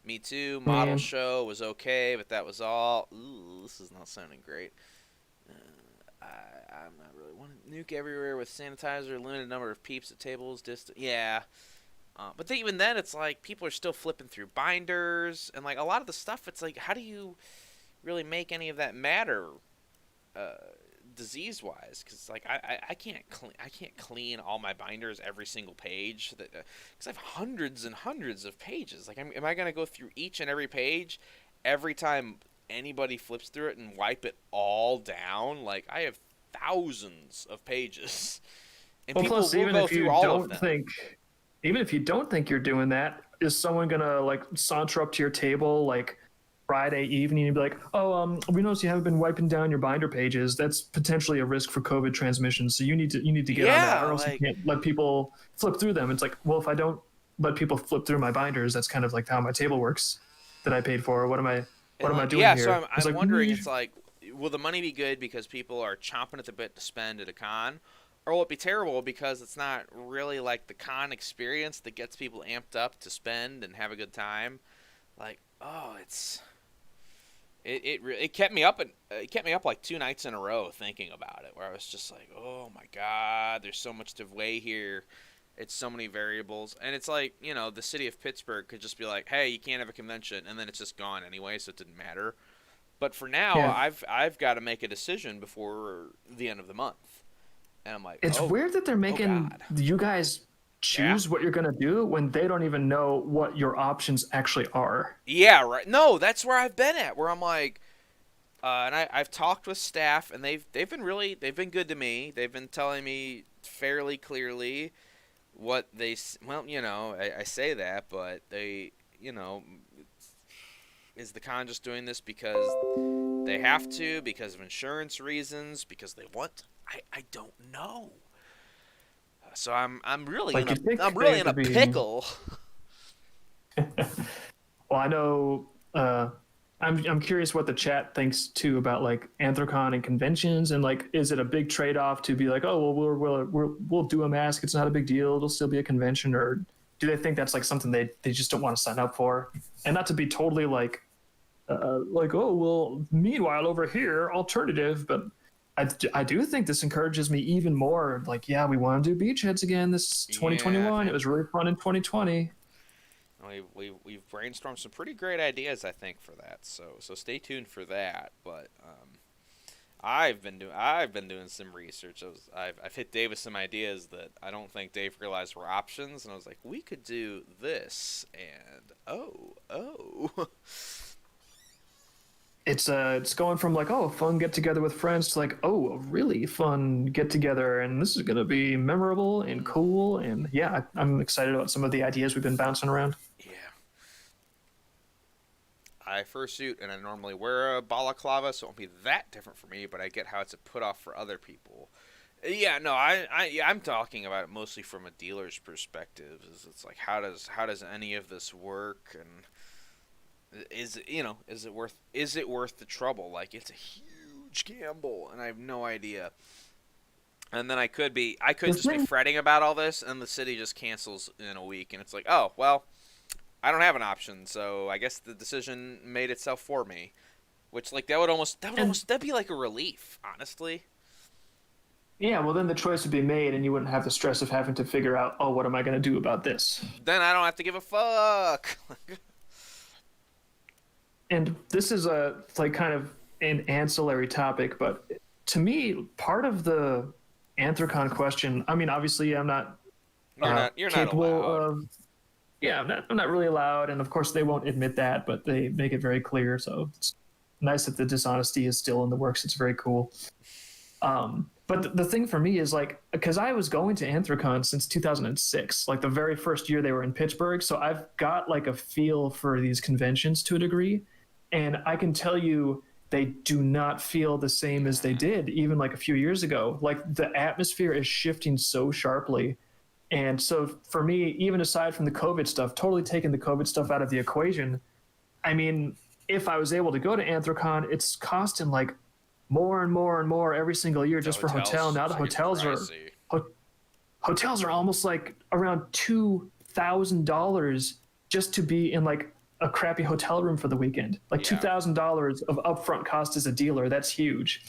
Me too. Model show was okay, but that was all. Ooh, this is not sounding great. I'm not really want to nuke everywhere with sanitizer, limited number of peeps at tables, yeah. But even then, it's like people are still flipping through binders, and like a lot of the stuff, it's like, how do you really make any of that matter, disease-wise? Because like I can't clean all my binders every single page, because I have hundreds and hundreds of pages. Like, am I gonna go through each and every page every time anybody flips through it and wipe it all down? Like, I have thousands of pages, and Well, people plus, will even go if you through all of don't them. even if you don't think you're doing that, is someone gonna like saunter up to your table like Friday evening and be like, "Oh, we noticed you haven't been wiping down your binder pages. That's potentially a risk for COVID transmission. So you need to get on that, or else you can't let people flip through them." It's like, well, if I don't let people flip through my binders, that's kind of like how my table works that I paid for. What am I doing yeah, here? so I'm like, wondering, it's like, will the money be good because people are chomping at the bit to spend at a con? Or will it be terrible because it's not really like the con experience that gets people amped up to spend and have a good time? Like, oh, it kept me up like 2 nights in a row thinking about it, where I was just like, oh my god, there's so much to weigh here. It's so many variables, and it's like, you know, the city of Pittsburgh could just be like, hey, you can't have a convention, and then it's just gone anyway, so it didn't matter. But for now, Yeah. I've got to make a decision before the end of the month, and I'm like, It's weird that they're making God. you guys choose what you're gonna do when they don't even know what your options actually are. Yeah, right. No, that's where I've been at, where I'm like, and I've talked with staff, and they've been good to me. They've been telling me fairly clearly what well, you know, I say that, but they, you know, is the con just doing this because they have to, because of insurance reasons, because they want? I don't know. So I'm really Like, in a pickle. Well, I know. I'm curious what the chat thinks too about like Anthrocon and conventions, and like, is it a big trade-off to be like, oh, well, we'll do a mask, it's not a big deal, it'll still be a convention, or do they think that's like something they just don't want to sign up for? And not to be totally like oh, well, meanwhile over here, alternative, but I do think this encourages me even more. Like, yeah, we want to do Beachheads again this 2021. Yeah, it was really fun in 2020. We've brainstormed some pretty great ideas, I think, for that. So stay tuned for that. But I've been doing some research. I've hit Dave with some ideas that I don't think Dave realized were options, and I was like, we could do this, and oh. it's going from like, oh, a fun get together with friends to like, oh, a really fun get together, and this is gonna be memorable and cool. And yeah, I'm excited about some of the ideas we've been bouncing around. Yeah. I fursuit and I normally wear a balaclava, so it won't be that different for me, but I get how it's a put off for other people. Yeah, no, I'm talking about it mostly from a dealer's perspective. It's like how does any of this work, and is it worth the trouble? Like, it's a huge gamble, and I have no idea. And then I could just be fretting about all this, and the city just cancels in a week, and it's like, oh well, I don't have an option, so I guess the decision made itself for me. Which, like, that'd be like a relief, honestly. Yeah, well, then the choice would be made, and you wouldn't have the stress of having to figure out, oh, what am I going to do about this? Then I don't have to give a fuck. And this is a like kind of an ancillary topic, but to me, part of the Anthrocon question. I mean, obviously, I'm not. You're not capable allowed. of. Yeah, I'm not really allowed, and of course they won't admit that, but they make it very clear. So it's nice that the dishonesty is still in the works. It's very cool. But the thing for me is like, because I was going to Anthrocon since 2006, like the very first year they were in Pittsburgh. So I've got like a feel for these conventions to a degree. And I can tell you, they do not feel the same as they did even like a few years ago. Like the atmosphere is shifting so sharply. And so for me, even aside from the COVID stuff, totally taking the COVID stuff out of the equation, I mean, if I was able to go to Anthrocon, it's costing like more and more and more every single year just for hotel. Now the hotels are almost like around $2,000 just to be in like a crappy hotel room for the weekend. Like $2,000 of upfront cost as a dealer. That's huge.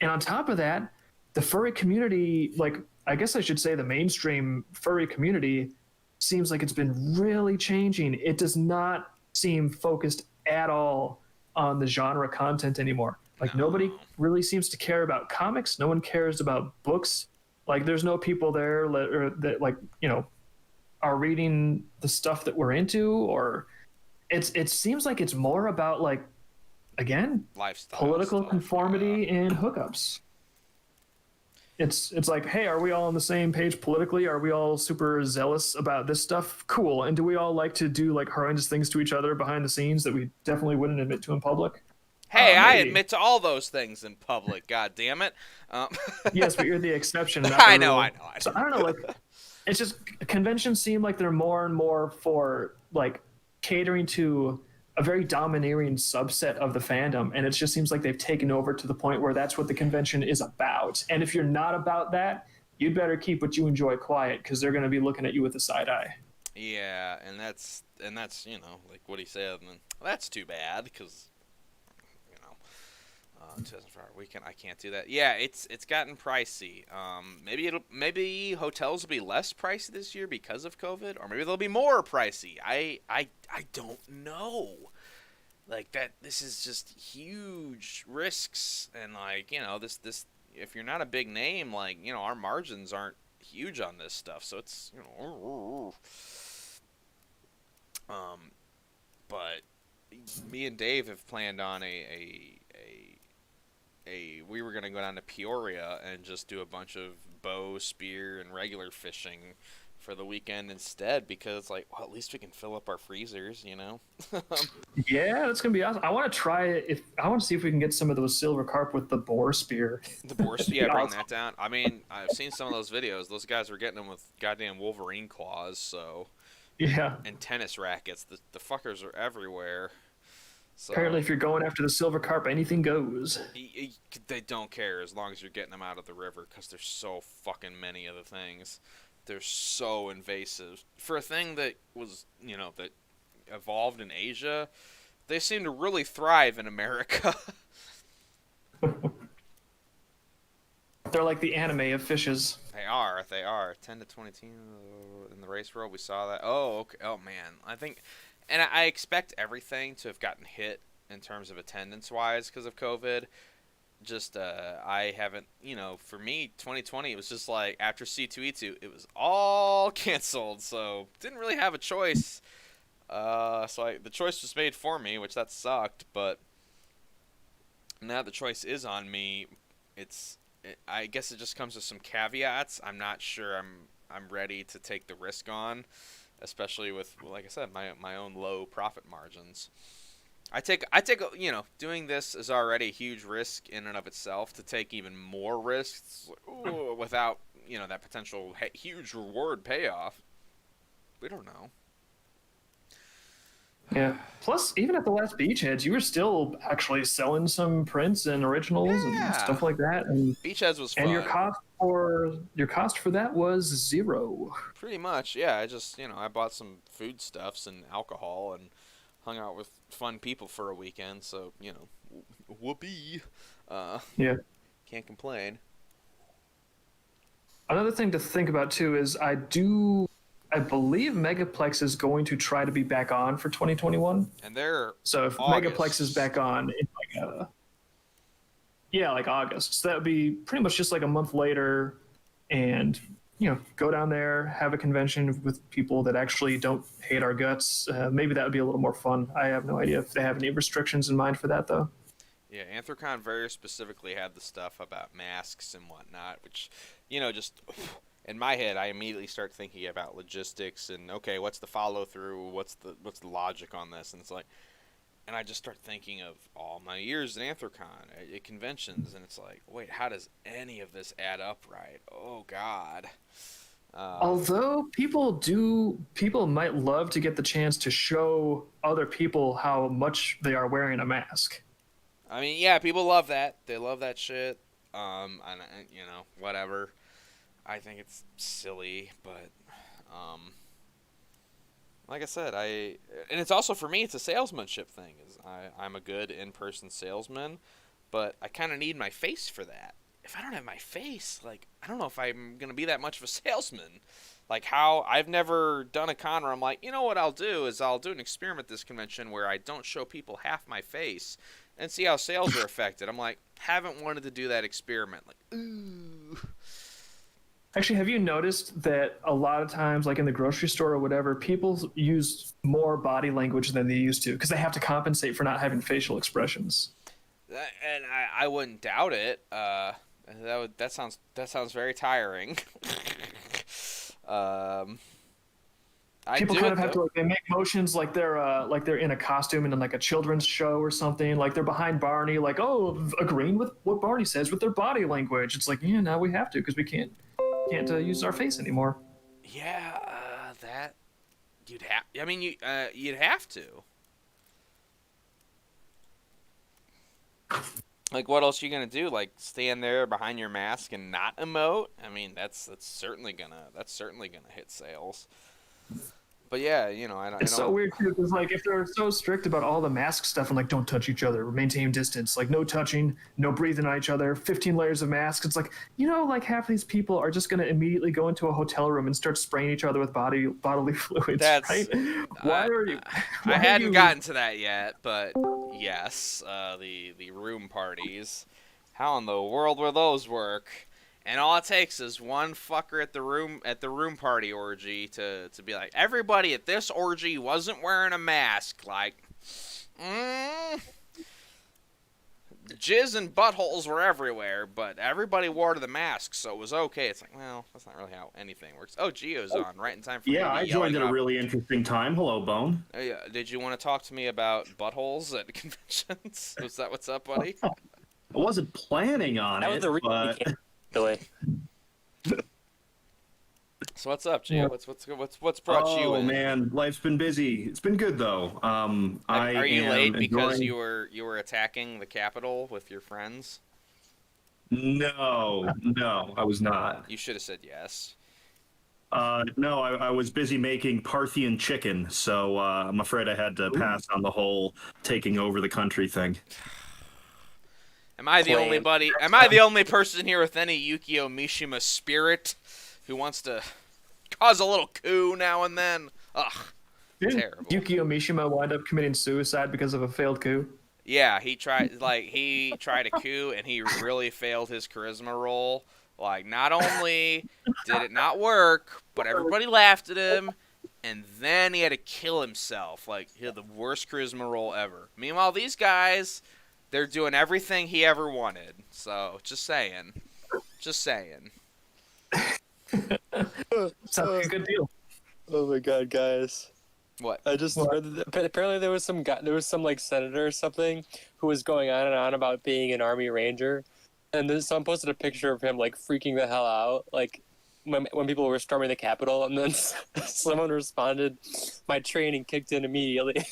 And on top of that, the furry community, like I guess I should say the mainstream furry community, seems like it's been really changing. It does not seem focused at all on the genre content anymore. Like nobody really seems to care about comics. No one cares about books. Like there's no people there that like, are reading the stuff that we're into, or it seems like it's more about like, again, lifestyle political stuff, conformity and hookups. It's like, hey, are we all on the same page politically? Are we all super zealous about this stuff? Cool. And do we all like to do like horrendous things to each other behind the scenes that we definitely wouldn't admit to in public? Hey, I admit to all those things in public. God damn it! Yes, but you're the exception. Not the I know. So I don't know. Like, it's just conventions seem like they're more and more for like catering to a very domineering subset of the fandom, and it just seems like they've taken over to the point where that's what the convention is about. And if you're not about that, you'd better keep what you enjoy quiet, because they're going to be looking at you with a side eye. Yeah, and that's like what he said, and that's too bad, because 2004 weekend, I can't do that. Yeah, it's gotten pricey. Maybe hotels will be less pricey this year because of COVID, or maybe they'll be more pricey. I don't know. Like that, this is just huge risks, and like this if you're not a big name, like our margins aren't huge on this stuff, so it's but me and Dave have planned on we were going to go down to Peoria and just do a bunch of bow, spear, and regular fishing for the weekend instead, because like, well, at least we can fill up our freezers, Yeah, that's gonna be awesome. I want to try it. I want to see if we can get some of those silver carp with the boar spear. The boar spear, bring that down. I mean, I've seen some of those videos. Those guys were getting them with goddamn Wolverine claws, so yeah, and tennis rackets. The fuckers are everywhere. So, apparently, if you're going after the silver carp, anything goes. They don't care as long as you're getting them out of the river, because there's so fucking many of the things. They're so invasive. For a thing that was, that evolved in Asia, they seem to really thrive in America. They're like the anime of fishes. They are. 10 to 22 in the race world, we saw that. Oh, okay. Oh, man. I think... And I expect everything to have gotten hit in terms of attendance-wise because of COVID. Just, I haven't, for me, 2020, it was just like, after C2E2, it was all canceled, so didn't really have a choice. The choice was made for me, which that sucked, but now the choice is on me. I guess it just comes with some caveats. I'm not sure I'm ready to take the risk on, especially with, like I said, my own low profit margins. I take doing this is already a huge risk in and of itself. To take even more risks without that potential huge reward payoff, we don't know. Yeah. Plus, even at the last Beachheads, you were still actually selling some prints and originals and stuff like that. And Beachheads was fun. And your cost for that was 0. Pretty much, yeah. I just I bought some foodstuffs and alcohol and hung out with fun people for a weekend. So whoopee. Yeah. Can't complain. Another thing to think about too is I believe Megaplex is going to try to be back on for 2021. And they're so if August. Megaplex is back on in like August. So that would be pretty much just like a month later, and go down there, have a convention with people that actually don't hate our guts. Maybe that would be a little more fun. I have no idea if they have any restrictions in mind for that though. Yeah, Anthrocon very specifically had the stuff about masks and whatnot, which just in my head, I immediately start thinking about logistics and okay, what's the follow through? What's the logic on this? And it's like, and I just start thinking of all my years in Anthrocon at conventions, and it's like, wait, how does any of this add up right? Oh God. Although people might love to get the chance to show other people how much they are wearing a mask. I mean, yeah, people love that. They love that shit. And whatever. I think it's silly, but like I said, and it's also for me, it's a salesmanship thing. I'm a good in-person salesman, but I kind of need my face for that. If I don't have my face, like, I don't know if I'm gonna be that much of a salesman. Like how I've never done a con where I'm like, what I'll do is I'll do an experiment this convention where I don't show people half my face and see how sales are affected. I'm like, haven't wanted to do that experiment. Like, ooh. Actually, have you noticed that a lot of times, like in the grocery store or whatever, people use more body language than they used to because they have to compensate for not having facial expressions? And I wouldn't doubt it. That sounds very tiring. People kind of have to they make motions like they're in a costume and in like a children's show or something. Like they're behind Barney, like agreeing with what Barney says with their body language. It's like now we have to because we can't use our face anymore. Yeah, that you'd have. I mean, you'd have to. Like, what else are you gonna do? Like, stand there behind your mask and not emote? I mean, that's certainly gonna hit sales. But yeah, I don't. It's so weird too, because like if they're so strict about all the mask stuff and like don't touch each other, maintain distance, like no touching, no breathing on each other, 15 layers of masks. It's like like half these people are just gonna immediately go into a hotel room and start spraying each other with bodily fluids. That's right. Why are you? I hadn't gotten to that yet, but yes, the room parties. How in the world will those work? And all it takes is one fucker at the room party orgy to be like, everybody at this orgy wasn't wearing a mask. Like, jizz and buttholes were everywhere, but everybody wore the mask, so it was okay. It's like, well, that's not really how anything works. Oh, Gio's on, right in time for me to I joined at a really interesting time. Hello, Bone. Yeah, did you want to talk to me about buttholes at conventions? Was that what's up, buddy? I wasn't planning on That was it, the reason but... we can't really. So what's up, Gio? What's brought you in? Oh man, life's been busy. It's been good though. Are you late because enjoying... you were attacking the Capitol with your friends? No, I was not. You should have said yes. No, I was busy making Parthian chicken, so I'm afraid I had to pass on the whole taking over the country thing. Am I the only person here with any Yukio Mishima spirit who wants to cause a little coup now and then? Ugh, terrible. Yukio Mishima wind up committing suicide because of a failed coup? Yeah, he tried a coup and he really failed his charisma roll. Like, not only did it not work, but everybody laughed at him, and then he had to kill himself. Like, he had the worst charisma roll ever. Meanwhile, these guys, They're doing everything he ever wanted. So, just saying. Just saying. Sounds like a good deal. Oh my god, guys. What? I just read that apparently there was some like senator or something who was going on and on about being an Army Ranger, and then someone posted a picture of him like freaking the hell out, like when people were storming the Capitol, and then someone responded, "My training kicked in immediately."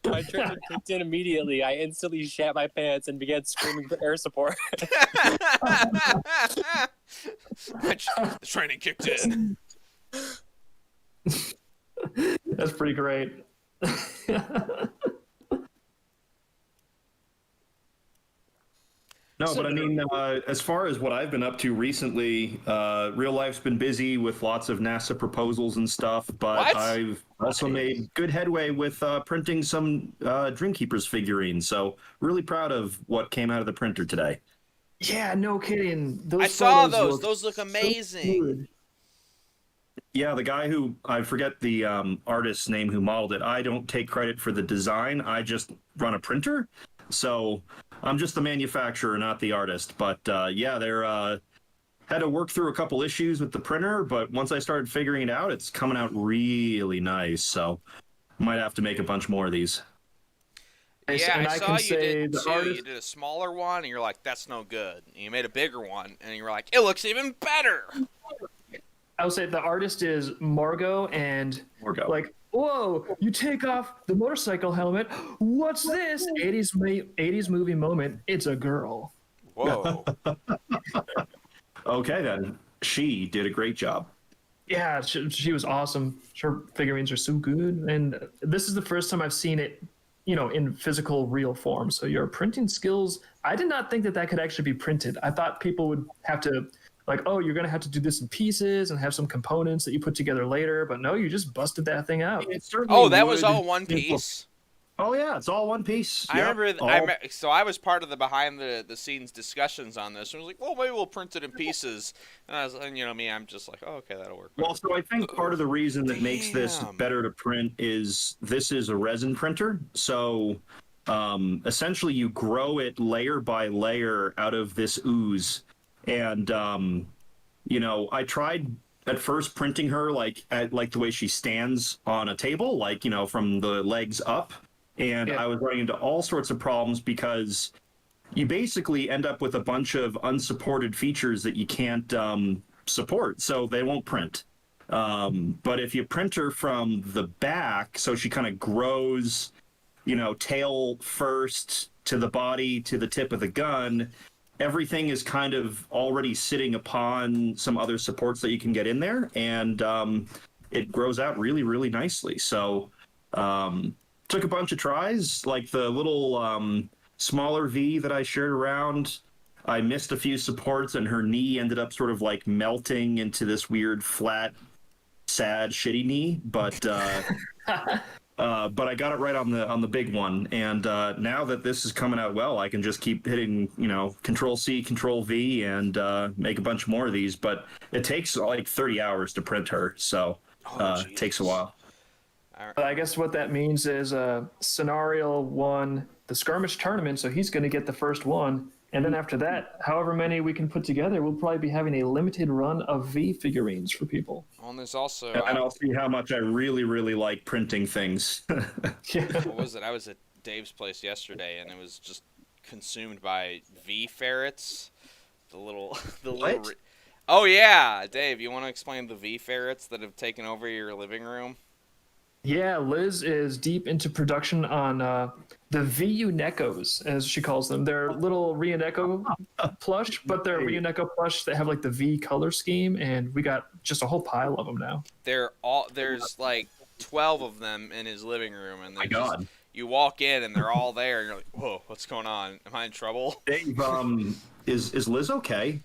My training kicked in immediately. I instantly shat my pants and began screaming for air support. The training kicked in. That's pretty great. No, but I mean, as far as what I've been up to recently, real life's been busy with lots of NASA proposals and stuff, but What? I've also made good headway with printing some Dreamkeepers figurines. So really proud of what came out of the printer today. Yeah, no kidding. Those I saw photos those. look Those look so amazing. good. Yeah, the guy who, I forget the artist's name who modeled it, I don't take credit for the design. I just run a printer. So I'm just the manufacturer, not the artist. But yeah, they're had to work through a couple issues with the printer, but once I started figuring it out, it's coming out really nice. So might have to make a bunch more of these. Yeah, And I saw you did the two. artist, You did a smaller one, and you're like, "That's no good." And you made a bigger one, and you were like, "It looks even better." I would say the artist is Margot, and Margot. like, whoa, you take off the motorcycle helmet. What's this? 80s movie moment. It's a girl. Whoa. Okay, then. She did a great job. Yeah, she was awesome. Her figurines are so good. And this is the first time I've seen it, in physical, real form. So your printing skills, I did not think that could actually be printed. I thought people would have to, like, oh, you're going to have to do this in pieces and have some components that you put together later. But no, you just busted that thing out. Oh, that was all one piece? Oh, yeah, it's all one piece. I Yep, remember, so I was part of the behind the scenes discussions on this. I was like, well, maybe we'll print it in pieces. And me, I'm just like, oh, okay, that'll work. Well, so I think part of the reason that makes this better to print is this is a resin printer. So essentially you grow it layer by layer out of this ooze. And, I tried at first printing her like the way she stands on a table, like, from the legs up. And Yeah. I was running into all sorts of problems because you basically end up with a bunch of unsupported features that you can't support, so they won't print. But if you print her from the back, so she kind of grows, tail first to the body to the tip of the gun, everything is kind of already sitting upon some other supports that you can get in there, and it grows out really, really nicely. So took a bunch of tries, like the little smaller V that I shared around. I missed a few supports, and her knee ended up sort of like melting into this weird, flat, sad, shitty knee. But I got it right on the big one. And now that this is coming out well, I can just keep hitting, Control C, Control V, and make a bunch more of these. But it takes like 30 hours to print her, so it takes a while. But I guess what that means is Scenario won the skirmish tournament, so he's going to get the first one. And then after that, however many we can put together, we'll probably be having a limited run of V figurines for people. Well, and there's also... And I'll see how much I really, really like printing things. What was it? I was at Dave's place yesterday, and it was just consumed by V ferrets. The little... What? Oh, yeah! Dave, you want to explain the V ferrets that have taken over your living room? Yeah, Liz is deep into production on the VU Nekos, as she calls them. They're little Ryuneko plush, but they're Ryuneko plush that have like the V color scheme, and we got just a whole pile of them now. There's like 12 of them in his living room, and My God. You walk in and they're all there, and you're like, whoa, what's going on? Am I in trouble? Dave, is Liz okay?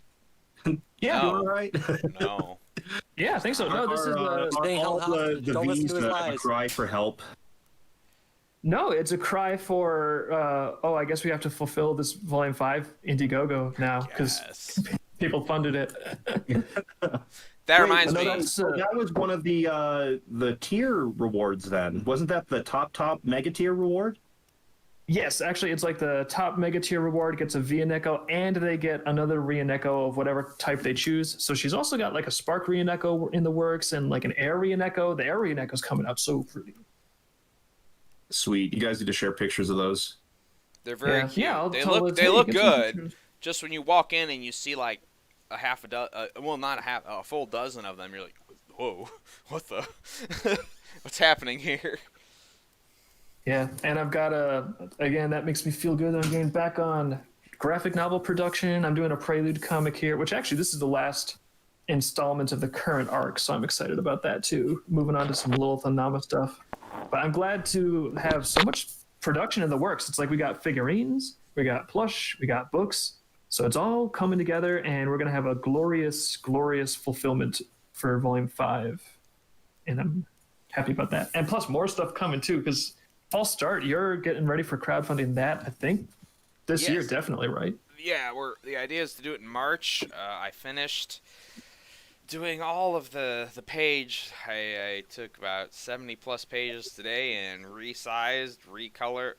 Yeah, No. You all right? No. Yeah, I think so. No, this is Stay all held the Don't listen V's to his a lies. cry for help. no, it's a cry for. I guess we have to fulfill this Volume 5 Indiegogo now because Yes. people funded it. That Wait, reminds no, me. that was one of the tier rewards. Then wasn't that the top mega tier reward? Yes, actually, it's like the top mega tier reward gets a Vianeko, and they get another Rianeko of whatever type they choose. So she's also got like a Spark Rianeko in the works and like an Air Rianeko. The Air Rianeko's coming out so pretty. Sweet. You guys need to share pictures of those. They're very Yeah. cute. Yeah, I'll they tell look Liz, hey, look get some good. pictures. Just when you walk in and you see like a half a dozen, well, not a half, a full dozen of them, you're like, whoa, what the, what's happening here? Yeah, and I've got again, that makes me feel good. I'm getting back on graphic novel production. I'm doing a Prelude comic here, which actually this is the last installment of the current arc, so I'm excited about that too. Moving on to some Lilith and Nama stuff. But I'm glad to have so much production in the works. It's like we got figurines, we got plush, we got books. So it's all coming together, and we're going to have a glorious, glorious fulfillment for Volume 5. And I'm happy about that. And plus more stuff coming too, because False Start, you're getting ready for crowdfunding that, I think, this year, definitely, right? Yeah, the idea is to do it in March. I finished doing all of the page. I took about 70 plus pages today and resized, color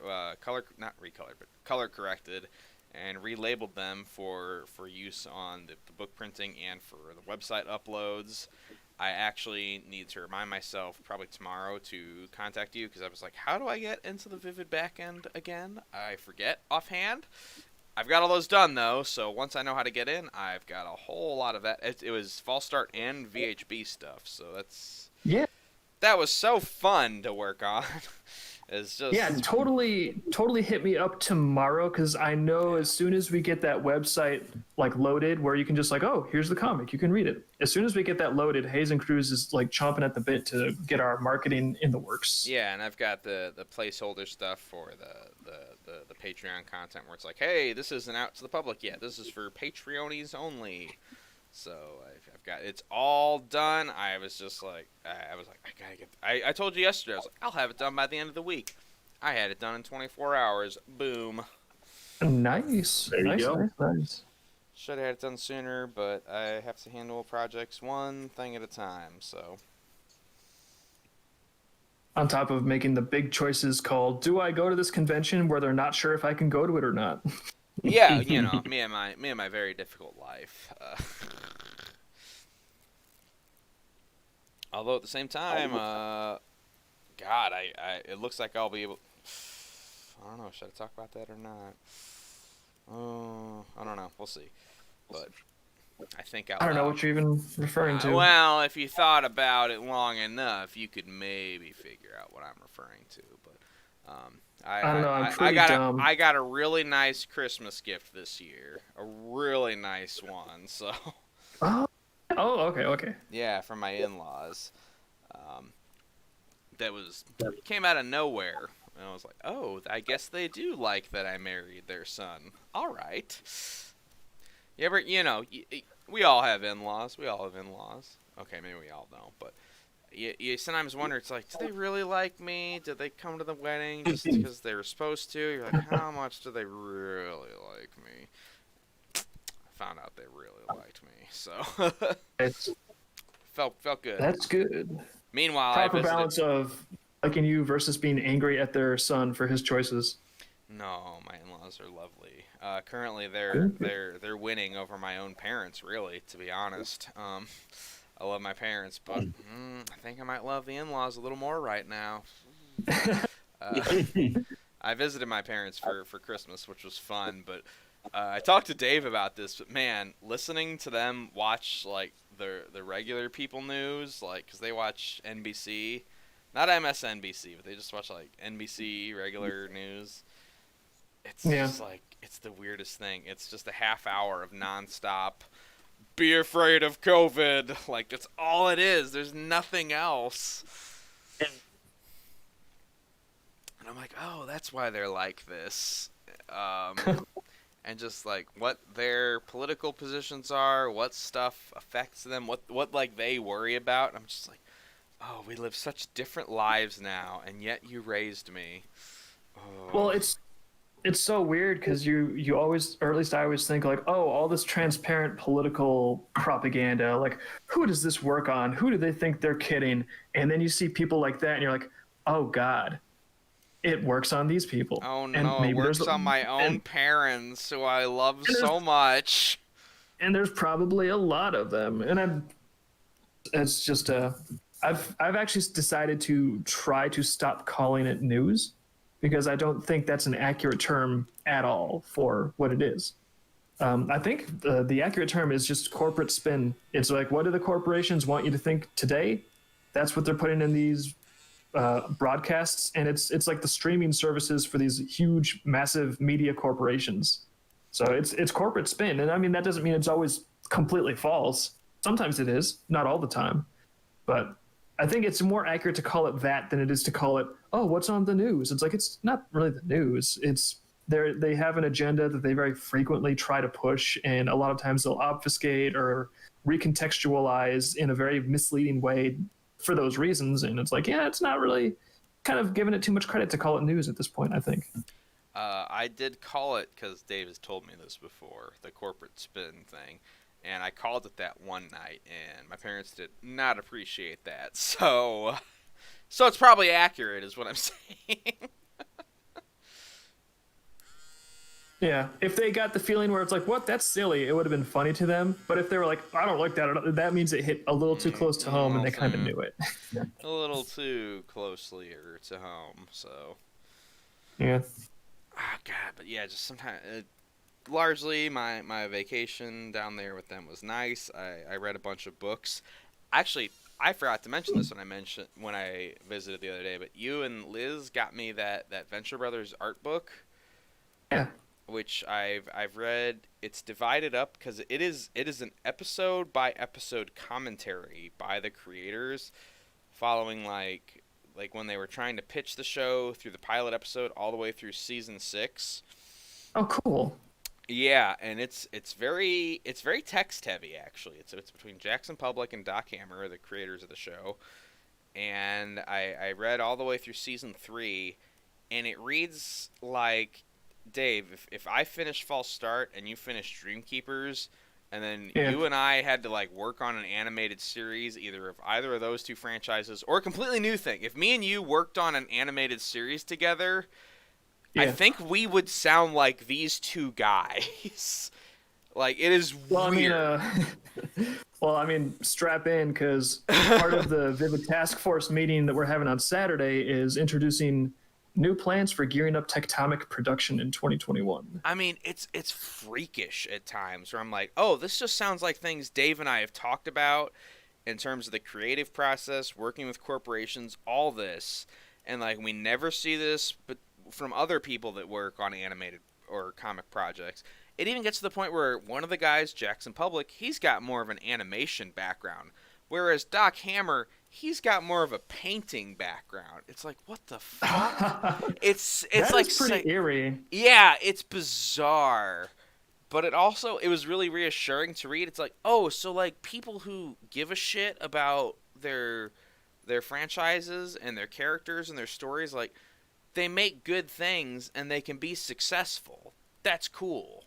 corrected, and relabeled them for use on the book printing and for the website uploads. I actually need to remind myself probably tomorrow to contact you, because I was like, how do I get into the Vivid backend again? I forget offhand. I've got all those done, though, so once I know how to get in, I've got a whole lot of that. It was False Start and VHB stuff, so that was so fun to work on. It's just... Yeah, totally hit me up tomorrow, because I know as soon as we get that website like loaded where you can just like, oh, here's the comic, you can read it. As soon as we get that loaded, Hayes and Cruz is like chomping at the bit to get our marketing in the works. Yeah, and I've got the placeholder stuff for the Patreon content where it's like, hey, this isn't out to the public yet. This is for Patreonies only. So I've got it's all done. I was just like, I gotta get. I told you yesterday. I was like, I'll have it done by the end of the week. I had it done in 24 hours. Boom. Nice. There you go. Nice. Should have had it done sooner, but I have to handle projects one thing at a time. So. On top of making the big choices called, do I go to this convention where they're not sure if I can go to it or not? Yeah, you know, me and my very difficult life. Although at the same time, God, it looks like I'll be able. I don't know. Should I talk about that or not? I don't know. We'll see. But I think I don't know what you're even referring to. Well, if you thought about it long enough, you could maybe figure out what I'm referring to. But I don't know. I'm pretty dumb. I got a really nice Christmas gift this year. A really nice one. So. Oh, okay. Yeah, from my in-laws. That came out of nowhere. And I was like, oh, I guess they do like that I married their son. All right. You ever, we all have in-laws. Okay, maybe we all don't, but you sometimes wonder, it's like, do they really like me? Did they come to the wedding just because they were supposed to? You're like, how much do they really like me? I found out they really liked me, so It's felt good. That's good. Meanwhile, Proper balance of liking you versus being angry at their son for his choices. No, my in-laws are lovely. Currently, they're winning over my own parents. Really, to be honest, I love my parents, but I think I might love the in-laws a little more right now. I visited my parents for Christmas, which was fun, but I talked to Dave about this. But man, listening to them watch like the regular people news, like because they watch NBC, not MSNBC, but they just watch like NBC regular news. It's just like, it's the weirdest thing. It's just a half hour of nonstop, be afraid of COVID. Like, that's all it is. There's nothing else. And I'm like, oh, that's why they're like this. And just like what their political positions are, what stuff affects them, what like they worry about. I'm just like, oh, we live such different lives now, and yet you raised me. Oh. Well, it's it's so weird because you always, or at least I always think like, oh, all this transparent political propaganda, like who does this work on? Who do they think they're kidding? And then you see people like that and you're like, oh God, it works on these people. Oh And no, it maybe works there's on my own and, parents who I love and so much. and there's probably a lot of them. And it's just I've actually decided to try to stop calling it news because I don't think that's an accurate term at all for what it is. I think the accurate term is just corporate spin. It's like, what do the corporations want you to think today? That's what they're putting in these broadcasts, and it's like the streaming services for these huge, massive media corporations. So it's corporate spin, and I mean that doesn't mean it's always completely false. Sometimes it is, not all the time, but I think it's more accurate to call it that than it is to call it, oh, what's on the news? It's like, it's not really the news. It's they have an agenda that they very frequently try to push, and a lot of times they'll obfuscate or recontextualize in a very misleading way for those reasons. And it's like, yeah, it's not really kind of giving it too much credit to call it news at this point, I think. I did call it, because Dave has told me this before, the corporate spin thing. And I called it that one night, and my parents did not appreciate that. So it's probably accurate, is what I'm saying. Yeah, if they got the feeling where it's like, what, that's silly, it would have been funny to them. But if they were like, I don't like that, that means it hit a little too close to home, and they kind of knew it. A little too closely to home, so. Yeah. Oh, God, but yeah, just sometimes... largely, my vacation down there with them was nice. I read a bunch of books. Actually, I forgot to mention this when I visited the other day, but you and Liz got me that Venture Brothers art book. Yeah. Which I've read. It's divided up because it is an episode by episode commentary by the creators, following like when they were trying to pitch the show through the pilot episode all the way through season 6. Oh, cool. Yeah, and it's very text heavy actually. It's between Jackson Public and Doc Hammer, the creators of the show, and I read all the way through season 3, and it reads like, Dave, if I finish False Start and you finish Dreamkeepers, and then you and I had to like work on an animated series, either of either of those two franchises or a completely new thing. If me and you worked on an animated series together. Yeah. I think we would sound like these two guys. Like, it is weird. I mean, strap in, because part of the Vivid Task Force meeting that we're having on Saturday is introducing new plans for gearing up Tectomic production in 2021. I mean, it's freakish at times, where I'm like, oh, this just sounds like things Dave and I have talked about in terms of the creative process, working with corporations, all this. And, like, we never see this, but from other people that work on animated or comic projects. It even gets to the point where one of the guys, Jackson Public, he's got more of an animation background, whereas Doc Hammer, he's got more of a painting background. It's like, what the fuck? it's like pretty eerie. Yeah, it's bizarre, but it was really reassuring to read. It's like, oh, so like people who give a shit about their franchises and their characters and their stories, like, they make good things and they can be successful. That's cool.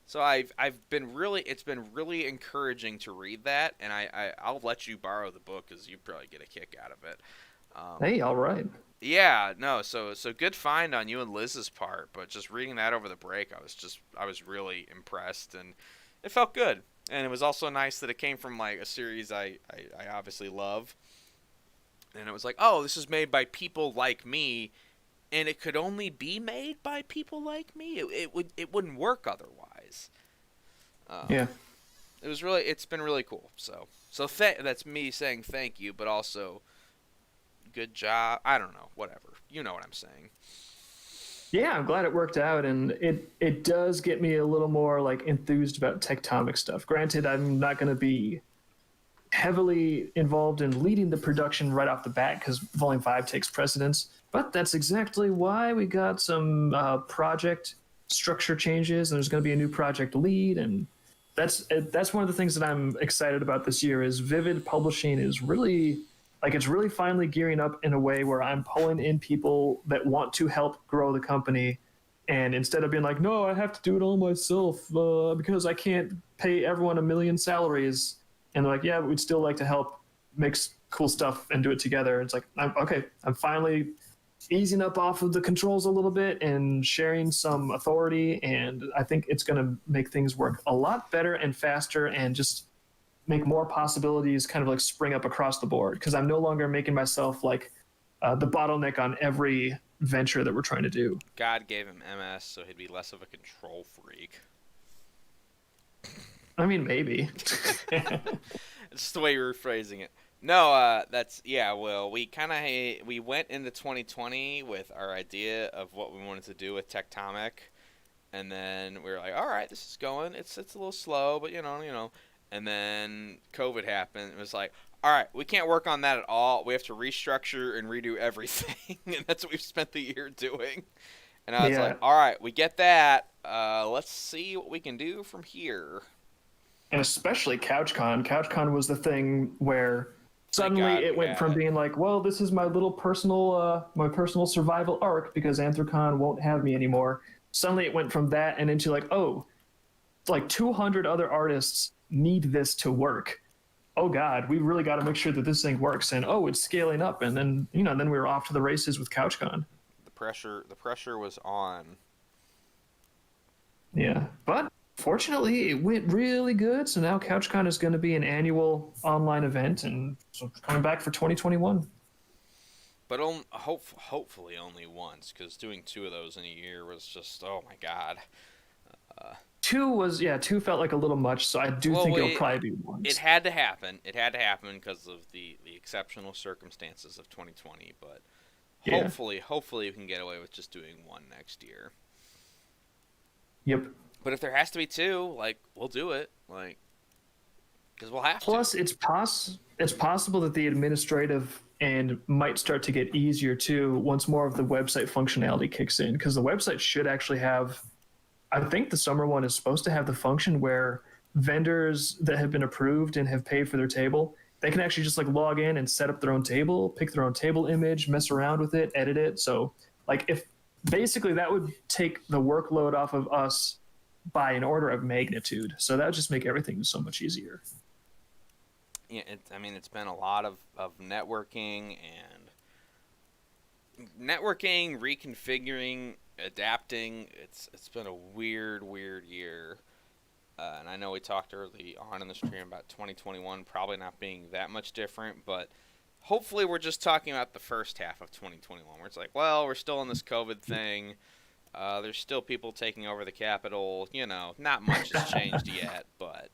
So it's been really encouraging to read that, and I'll let you borrow the book because you probably get a kick out of it. Hey, all right. Yeah, no, so good find on you and Liz's part, but just reading that over the break, I was really impressed, and it felt good. And it was also nice that it came from like a series I obviously love. And it was like, oh, this is made by people like me. And it could only be made by people like me. It wouldn't work otherwise. Yeah. It's been really cool. So that's me saying thank you, but also good job. I don't know, whatever. You know what I'm saying. Yeah, I'm glad it worked out, and it does get me a little more like enthused about Tectomic stuff. Granted, I'm not going to be heavily involved in leading the production right off the bat because Volume 5 takes precedence. But that's exactly why we got some project structure changes, and there's going to be a new project lead, and that's one of the things that I'm excited about this year. Is Vivid Publishing is really it's really finally gearing up in a way where I'm pulling in people that want to help grow the company, And instead of being like, no, I have to do it all myself because I can't pay everyone $1 million salaries. And they're like, yeah, but we'd still like to help make cool stuff and do it together. It's like, I'm finally easing up off of the controls a little bit and sharing some authority. And I think it's going to make things work a lot better and faster and just make more possibilities kind of like spring up across the board. Because I'm no longer making myself like the bottleneck on every venture that we're trying to do. God gave him MS, so he'd be less of a control freak. I mean, maybe. It's just the way you're phrasing it. No, well, we went into 2020 with our idea of what we wanted to do with Tectomic, and then we were like, all right, this is going. It's a little slow, but you know. And then COVID happened. It was like, all right, we can't work on that at all. We have to restructure and redo everything, and that's what we've spent the year doing. And I was like, all right, we get that. Let's see what we can do from here. And especially CouchCon. CouchCon was the thing where suddenly it went from being like, well, this is my little personal survival arc because Anthrocon won't have me anymore. Suddenly it went from that and into like, oh, like 200 other artists need this to work. Oh God, we really got to make sure that this thing works. And oh, it's scaling up. And then then we were off to the races with CouchCon. The pressure was on. Yeah, but fortunately, it went really good. So now CouchCon is going to be an annual online event, and so coming back for 2021. But hopefully only once, because doing 2 of those in a year was just, oh my God. 2 felt like a little much, so I do think it'll probably be once. It had to happen. It had to happen because of the exceptional circumstances of 2020. But hopefully we can get away with just doing 1 next year. Yep. But if there has to be 2, like, we'll do it, like, because we'll have to. Plus, it's possible that the administrative end might start to get easier too once more of the website functionality kicks in, because the website should actually have. I think the summer one is supposed to have the function where vendors that have been approved and have paid for their table, they can actually just like log in and set up their own table, pick their own table image, mess around with it, edit it. So, like, if basically that would take the workload off of us by an order of magnitude. So that would just make everything so much easier. Yeah, it's been a lot of networking, reconfiguring, adapting. It's been a weird year. And I know we talked early on in the stream about 2021 probably not being that much different, but hopefully we're just talking about the first half of 2021 where it's like, well, we're still in this COVID thing. There's still people taking over the Capitol. Not much has changed yet, but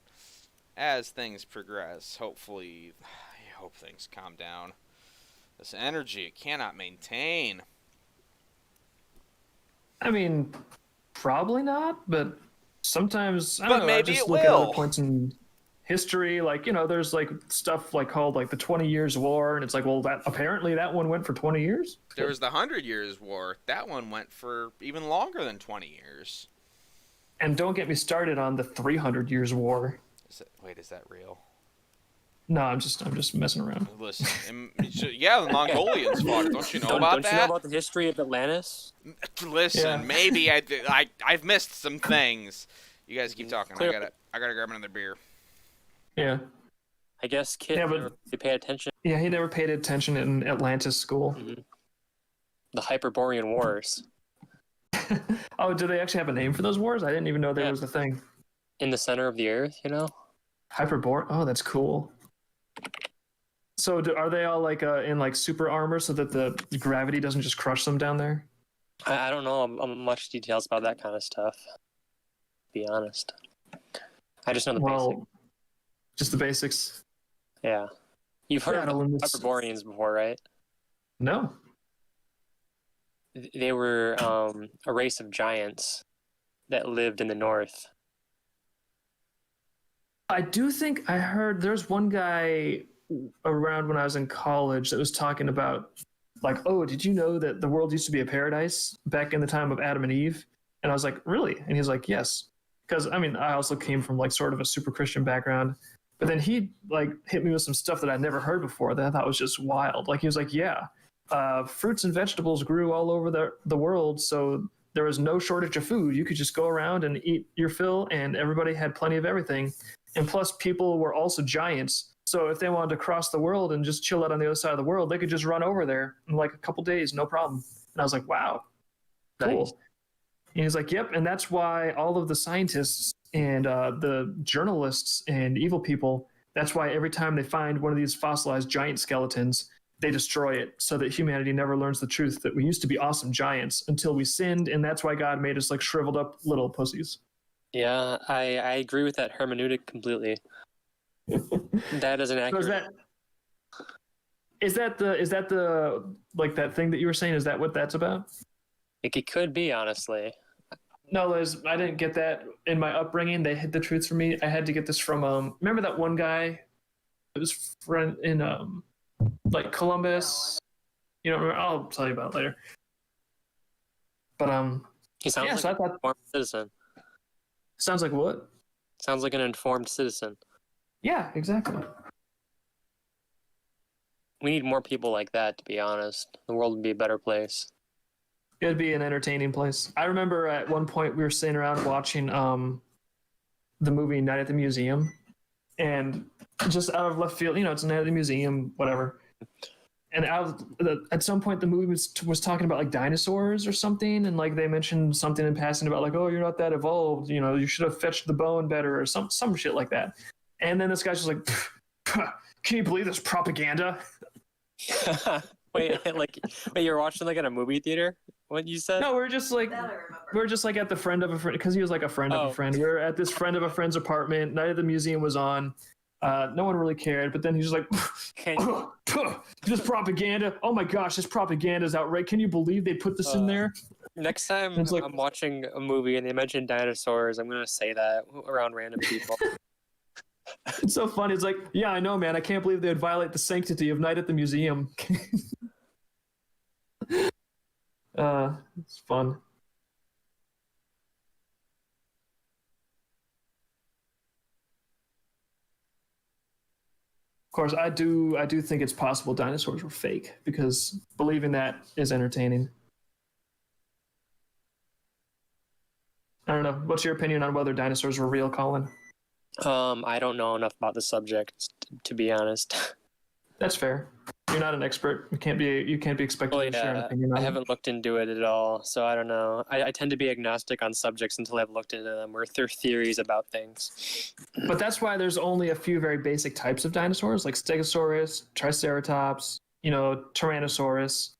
as things progress, hopefully, I hope things calm down. This energy, it cannot maintain. I mean, probably not, but sometimes, I don't know, maybe I just it look will. at other points in history, like, there's like stuff like called like the 20 Years' War, and it's like, well, that apparently that one went for 20 years. There was the 100 Years' War. That one went for even longer than 20 years. And don't get me started on the 300 Years' War. Is that real? No, I'm just messing around. Listen, the Mongolians fought it. Don't you know about that? Don't you know about the history of Atlantis? Listen, maybe I've missed some things. You guys keep talking. I gotta grab another beer. Yeah. I guess kids never pay attention. Yeah, he never paid attention in Atlantis school. Mm-hmm. The Hyperborean Wars. Oh, do they actually have a name for those wars? I didn't even know there was a thing. In the center of the Earth, Hyperborean. Oh, that's cool. So are they all like in like super armor so that the gravity doesn't just crush them down there? I don't know much details about that kind of stuff, to be honest. I just know the basics. Just the basics. Yeah. You've heard of the Hyperboreans before, right? No. They were a race of giants that lived in the north. I do think I heard there's one guy around when I was in college that was talking about like, oh, did you know that the world used to be a paradise back in the time of Adam and Eve? And I was like, really? And he's like, yes. Because, I also came from like sort of a super Christian background. But then he like hit me with some stuff that I'd never heard before that I thought was just wild. Like he was like, yeah, fruits and vegetables grew all over the world. So there was no shortage of food. You could just go around and eat your fill, and everybody had plenty of everything. And plus, people were also giants. So if they wanted to cross the world and just chill out on the other side of the world, they could just run over there in like a couple days, no problem. And I was like, wow, cool. Nice. And he's like, yep. And that's why all of the scientists and the journalists and evil people, that's why every time they find one of these fossilized giant skeletons, they destroy it so that humanity never learns the truth that we used to be awesome giants until we sinned. And that's why God made us like shriveled up little pussies. Yeah, I agree with that hermeneutic completely. That is an accurate. So is that the like that thing that you were saying? Is that what that's about? It could be, honestly. No, Liz, I didn't get that in my upbringing. They hid the truth from me. I had to get this from remember that one guy that was friend in like Columbus. You know, I'll tell you about it later. But He sounds like so an informed citizen. Sounds like what? Sounds like an informed citizen. Yeah, exactly. We need more people like that, to be honest. The world would be a better place. It'd be an entertaining place. I remember at one point we were sitting around watching the movie Night at the Museum, and just out of left field, you know, it's Night at the Museum, whatever. And at some point the movie was talking about like dinosaurs or something, and like they mentioned something in passing about like, oh, you're not that evolved, you know, you should have fetched the bone better or some shit like that. And then this guy's just like, can you believe this propaganda? Wait, you're watching like at a movie theater? What you said? No, we're just like at the friend of a friend, because he was like a friend of a friend. We were at this friend of a friend's apartment. Night at the Museum was on. No one really cared, but then he's just like, this propaganda. Oh my gosh, this propaganda is outrageous. Can you believe they put this in there? Next time I'm watching a movie and they mention dinosaurs, I'm gonna say that around random people. It's so funny. It's like, yeah, I know, man. I can't believe they would violate the sanctity of Night at the Museum. It's fun. Of course, I do think it's possible dinosaurs were fake, because believing that is entertaining. I don't know. What's your opinion on whether dinosaurs were real, Colin? I don't know enough about the subject, to be honest. That's fair. You're not an expert. You can't be expected to share an opinion on I haven't looked into it at all, so I don't know. I tend to be agnostic on subjects until I've looked into them or through theories about things. But that's why there's only a few very basic types of dinosaurs, like Stegosaurus, Triceratops, you know, Tyrannosaurus,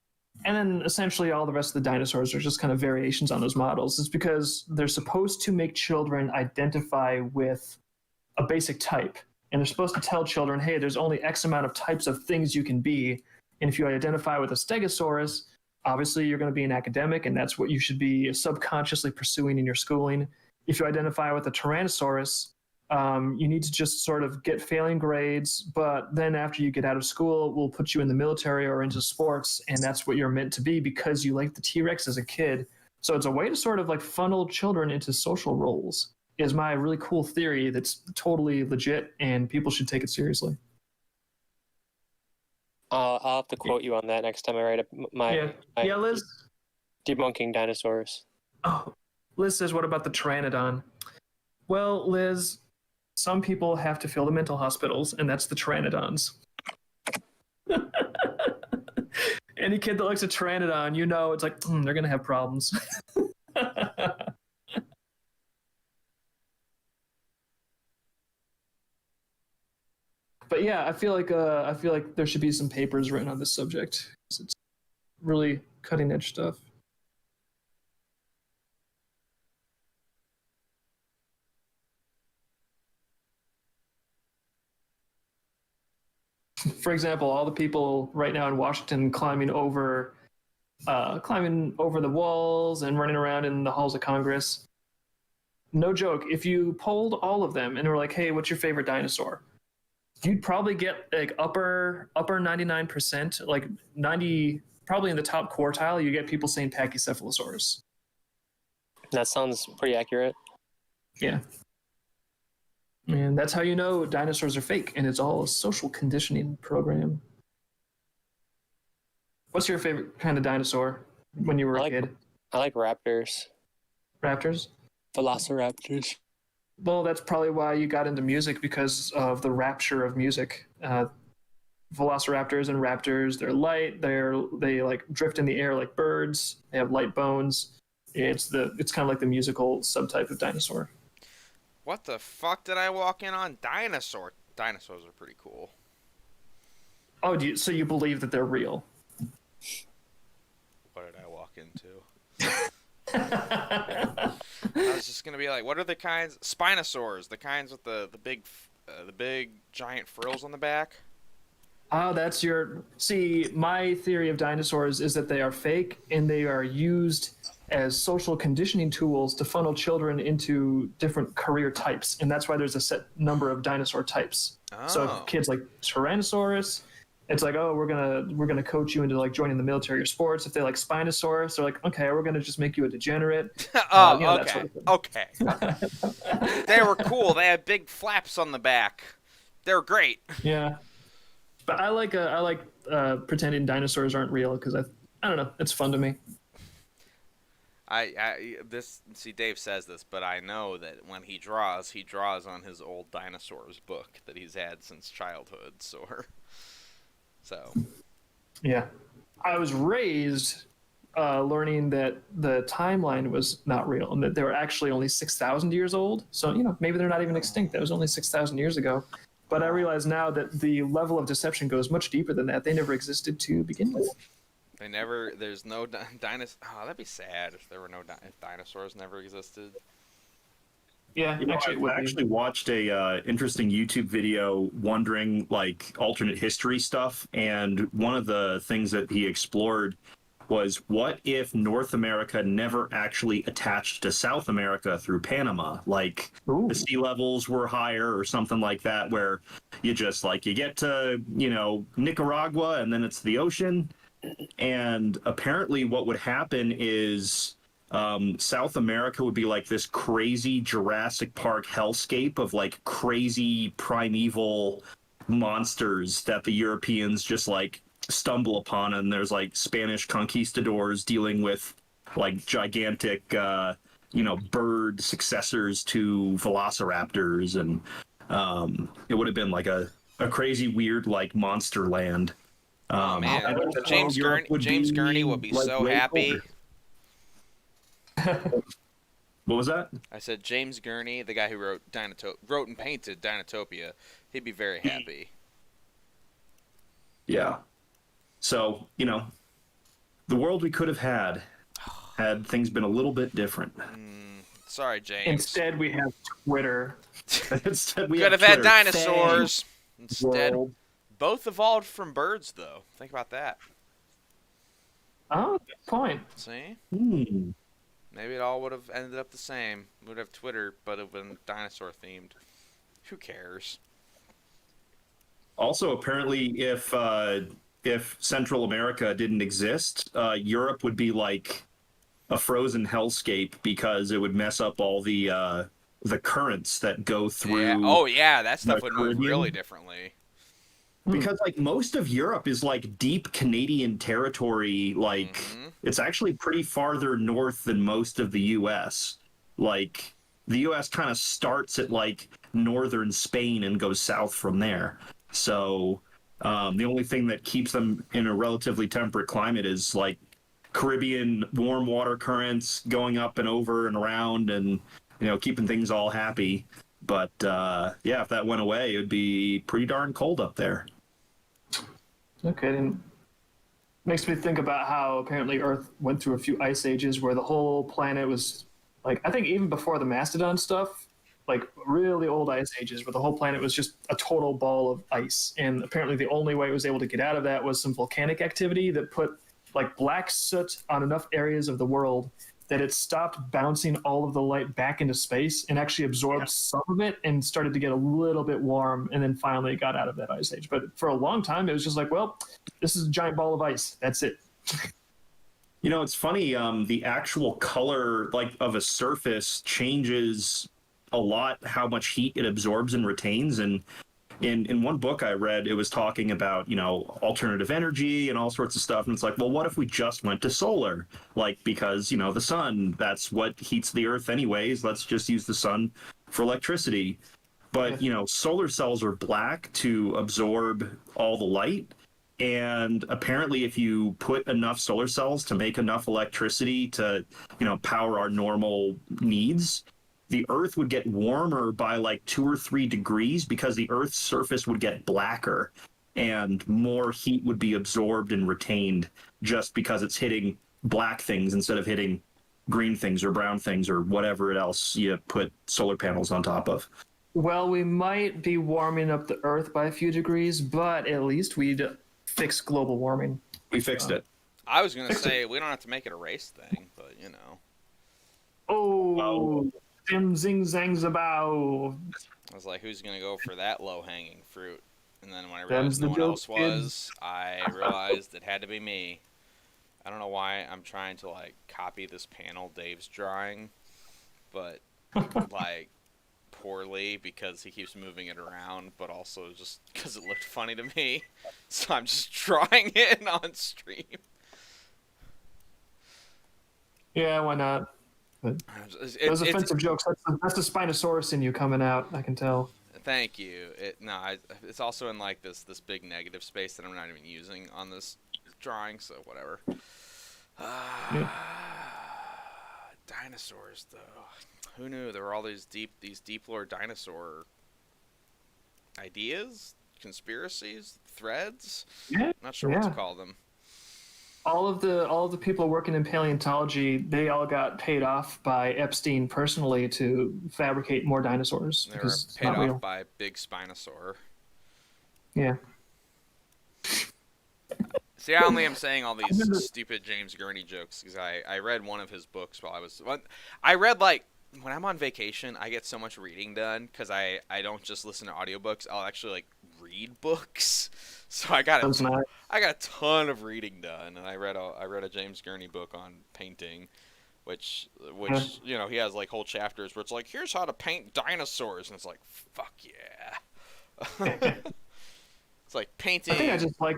and then essentially all the rest of the dinosaurs are just kind of variations on those models. It's because they're supposed to make children identify with a basic type. And they're supposed to tell children, hey, there's only X amount of types of things you can be. And if you identify with a Stegosaurus, obviously you're going to be an academic, and that's what you should be subconsciously pursuing in your schooling. If you identify with a Tyrannosaurus, you need to just sort of get failing grades. But then after you get out of school, we'll put you in the military or into sports. And that's what you're meant to be because you like the T-Rex as a kid. So it's a way to sort of like funnel children into social roles. Is my really cool theory that's totally legit, and people should take it seriously. I'll have to quote you on that next time I write my Liz? Debunking dinosaurs. Oh, Liz says, what about the Pteranodon? Well, Liz, some people have to fill the mental hospitals, and that's the Pteranodons. Any kid that likes a Pteranodon, you know, it's like, they're going to have problems. But yeah, I feel like there should be some papers written on this subject. It's really cutting edge stuff. For example, all the people right now in Washington climbing over the walls and running around in the halls of Congress. No joke. If you polled all of them and were like, "Hey, what's your favorite dinosaur?" You'd probably get like upper 99%, like 90, probably in the top quartile. You get people saying Pachycephalosaurus. That sounds pretty accurate. Yeah. And that's how you know dinosaurs are fake, and it's all a social conditioning program. What's your favorite kind of dinosaur when you were a kid? I like raptors. Raptors? Velociraptors. Well, that's probably why you got into music, because of the rapture of music. Velociraptors and raptors, they're light. They like drift in the air like birds. They have light bones. It's kind of like the musical subtype of dinosaur. What the fuck did I walk in on? Dinosaur. Dinosaurs are pretty cool. Oh, so you believe that they're real? What did I walk into? I was just gonna be like, what are the kinds? Spinosaurs, the kinds with the big giant frills on the back. Oh, that's your... See, my theory of dinosaurs is that they are fake and they are used as social conditioning tools to funnel children into different career types. And that's why there's a set number of dinosaur types. Oh. So if kids like Tyrannosaurus, it's like, oh, we're gonna coach you into like joining the military or sports. If they like Spinosaurus, they're like, okay, we're gonna just make you a degenerate. Oh, you know, okay. Sort of Okay. They were cool. They had big flaps on the back. They were great. Yeah. But I like pretending dinosaurs aren't real, because I don't know, it's fun to me. See, Dave says this, but I know that when he draws on his old dinosaurs book that he's had since childhood. So. Yeah, I was raised learning that the timeline was not real and that they were actually only 6,000 years old. So maybe they're not even extinct. That was only 6,000 years ago. But I realize now that the level of deception goes much deeper than that. They never existed to begin with. There's no dinosaurs. Oh, that'd be sad if there were if dinosaurs never existed. Yeah, I actually watched a interesting YouTube video wondering like alternate history stuff, and one of the things that he explored was, what if North America never actually attached to South America through Panama? Like the sea levels were higher or something like that, where you just like you get to Nicaragua and then it's the ocean. And apparently what would happen is South America would be like this crazy Jurassic Park hellscape of like crazy primeval monsters that the Europeans just like stumble upon, and there's like Spanish conquistadors dealing with like gigantic bird successors to velociraptors, and it would have been like a crazy weird like monster land. Oh man, James Gurney would be like so happy. What was that? I said James Gurney, the guy who wrote and painted Dinotopia, he'd be very happy. Yeah. So, the world we could have had things been a little bit different. Sorry, James. Instead, we have Twitter. Instead, we could have had dinosaurs. Instead, world. Both evolved from birds, though. Think about that. Oh, good point. See? Maybe it all would have ended up the same. We would have Twitter, but it would have been dinosaur themed. Who cares? Also, apparently, if Central America didn't exist, Europe would be like a frozen hellscape, because it would mess up all the currents that go through. Yeah. Oh yeah, that stuff would move Caribbean. really differently. Because like most of Europe is like deep Canadian territory. Like it's actually pretty farther north than most of the U.S. Like the U.S. kind of starts at like northern Spain and goes south from there. So the only thing that keeps them in a relatively temperate climate is like Caribbean warm water currents going up and over and around, and keeping things all happy. But yeah, if that went away, it would be pretty darn cold up there. Okay, then makes me think about how apparently Earth went through a few ice ages where the whole planet was like, I think even before the Mastodon stuff, like really old ice ages where the whole planet was just a total ball of ice. And apparently the only way it was able to get out of that was some volcanic activity that put like black soot on enough areas of the world that it stopped bouncing all of the light back into space and actually absorbed some of it and started to get a little bit warm, and then finally it got out of that ice age. But for a long time, it was just like, well, this is a giant ball of ice. That's it. It's funny, the actual color like of a surface changes a lot how much heat it absorbs and retains. And In one book I read, it was talking about, alternative energy and all sorts of stuff. And it's like, well, what if we just went to solar? Like, because, the sun, that's what heats the earth anyways. Let's just use the sun for electricity. But, solar cells are black to absorb all the light. And apparently, if you put enough solar cells to make enough electricity to, power our normal needs, the Earth would get warmer by like 2 or 3 degrees because the Earth's surface would get blacker and more heat would be absorbed and retained just because it's hitting black things instead of hitting green things or brown things or whatever else you put solar panels on top of. Well, we might be warming up the Earth by a few degrees, but at least we'd fix global warming. We fixed it. I was going to say, we don't have to make it a race thing, but, Oh, Dim zing zang zabow. I was like, who's going to go for that low-hanging fruit? And then when I realized Them's no the one else jokes, was, I realized it had to be me. I don't know why I'm trying to, copy this panel Dave's drawing, but, poorly because he keeps moving it around, but also just because it looked funny to me. So I'm just drawing it on stream. Yeah, why not? But those offensive jokes, that's the Spinosaurus in you coming out, I can tell. Thank you. It's also in this big negative space that I'm not even using on this drawing, so whatever. Dinosaurs, though. Who knew there were all these deep lore dinosaur ideas, conspiracies, threads? Yeah. Not sure what to call them. All of the people working in paleontology, they all got paid off by Epstein personally to fabricate more dinosaurs. They were paid off by Big Spinosaur. Yeah. See, I only am saying all these stupid James Gurney jokes because I read one of his books while I read when I'm on vacation, I get so much reading done because I don't just listen to audiobooks. I'll actually read books. So I got a ton of reading done, and I read a James Gurney book on painting, which he has whole chapters where it's like, here's how to paint dinosaurs, and it's like, fuck yeah. It's like painting. I think I just like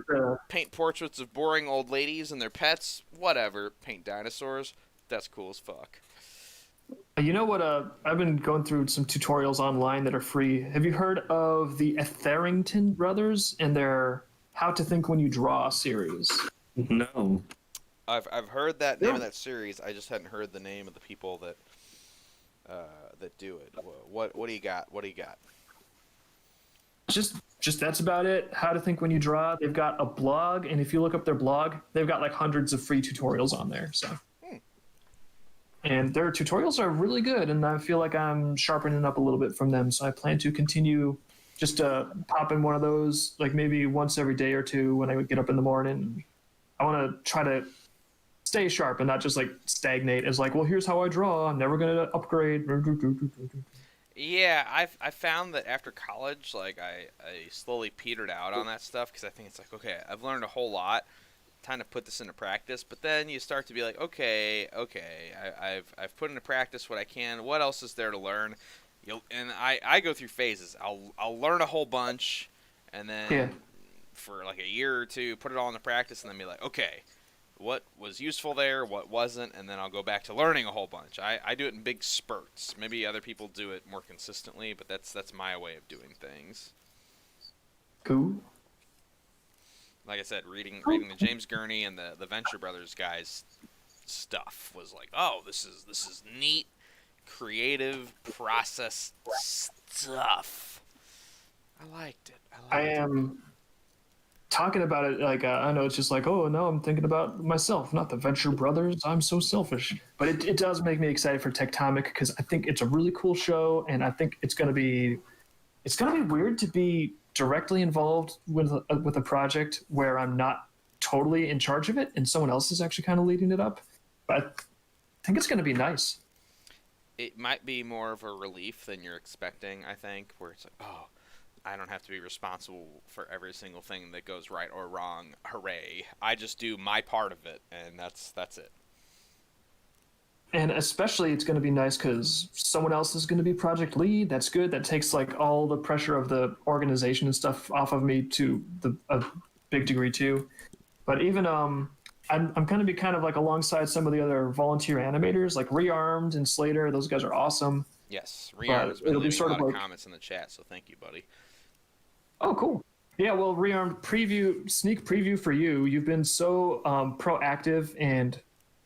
paint portraits of boring old ladies and their pets. Whatever. Paint dinosaurs. That's cool as fuck. You know what? I've been going through some tutorials online that are free. Have you heard of the Etherington brothers and their How to Think When You Draw series? No. I've heard that name of that series. I just hadn't heard the name of the people that do it. What do you got? What do you got? Just that's about it. How to Think When You Draw. They've got a blog, and if you look up their blog, they've got hundreds of free tutorials on there. So. And their tutorials are really good, and I feel like I'm sharpening up a little bit from them. So I plan to continue just pop in one of those, maybe once every day or two when I get up in the morning. I want to try to stay sharp and not just stagnate as well, here's how I draw. I'm never going to upgrade. Yeah, I found that after college, I slowly petered out on that stuff because I think it's okay, I've learned a whole lot. Time to put this into practice, but then you start to be like, okay, I've put into practice what I can. What else is there to learn? And I go through phases. I'll learn a whole bunch, and then for a year or two, put it all into practice, and then be like, okay, what was useful there, what wasn't, and then I'll go back to learning a whole bunch. I do it in big spurts. Maybe other people do it more consistently, but that's my way of doing things. Cool. Like I said, reading the James Gurney and the Venture Brothers guys stuff was oh, this is neat, creative process stuff. I liked it. I am talking about it I know it's just oh no, I'm thinking about myself, not the Venture Brothers. I'm so selfish, but it does make me excited for Tectomic because I think it's a really cool show, and I think it's gonna be weird to be directly involved with a project where I'm not totally in charge of it and someone else is actually kind of leading it up. But I think it's going to be nice. It might be more of a relief than you're expecting, I think, where it's oh, I don't have to be responsible for every single thing that goes right or wrong. Hooray. I just do my part of it, and that's it. And especially it's going to be nice because someone else is going to be project lead. That's good. That takes like all the pressure of the organization and stuff off of me to a big degree too. But even I'm going to be kind of like alongside some of the other volunteer animators like Rearmed and Slater. Those guys are awesome. Yes, Rearm has been it'll be leaving sort a of lot of like- comments in the chat, so thank you, buddy. Oh, cool. Yeah, well, Rearmed sneak preview for you. You've been so proactive and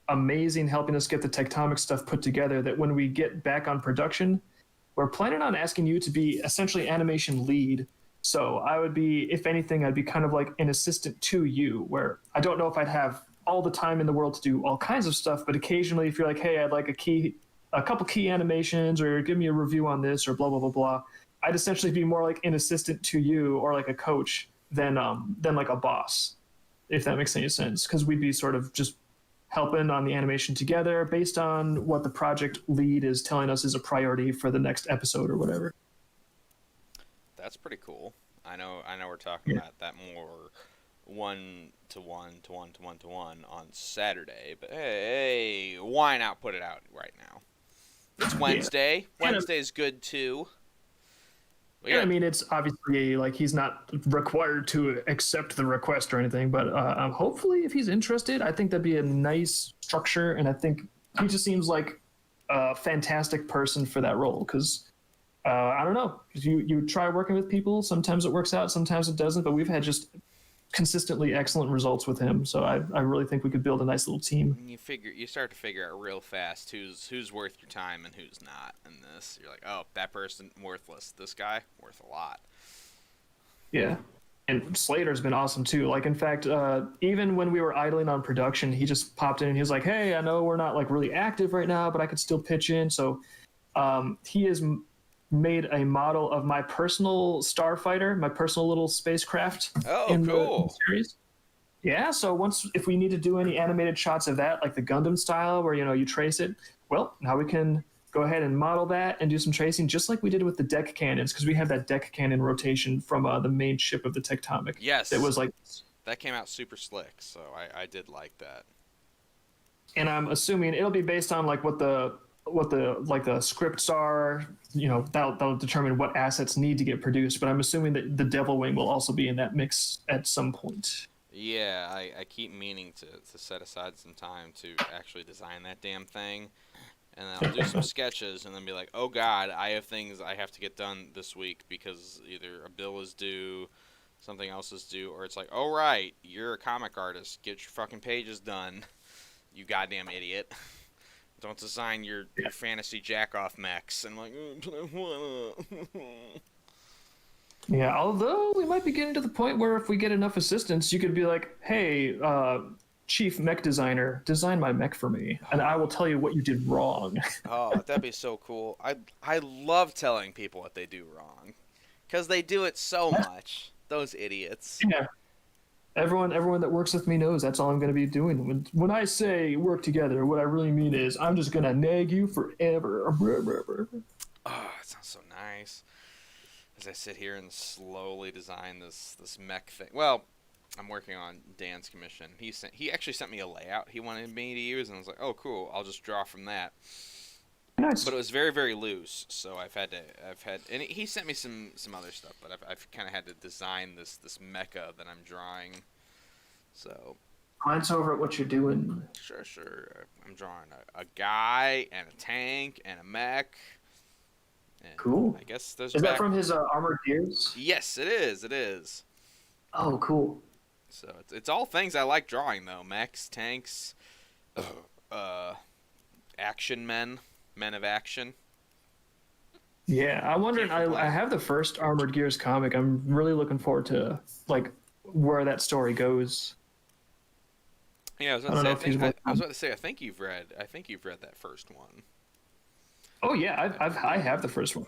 amazing helping us get the tectonic stuff put together that when we get back on production, we're planning on asking you to be essentially animation lead. So I would be, if anything, I'd be kind of like an assistant to you, where I don't know if I'd have all the time in the world to do all kinds of stuff, but occasionally if you're like, hey, I'd like a couple key animations, or give me a review on this, or blah, blah, blah, blah, I'd essentially be more like an assistant to you or like a coach than like a boss, if that makes any sense. Because we'd be sort of just helping on the animation together based on what the project lead is telling us is a priority for the next episode or whatever. That's pretty cool. I know we're talking about that more 1-to-1 on Saturday, but hey, why not put it out right now? It's Wednesday. Yeah. Wednesday's good too. Yeah, I mean, it's obviously like he's not required to accept the request or anything, but hopefully if he's interested, I think that'd be a nice structure, and I think he just seems like a fantastic person for that role, because I don't know, you try working with people, sometimes it works out, sometimes it doesn't, but we've had just consistently excellent results with him, so I really think we could build a nice little team. You start to figure out real fast who's worth your time and who's not in this. You're like, oh, that person worthless. This guy worth a lot. Yeah, and Slater's been awesome too. Like, in fact, even when we were idling on production, he just popped in and he was like, hey, I know we're not like really active right now, but I could still pitch in. So he has made a model of my personal starfighter, my personal little spacecraft. Oh, cool. The series. Yeah, so if we need to do any animated shots of that, like the Gundam style, where you trace it, well, now we can go ahead and model that and do some tracing, just like we did with the deck cannons, because we have that deck cannon rotation from the main ship of the Tectonic. Yes, it was like that came out super slick, so I did like that. And I'm assuming it'll be based on like what the scripts are. That'll determine what assets need to get produced. But I'm assuming that the Devil Wing will also be in that mix at some point. Yeah, I keep meaning to set aside some time to actually design that damn thing. And then I'll do some sketches and then be like, oh god, I have things I have to get done this week because either a bill is due, something else is due, or it's like, oh right, you're a comic artist, get your fucking pages done, you goddamn idiot. Don't design your fantasy jack-off mechs. And I'm like, but I wanna. Yeah, although we might be getting to the point where if we get enough assistance, you could be like, hey, chief mech designer, design my mech for me, and I will tell you what you did wrong. Oh, that'd be so cool. I love telling people what they do wrong, because they do it so much. Those idiots. Yeah. Everyone that works with me knows that's all I'm going to be doing. When I say work together, what I really mean is I'm just going to nag you forever. Oh, that sounds so nice. As I sit here and slowly design this mech thing. Well, I'm working on Dan's commission. He actually sent me a layout he wanted me to use, and I was like, oh, cool. I'll just draw from that. Nice. But it was very, very loose, so and he sent me some other stuff, but I've kind of had to design this mecha that I'm drawing. So. Glance over at what you're doing. Sure. I'm drawing a guy and a tank and a mech. And cool. I guess those. Is that from his Armored Gears? Yes, it is. It is. Oh, cool. So it's all things I like drawing though: mechs, tanks, action men of action. Yeah, I wonder. I have the first Armored Gears comic. I'm really looking forward to like where that story goes. Yeah, I was about to say. I think you've read that first one. Oh yeah, I have the first one.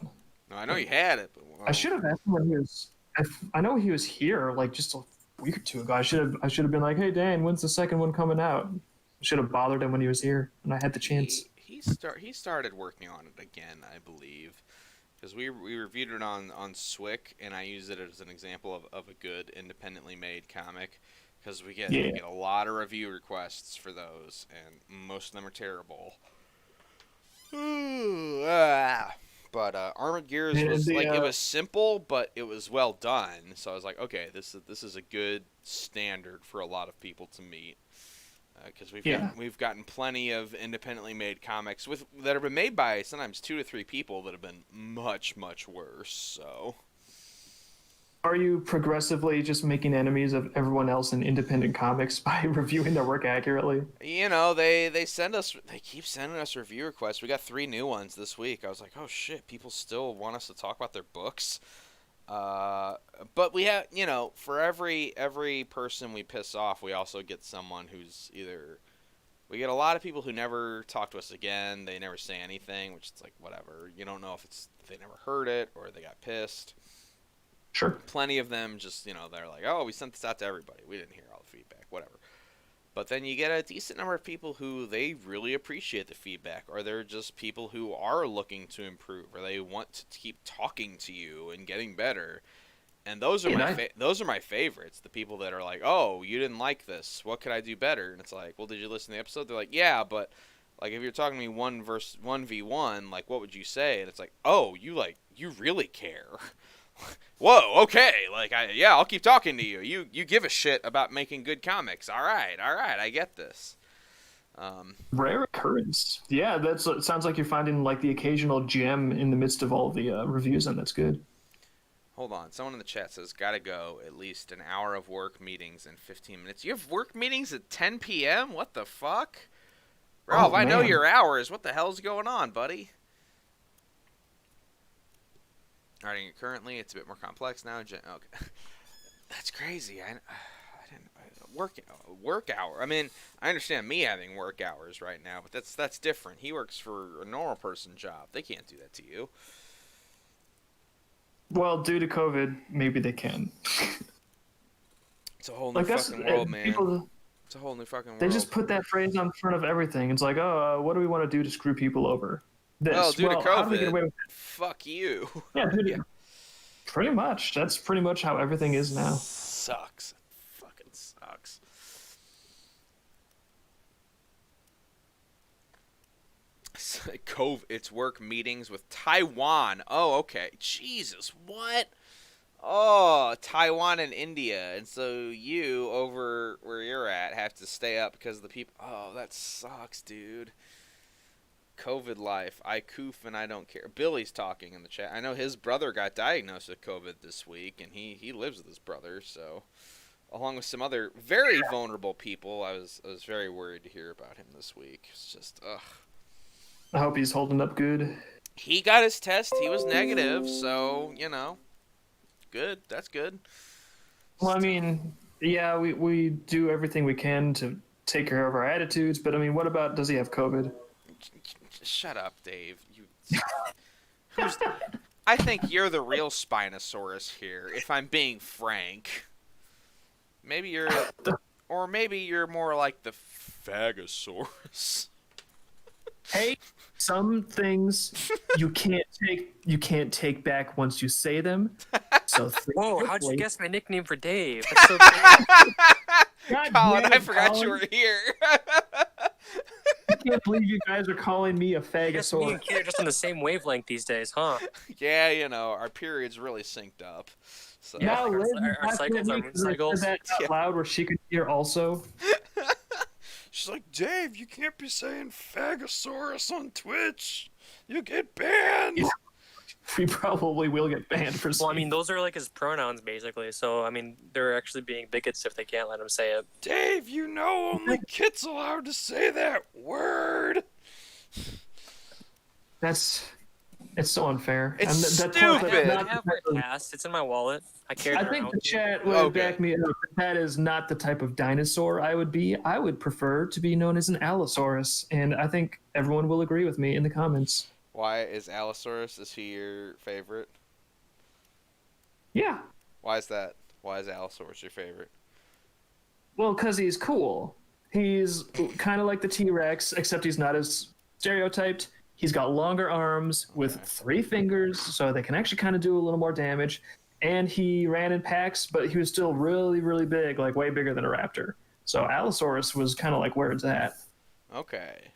No, I know you had it, but I should have asked him when he was. I know he was here like just a week or two ago. I should have been like, hey Dan, when's the second one coming out? I should have bothered him when he was here, and I had the chance. He started working on it again, I believe, because we reviewed it on Swick, and I used it as an example of a good independently made comic, because we get a lot of review requests for those, and most of them are terrible. But Armored Gears And was the, like, it was simple, but it was well done. So I was like, okay, this is a good standard for a lot of people to meet. Because we've gotten plenty of independently made comics that have been made by sometimes 2 to 3 people that have been much worse. So, are you progressively just making enemies of everyone else in independent comics by reviewing their work accurately? you know, they keep sending us review requests. We got 3 new ones this week. I was like, oh shit, people still want us to talk about their books. But we have, you know, for every person we piss off, we also get someone who's either, we get a lot of people who never talk to us again. They never say anything, which is like, whatever. You don't know if they never heard it or they got pissed. Sure. Plenty of them just, you know, they're like, oh, we sent this out to everybody. We didn't hear all the feedback, whatever. But then you get a decent number of people who they really appreciate the feedback, or they're just people who are looking to improve, or they want to keep talking to you and getting better. And those are those are my favorites. The people that are like, "Oh, you didn't like this. What could I do better?" And it's like, "Well, did you listen to the episode?" They're like, "Yeah, but like if you're talking to me 1v1, like what would you say?" And it's like, "Oh, you really care." Whoa, okay, I'll keep talking to you. You give a shit about making good comics. All right, I get this. Rare occurrence. Yeah, it sounds like you're finding like the occasional gem in the midst of all the reviews, and that's good. Hold on, someone in the chat says, gotta go, at least an hour of work meetings in 15 minutes. You have work meetings at 10 p.m.? What the fuck? Ralph, I know your hours. What the hell's going on, buddy? Writing it currently, it's a bit more complex now. Okay, that's crazy. I didn't work hour. I mean, I understand me having work hours right now, but that's different. He works for a normal person job. They can't do that to you. Well, due to COVID, maybe they can. It's a whole new fucking world, man. It's a whole new fucking world. They just put that phrase on front of everything. It's like, oh, what do we want to do to screw people over? Well, due to how do we get away COVID, with fuck you. Yeah, pretty much. That's pretty much how everything is now. Sucks. Fucking sucks. It's work meetings with Taiwan. Oh, okay. Jesus, what? Oh, Taiwan and India. And so you, over where you're at, have to stay up because of the people. Oh, that sucks, dude. COVID life. I coof and I don't care. Billy's talking in the chat. I know his brother got diagnosed with COVID this week, and he lives with his brother, so along with some other very vulnerable people, I was very worried to hear about him this week. It's just, ugh. I hope he's holding up good. He got his test. He was negative, so, you know, good. That's good. Well, I mean, yeah, we do everything we can to take care of our attitudes, but I mean, what about, does he have COVID? Shut up, Dave. I think you're the real Spinosaurus here, if I'm being frank. Maybe you're more like the Phagosaurus. Hey, some things you can't take back once you say them. So whoa, how'd you guess my nickname for Dave? That's so cool. Colin, I forgot you were here. I can't believe you guys are calling me a I guess me Phagosaurus. and Kid are just on the same wavelength these days, huh? Yeah, you know, our periods really synced up. So. Yeah, Liz, our cycles are moon cycles. That out loud where she could hear also. She's like, Dave, you can't be saying Phagosaurus on Twitch. You get banned. Yeah. We probably will get banned for saying. Well, I mean, those are like his pronouns, basically. So, I mean, they're actually being bigots if they can't let him say it. Dave, you know only Kit's allowed to say that word. It's so unfair. It's stupid. I have my pass. It's in my wallet. I carry it I think around. the chat would back me up. That is not the type of dinosaur I would be. I would prefer to be known as an Allosaurus, and I think everyone will agree with me in the comments. Why is Allosaurus? Is he your favorite? Yeah. Why is that? Why is Allosaurus your favorite? Well, because he's cool. He's kind of like the T-Rex, except he's not as stereotyped. He's got longer arms with 3 fingers, so they can actually kind of do a little more damage. And he ran in packs, but he was still really, really big, like way bigger than a raptor. So Allosaurus was kind of like where it's at. Okay.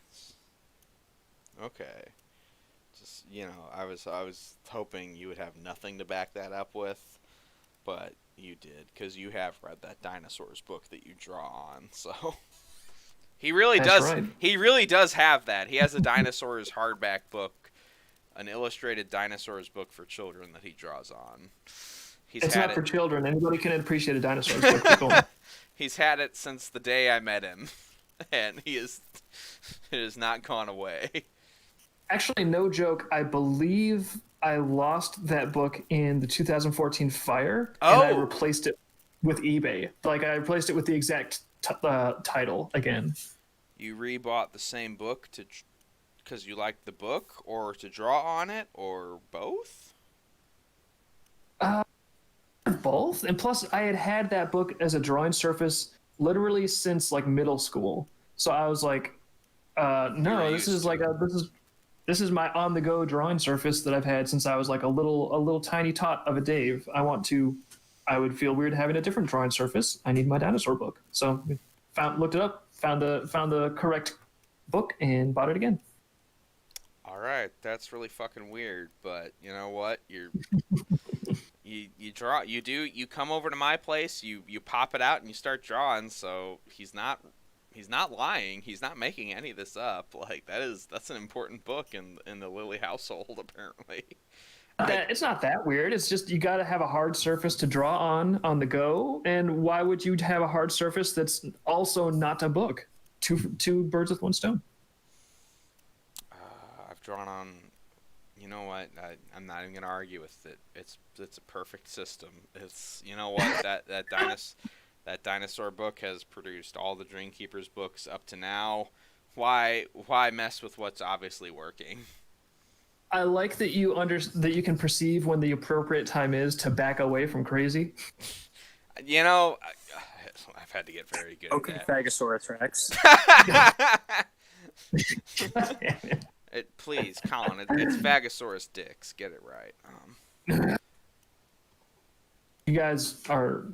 Just I was hoping you would have nothing to back that up with, but you did, because you have read that dinosaurs book that you draw on. So he really That's does. right. He really does have that. He has a dinosaurs hardback book, an illustrated dinosaurs book for children that he draws on. It's not for children. Anybody can appreciate a dinosaur's book. Keep going. He's had it since the day I met him, and it has not gone away. Actually, no joke. I believe I lost that book in the 2014 fire, and I replaced it with eBay. Like, I replaced it with the exact title again. You rebought the same book because you liked the book, or to draw on it, or both? Both. And plus, I had that book as a drawing surface literally since like middle school. So I was like, no, this is my on-the-go drawing surface that I've had since I was like a little tiny tot of a Dave. I would feel weird having a different drawing surface. I need my dinosaur book. So looked it up, found the correct book, and bought it again. All right, that's really fucking weird, but you know what? You come over to my place, you pop it out and you start drawing, so he's not lying. He's not making any of this up. Like, that's an important book in the Lilly household, apparently. It's not that weird. It's just you got to have a hard surface to draw on the go, and why would you have a hard surface that's also not a book? Two birds with one stone. I've drawn on. You know what? I'm not even gonna argue with it. It's a perfect system. It's what that dinosaur book has produced all the Dreamkeepers books up to now. Why mess with what's obviously working? I like that that you can perceive when the appropriate time is to back away from crazy. I've had to get very good at that. Fagosaurus Rex. Please, Colin, it's Fagosaurus Dix. Get it right. You guys are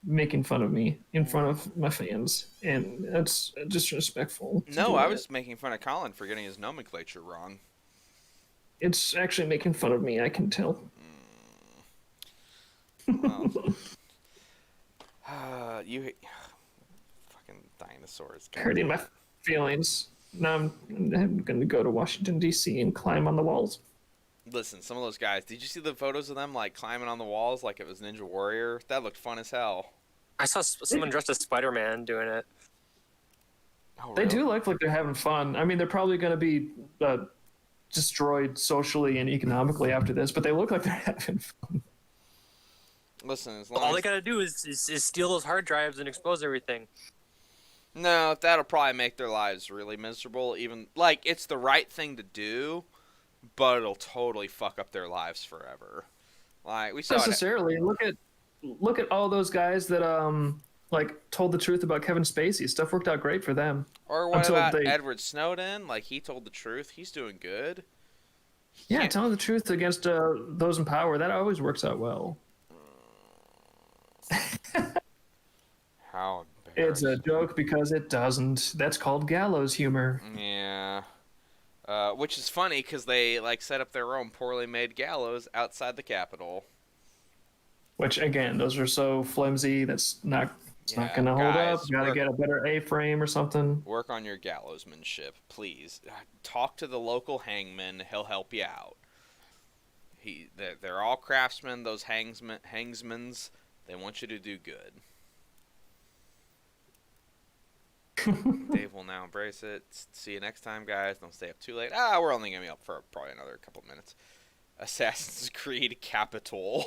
making fun of me in front of my fans, and that's disrespectful. No, I was making fun of Colin for getting his nomenclature wrong. It's actually making fun of me, I can tell. Well, you fucking dinosaurs. Hurting my feelings. Now I'm going to go to Washington, D.C. and climb on the walls. Listen, some of those guys, did you see the photos of them like climbing on the walls like it was Ninja Warrior? That looked fun as hell. I saw someone dressed as Spider-Man doing it. Oh, They really? do look like they're having fun. I mean, they're probably going to be destroyed socially and economically after this, but they look like they're having fun. Listen, All they gotta do is steal those hard drives and expose everything. No, that'll probably make their lives really miserable. Even like it's the right thing to do, but it'll totally fuck up their lives forever. Like we saw. Necessarily. Look at all those guys that told the truth about Kevin Spacey. Stuff worked out great for them. Or what about Edward Snowden? Like, he told the truth. He's doing good. Yeah, telling the truth against those in power, that always works out well. How It's a joke because it doesn't. That's called gallows humor. Yeah. Which is funny because they set up their own poorly made gallows outside the Capitol. Which again, those are so flimsy. That's not. It's not gonna hold up. You gotta get a better A-frame or something. Work on your gallowsmanship, please. Talk to the local hangman. He'll help you out. They're all craftsmen. Those hangsmans. They want you to do good. Dave will now embrace it. See you next time, guys. Don't stay up too late. We're only going to be up for probably another couple minutes. Assassin's Creed Capitol.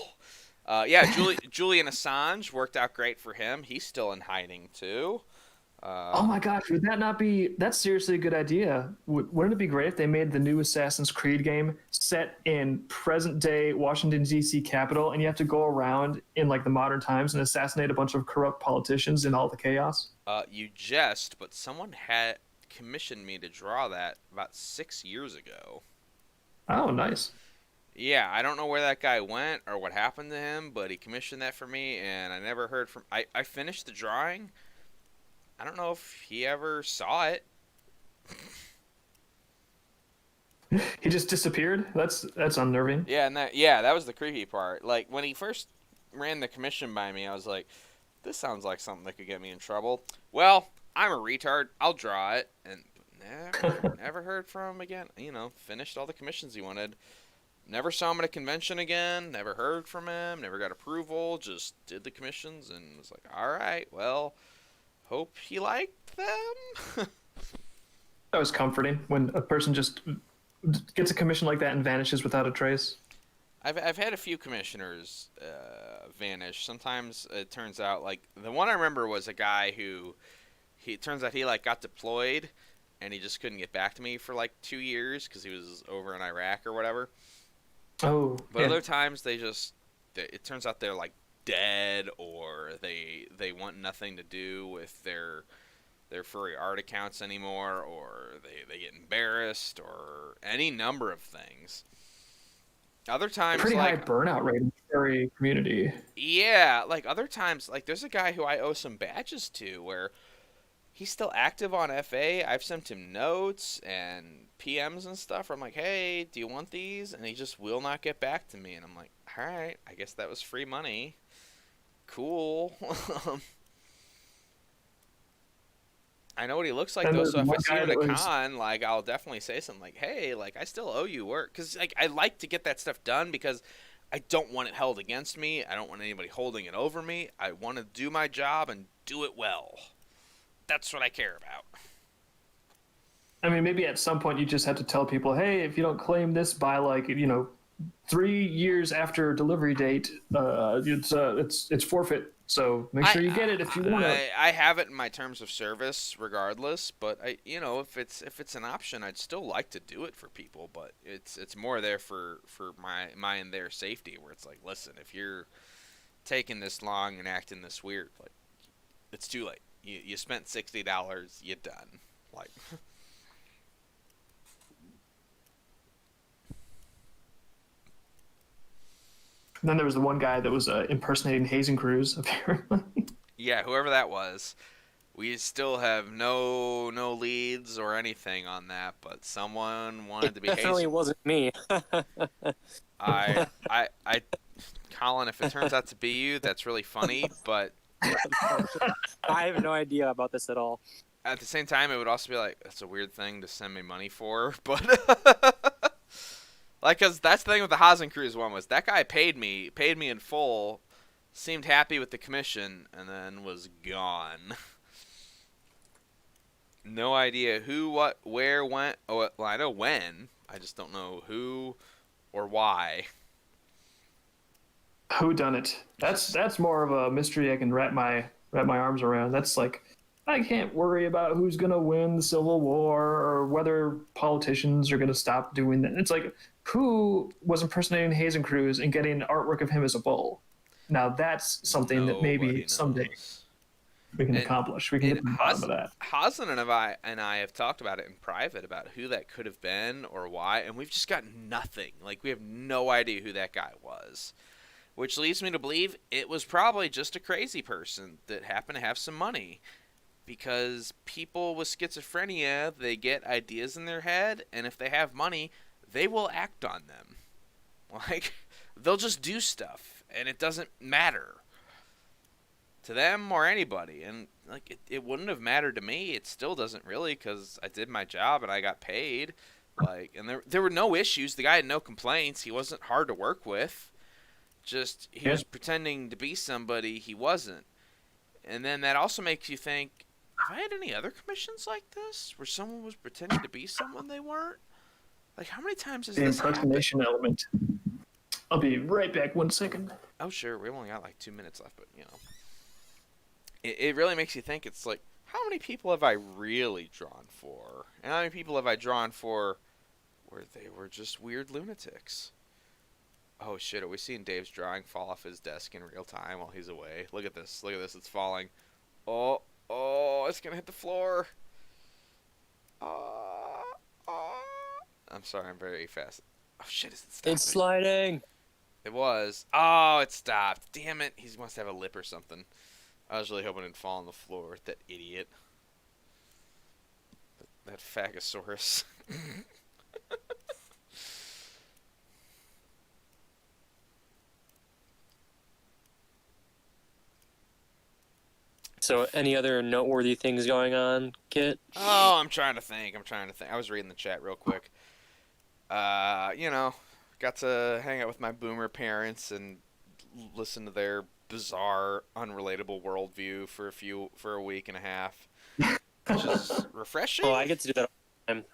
Julian Assange worked out great for him. He's still in hiding, too. Oh my gosh, would that not be... That's seriously a good idea. Wouldn't it be great if they made the new Assassin's Creed game set in present-day Washington, D.C. Capitol, and you have to go around in, the modern times and assassinate a bunch of corrupt politicians in all the chaos? You jest, but someone had commissioned me to draw that about 6 years ago. Oh, nice. Yeah, I don't know where that guy went or what happened to him, but he commissioned that for me, and I never heard from... I finished the drawing... I don't know if he ever saw it. He just disappeared. That's unnerving. Yeah, and that was the creepy part. Like when he first ran the commission by me, I was like, this sounds like something that could get me in trouble. Well, I'm a retard. I'll draw it, and never heard from him again. You know, finished all the commissions he wanted. Never saw him at a convention again. Never heard from him. Never got approval. Just did the commissions and was like, all right, well, hope he liked them. That was comforting when a person just gets a commission like that and vanishes without a trace. I've had a few commissioners vanish. Sometimes it turns out, like, the one I remember was a guy who, it turns out he, like, got deployed, and he just couldn't get back to me for, like, 2 years because he was over in Iraq or whatever. Oh, But yeah. other times it turns out they're, like, dead, or they want nothing to do with their furry art accounts anymore, or they get embarrassed, or any number of things. Other times, Pretty high like, burnout rate in the furry community. yeah, like other times, like there's a guy who I owe some badges to where he's still active on FA. I've sent him notes and PMs and stuff where I'm like, hey, do you want these? And he just will not get back to me. And I'm like, all right, I guess that was free money. Cool. I know what he looks like, And though, there's so if I one see guy him at a that was- con, like, I'll definitely say something like, hey, like, I still owe you work. Because, like, I like to get that stuff done because I don't want it held against me. I don't want anybody holding it over me. I want to do my job and do it well. That's what I care about. I mean, maybe at some point you just have to tell people, hey, if you don't claim this by, like, 3 years after delivery date, it's forfeit. So make sure you get it if you want it. I have it in my terms of service regardless, but if it's an option, I'd still like to do it for people, but it's more there for my and their safety, where it's like, listen, if you're taking this long and acting this weird, like, it's too late. You spent $60, you're done. Like, Then there was the one guy that was impersonating Hazing Cruz, apparently. yeah, whoever that was, we still have no leads or anything on that, but someone wanted to be Definitely hazed. wasn't me. I, Colin, if it turns out to be you, that's really funny, but I have no idea about this at all. at the same time, it would also be like, that's a weird thing to send me money for, but like, cause that's the thing with the Hazen Cruise one was that guy paid me in full, seemed happy with the commission, and then was gone. No idea who, what, where, when. Oh, well, I know when. I just don't know who or why. Who done it? That's more of a mystery I can wrap my arms around. That's like, I can't worry about who's gonna win the Civil War or whether politicians are gonna stop doing that. It's like, who was impersonating Hazen Cruz and getting artwork of him as a bull? Now that's something that maybe Nobody someday knows. we can And- accomplish. We can get to the bottom of that. Hazen and I have talked about it in private about who that could have been or why, and we've just got nothing. Like, we have no idea who that guy was. Which leads me to believe it was probably just a crazy person that happened to have some money. Because people with schizophrenia, they get ideas in their head, and if they have money, they will act on them. Like, they'll just do stuff, and it doesn't matter to them or anybody. And, like, it wouldn't have mattered to me. It still doesn't really, because I did my job and I got paid. Like, and there were no issues. The guy had no complaints. He wasn't hard to work with. Just, he was pretending to be somebody he wasn't. And then that also makes you think, have I had any other commissions like this where someone was pretending to be someone they weren't? Like, how many times has The this happened? impersonation element. I'll be right back 1 second. Oh, sure. We've only got like 2 minutes left, but, It really makes you think. It's like, how many people have I really drawn for? And how many people have I drawn for where they were just weird lunatics? Oh, shit. Are we seeing Dave's drawing fall off his desk in real time while he's away? Look at this. Look at this. It's falling. Oh, it's going to hit the floor. I'm sorry. I'm very fast. Oh, shit. Is it stopping? It's sliding. It was. Oh, it stopped. Damn it. He must have a lip or something. I was really hoping it'd fall on the floor. That idiot. That Phagosaurus. So, any other noteworthy things going on, Kit? Oh, I'm trying to think. I was reading the chat real quick. Got to hang out with my boomer parents and listen to their bizarre, unrelatable worldview for a week and a half, which is refreshing. Oh, I get to do that all the time.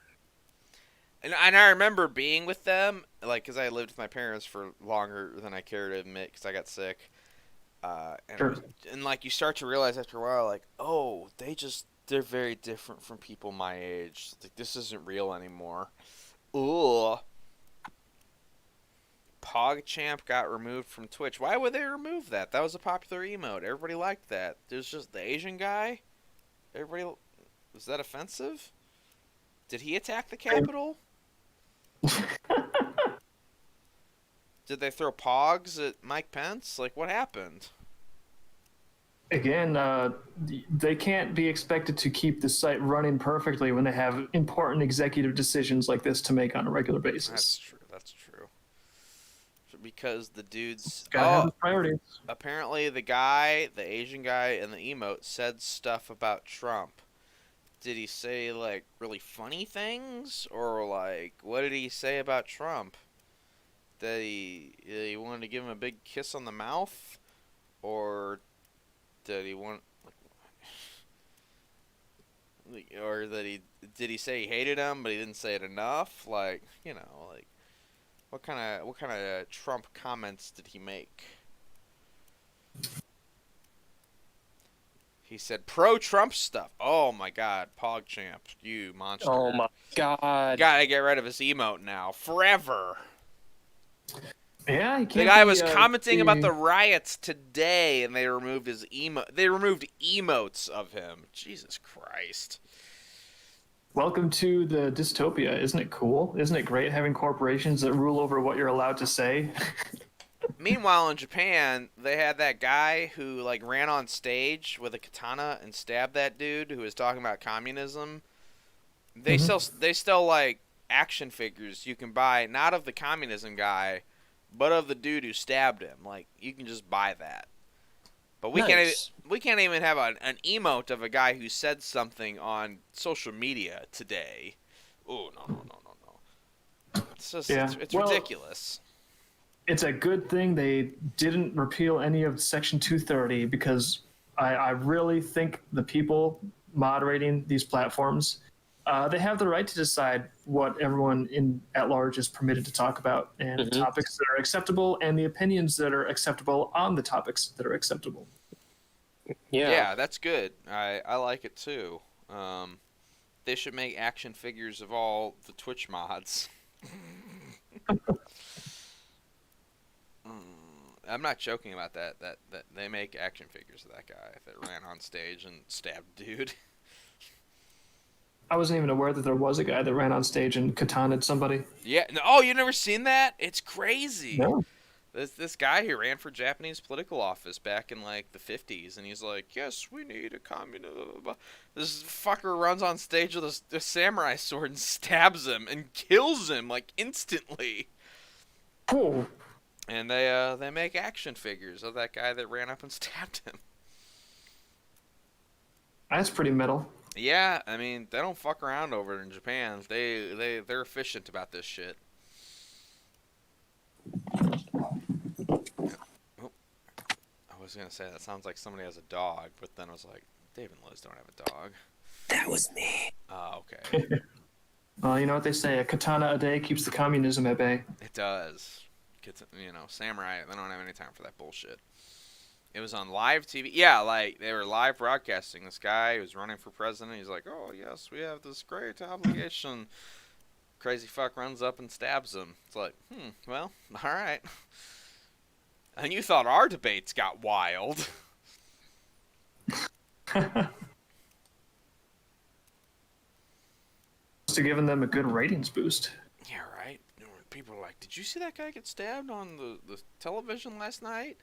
And I remember being with them, like, because I lived with my parents for longer than I care to admit, because I got sick. And like, you start to realize after a while, like, oh, they're very different from people my age. Like, this isn't real anymore. Ooh. PogChamp got removed from Twitch. Why would they remove that? That was a popular emote. Everybody liked that. There's just the Asian guy. Was that offensive? Did he attack the Capitol? Did they throw pogs at Mike Pence? Like, what happened? Again, they can't be expected to keep the site running perfectly when they have important executive decisions like this to make on a regular basis. That's true. Because the dudes... Gotta have his priorities. Apparently the Asian guy in the emote said stuff about Trump. Did he say, like, really funny things? Or, like, what did he say about Trump? That he wanted to give him a big kiss on the mouth? Or did he want... Or did he say he hated him, but he didn't say it enough? Like, like... What kind of Trump comments did he make? He said pro-Trump stuff. Oh my God, PogChamp, you monster! Oh my God! Gotta get rid of his emote now, forever. Yeah, the guy was commenting about the riots today, and they removed his emote. They removed emotes of him. Jesus Christ! Welcome to the dystopia. Isn't it cool? Isn't it great having corporations that rule over what you're allowed to say? Meanwhile, in Japan, they had that guy who, like, ran on stage with a katana and stabbed that dude who was talking about communism. They still like action figures you can buy, not of the communism guy, but of the dude who stabbed him. Like, you can just buy that. But we can't even have an emote of a guy who said something on social media today. Oh, no. It's just, it's ridiculous. It's a good thing they didn't repeal any of Section 230 because I really think the people moderating these platforms, they have the right to decide what everyone at large is permitted to talk about and the topics that are acceptable and the opinions that are acceptable on the topics that are acceptable. Yeah, that's good. I like it too. They should make action figures of all the Twitch mods. I'm not joking about that. That they make action figures of that guy that ran on stage and stabbed dude. I wasn't even aware that there was a guy that ran on stage and katanaed somebody. Yeah. No, oh, you never seen that? It's crazy. No. This guy who ran for Japanese political office back in like the 50s, and he's like, "Yes, we need a communism." This fucker runs on stage with a samurai sword and stabs him and kills him like instantly. Cool. And they make action figures of that guy that ran up and stabbed him. That's pretty metal. Yeah, I mean, they don't fuck around over it in Japan. They're efficient about this shit. Oh, I was gonna say that sounds like somebody has a dog, but then I was like, Dave and Liz don't have a dog. That was me. Oh, okay. Well, you know what they say, a katana a day keeps the communism at bay. It does. Samurai, they don't have any time for that bullshit. It was on live TV. Yeah, like, they were live broadcasting. This guy who was running for president, he's like, "Oh, yes, we have this great obligation." Crazy fuck runs up and stabs him. It's like, well, all right. And you thought our debates got wild. To giving them a good ratings boost. Yeah, right. People are like, "Did you see that guy get stabbed on the television last night?"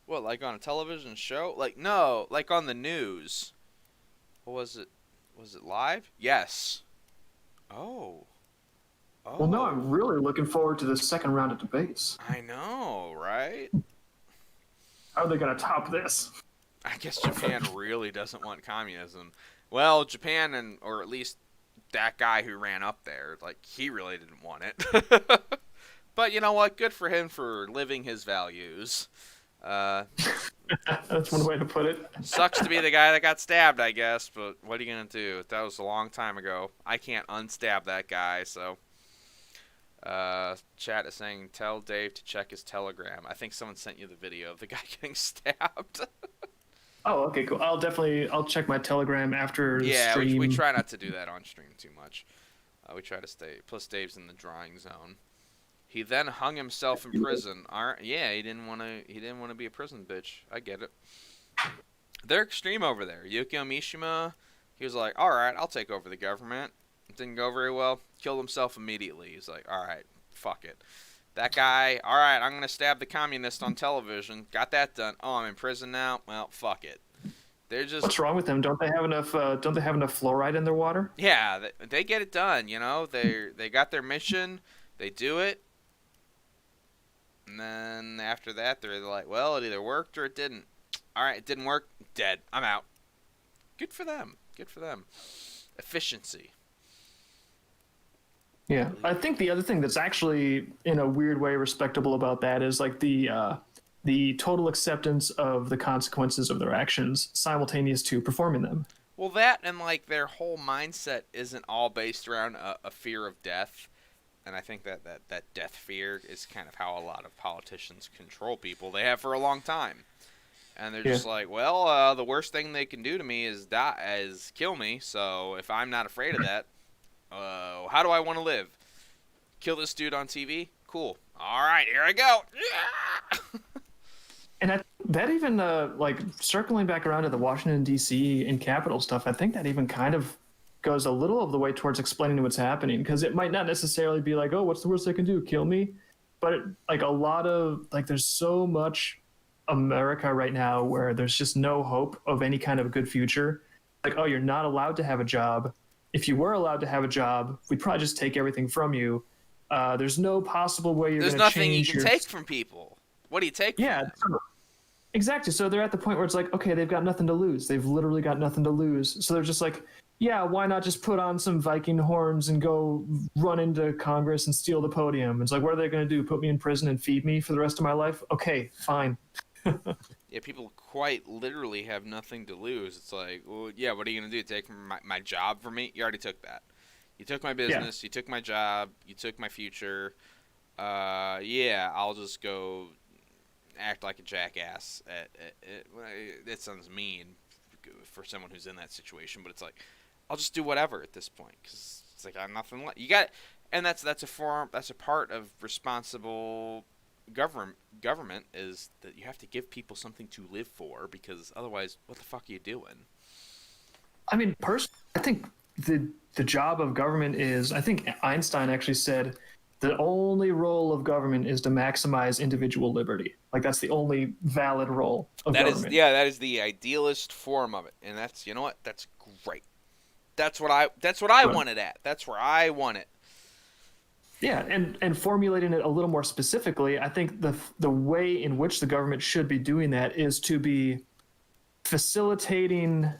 What, like on a television show? Like, no, like on the news. What was it? Was it live? Yes. Oh. Well, no, I'm really looking forward to the second round of debates. I know, right? How are they going to top this? I guess Japan really doesn't want communism. Well, Japan or at least that guy who ran up there, like, he really didn't want it. But you know what? Good for him for living his values. That's one way to put it. Sucks to be the guy that got stabbed, I guess, but what are you going to do? That was a long time ago. I can't unstab that guy, so. Chat is saying, tell Dave to check his Telegram. I think someone sent you the video of the guy getting stabbed. Oh, okay, cool. I'll check my Telegram after the yeah, stream. we try not to do that on stream too much. We try to stay. Plus, Dave's in the drawing zone. He then hung himself in prison. Yeah, he didn't want to. He didn't want to be a prison bitch. I get it. They're extreme over there. Yukio Mishima, he was like, all right, I'll take over the government. It didn't go very well. Killed himself immediately. He's like, all right, fuck it. That guy, all right, I'm gonna stab the communist on television. Got that done. Oh, I'm in prison now. Well, fuck it. They're just. What's wrong with them? Don't they have enough? Don't they have enough fluoride in their water? Yeah, they get it done. You know, they got their mission. They do it. And then after that, they're like, well, it either worked or it didn't. All right, it didn't work. Dead. I'm out. Good for them. Good for them. Efficiency. Yeah, I think the other thing that's actually, in a weird way, respectable about that is like the total acceptance of the consequences of their actions simultaneous to performing them. Well, that and like their whole mindset isn't all based around a fear of death. And I think that death fear is kind of how a lot of politicians control people. They have for a long time. And they're just like, well, the worst thing they can do to me is kill me. So if I'm not afraid of that, how do I want to live? Kill this dude on TV? Cool. All right, here I go. Yeah! And that even, like, circling back around to the Washington, D.C. and Capitol stuff, I think that even kind of goes a little of the way towards explaining what's happening, because it might not necessarily be like, oh, what's the worst they can do? Kill me? But, like, a lot of, like, there's so much America right now where there's just no hope of any kind of a good future. Like, oh, you're not allowed to have a job. If you were allowed to have a job, we'd probably just take everything from you. There's no possible way you're going to change. There's nothing you can take from people. What do you take from them? Exactly. So they're at the point where it's like, okay, they've got nothing to lose. They've literally got nothing to lose. So they're just like, yeah, why not just put on some Viking horns and go run into Congress and steal the podium? It's like, what are they going to do? Put me in prison and feed me for the rest of my life? Okay, fine. Yeah, people quite literally have nothing to lose. It's like, well, yeah, what are you going to do? Take my job from me? You already took that. You took my business. Yeah. You took my job. You took my future. Yeah, I'll just go act like a jackass. That sounds mean for someone who's in that situation, but it's like, I'll just do whatever at this point because it's like I have nothing left. You got, and that's a part of responsible government is that you have to give people something to live for, because otherwise, what the fuck are you doing? I mean, personally, I think the job of government is, I think Einstein actually said, the only role of government is to maximize individual liberty. Like, that's the only valid role of government. That is the idealist form of it, and that's, you know what? That's great. That's what I wanted at. That's where I want it. Yeah, and formulating it a little more specifically, I think the way in which the government should be doing that is to be facilitating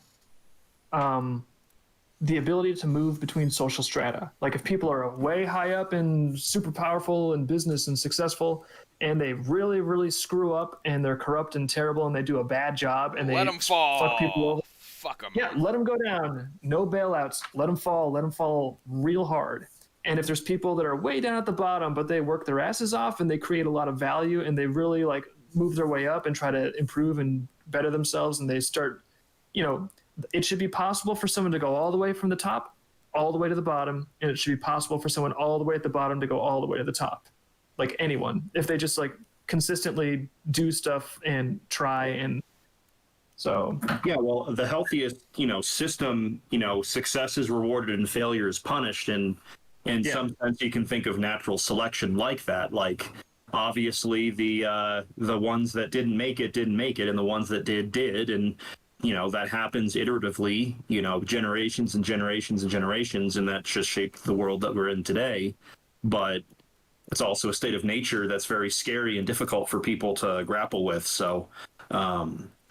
the ability to move between social strata. Like, if people are way high up and super powerful in business and successful, and they really, really screw up and they're corrupt and terrible and they do a bad job and let they them fall. Fuck people over. Fuck them. Yeah, let them go down. No bailouts. Let them fall real hard. And if there's people that are way down at the bottom, but they work their asses off and they create a lot of value and they really like move their way up and try to improve and better themselves, and they start, you know, it should be possible for someone to go all the way from the top all the way to the bottom, and it should be possible for someone all the way at the bottom to go all the way to the top. Like anyone, if they just like consistently do stuff and try. And so yeah, well, the healthiest, system, success is rewarded and failure is punished, and in some sense you can think of natural selection like that. Like, obviously the ones that didn't make it, and the ones that did, and that happens iteratively, generations and generations and generations, and that just shaped the world that we're in today. But it's also a state of nature that's very scary and difficult for people to grapple with. So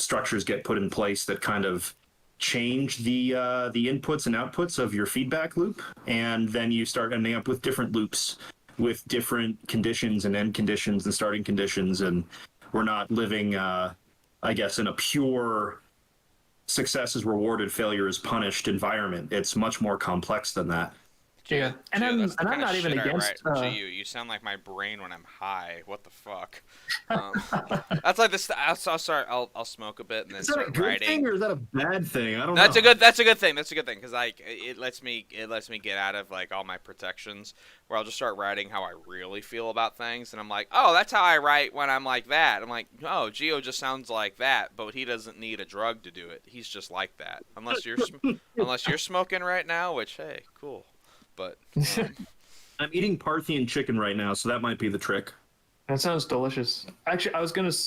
structures get put in place that kind of change the inputs and outputs of your feedback loop, and then you start ending up with different loops with different conditions and end conditions and starting conditions, and we're not living, I guess, in a pure success is rewarded, failure is punished environment. It's much more complex than that. Yeah, and Gio, I'm not even against. Gio, you sound like my brain when I'm high. What the fuck? That's like this. I'll start. I'll smoke a bit and then Is that start a good writing. thing or is that a bad thing? I don't know. That's a good thing. That's a good thing because like it lets me get out of like all my protections. Where I'll just start writing how I really feel about things, and I'm like, oh, that's how I write when I'm like that. I'm like, oh, Gio just sounds like that, but he doesn't need a drug to do it. He's just like that. Unless you're smoking right now, which hey, cool. But I'm eating Parthian chicken right now, so that might be the trick. That sounds delicious. Actually, I was going to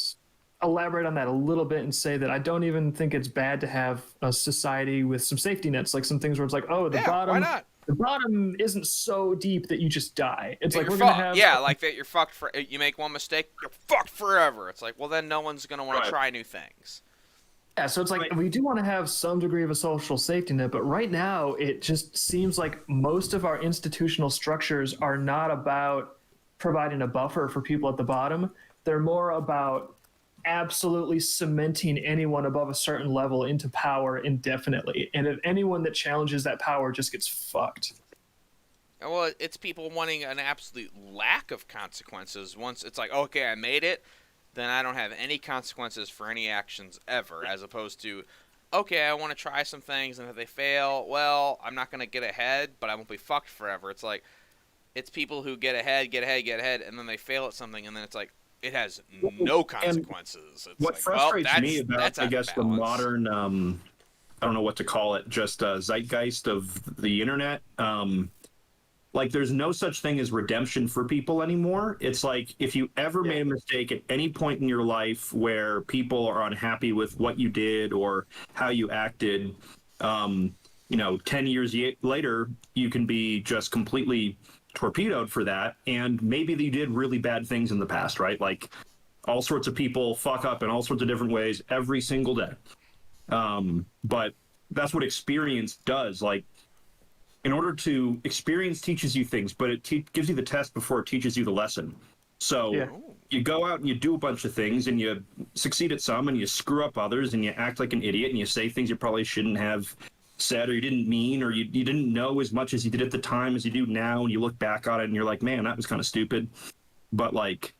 elaborate on that a little bit and say that I don't even think it's bad to have a society with some safety nets, like some things where it's like, oh, why not? The bottom isn't so deep that you just die. It's like we're fucked. gonna have Like that you're fucked for. You make one mistake, you're fucked forever. It's like, well, then no one's gonna want to try new things. Yeah, so it's like we do want to have some degree of a social safety net, but right now it just seems like most of our institutional structures are not about providing a buffer for people at the bottom. They're more about absolutely cementing anyone above a certain level into power indefinitely. And if anyone that challenges that power just gets fucked. Well, it's people wanting an absolute lack of consequences. Once it's like, okay, I made it, then I don't have any consequences for any actions ever, as opposed to, okay, I want to try some things, and if they fail, well, I'm not going to get ahead, but I won't be fucked forever. It's like, it's people who get ahead, and then they fail at something, and then it's like, it has no consequences. It's what like, frustrates me about, I guess, the balance. modern, I don't know what to call it, just zeitgeist of the internet, like, there's no such thing as redemption for people anymore. It's like, if you ever made a mistake at any point in your life where people are unhappy with what you did or how you acted, 10 years later, you can be just completely torpedoed for that. And maybe you did really bad things in the past, right? Like, all sorts of people fuck up in all sorts of different ways every single day. But that's what experience does. Like, in order to experience teaches you things, but it gives you the test before it teaches you the lesson. So you go out and you do a bunch of things and you succeed at some and you screw up others and you act like an idiot and you say things you probably shouldn't have said or you didn't mean or you didn't know as much as you did at the time as you do now, and you look back on it and you're like, man, that was kind of stupid. But like,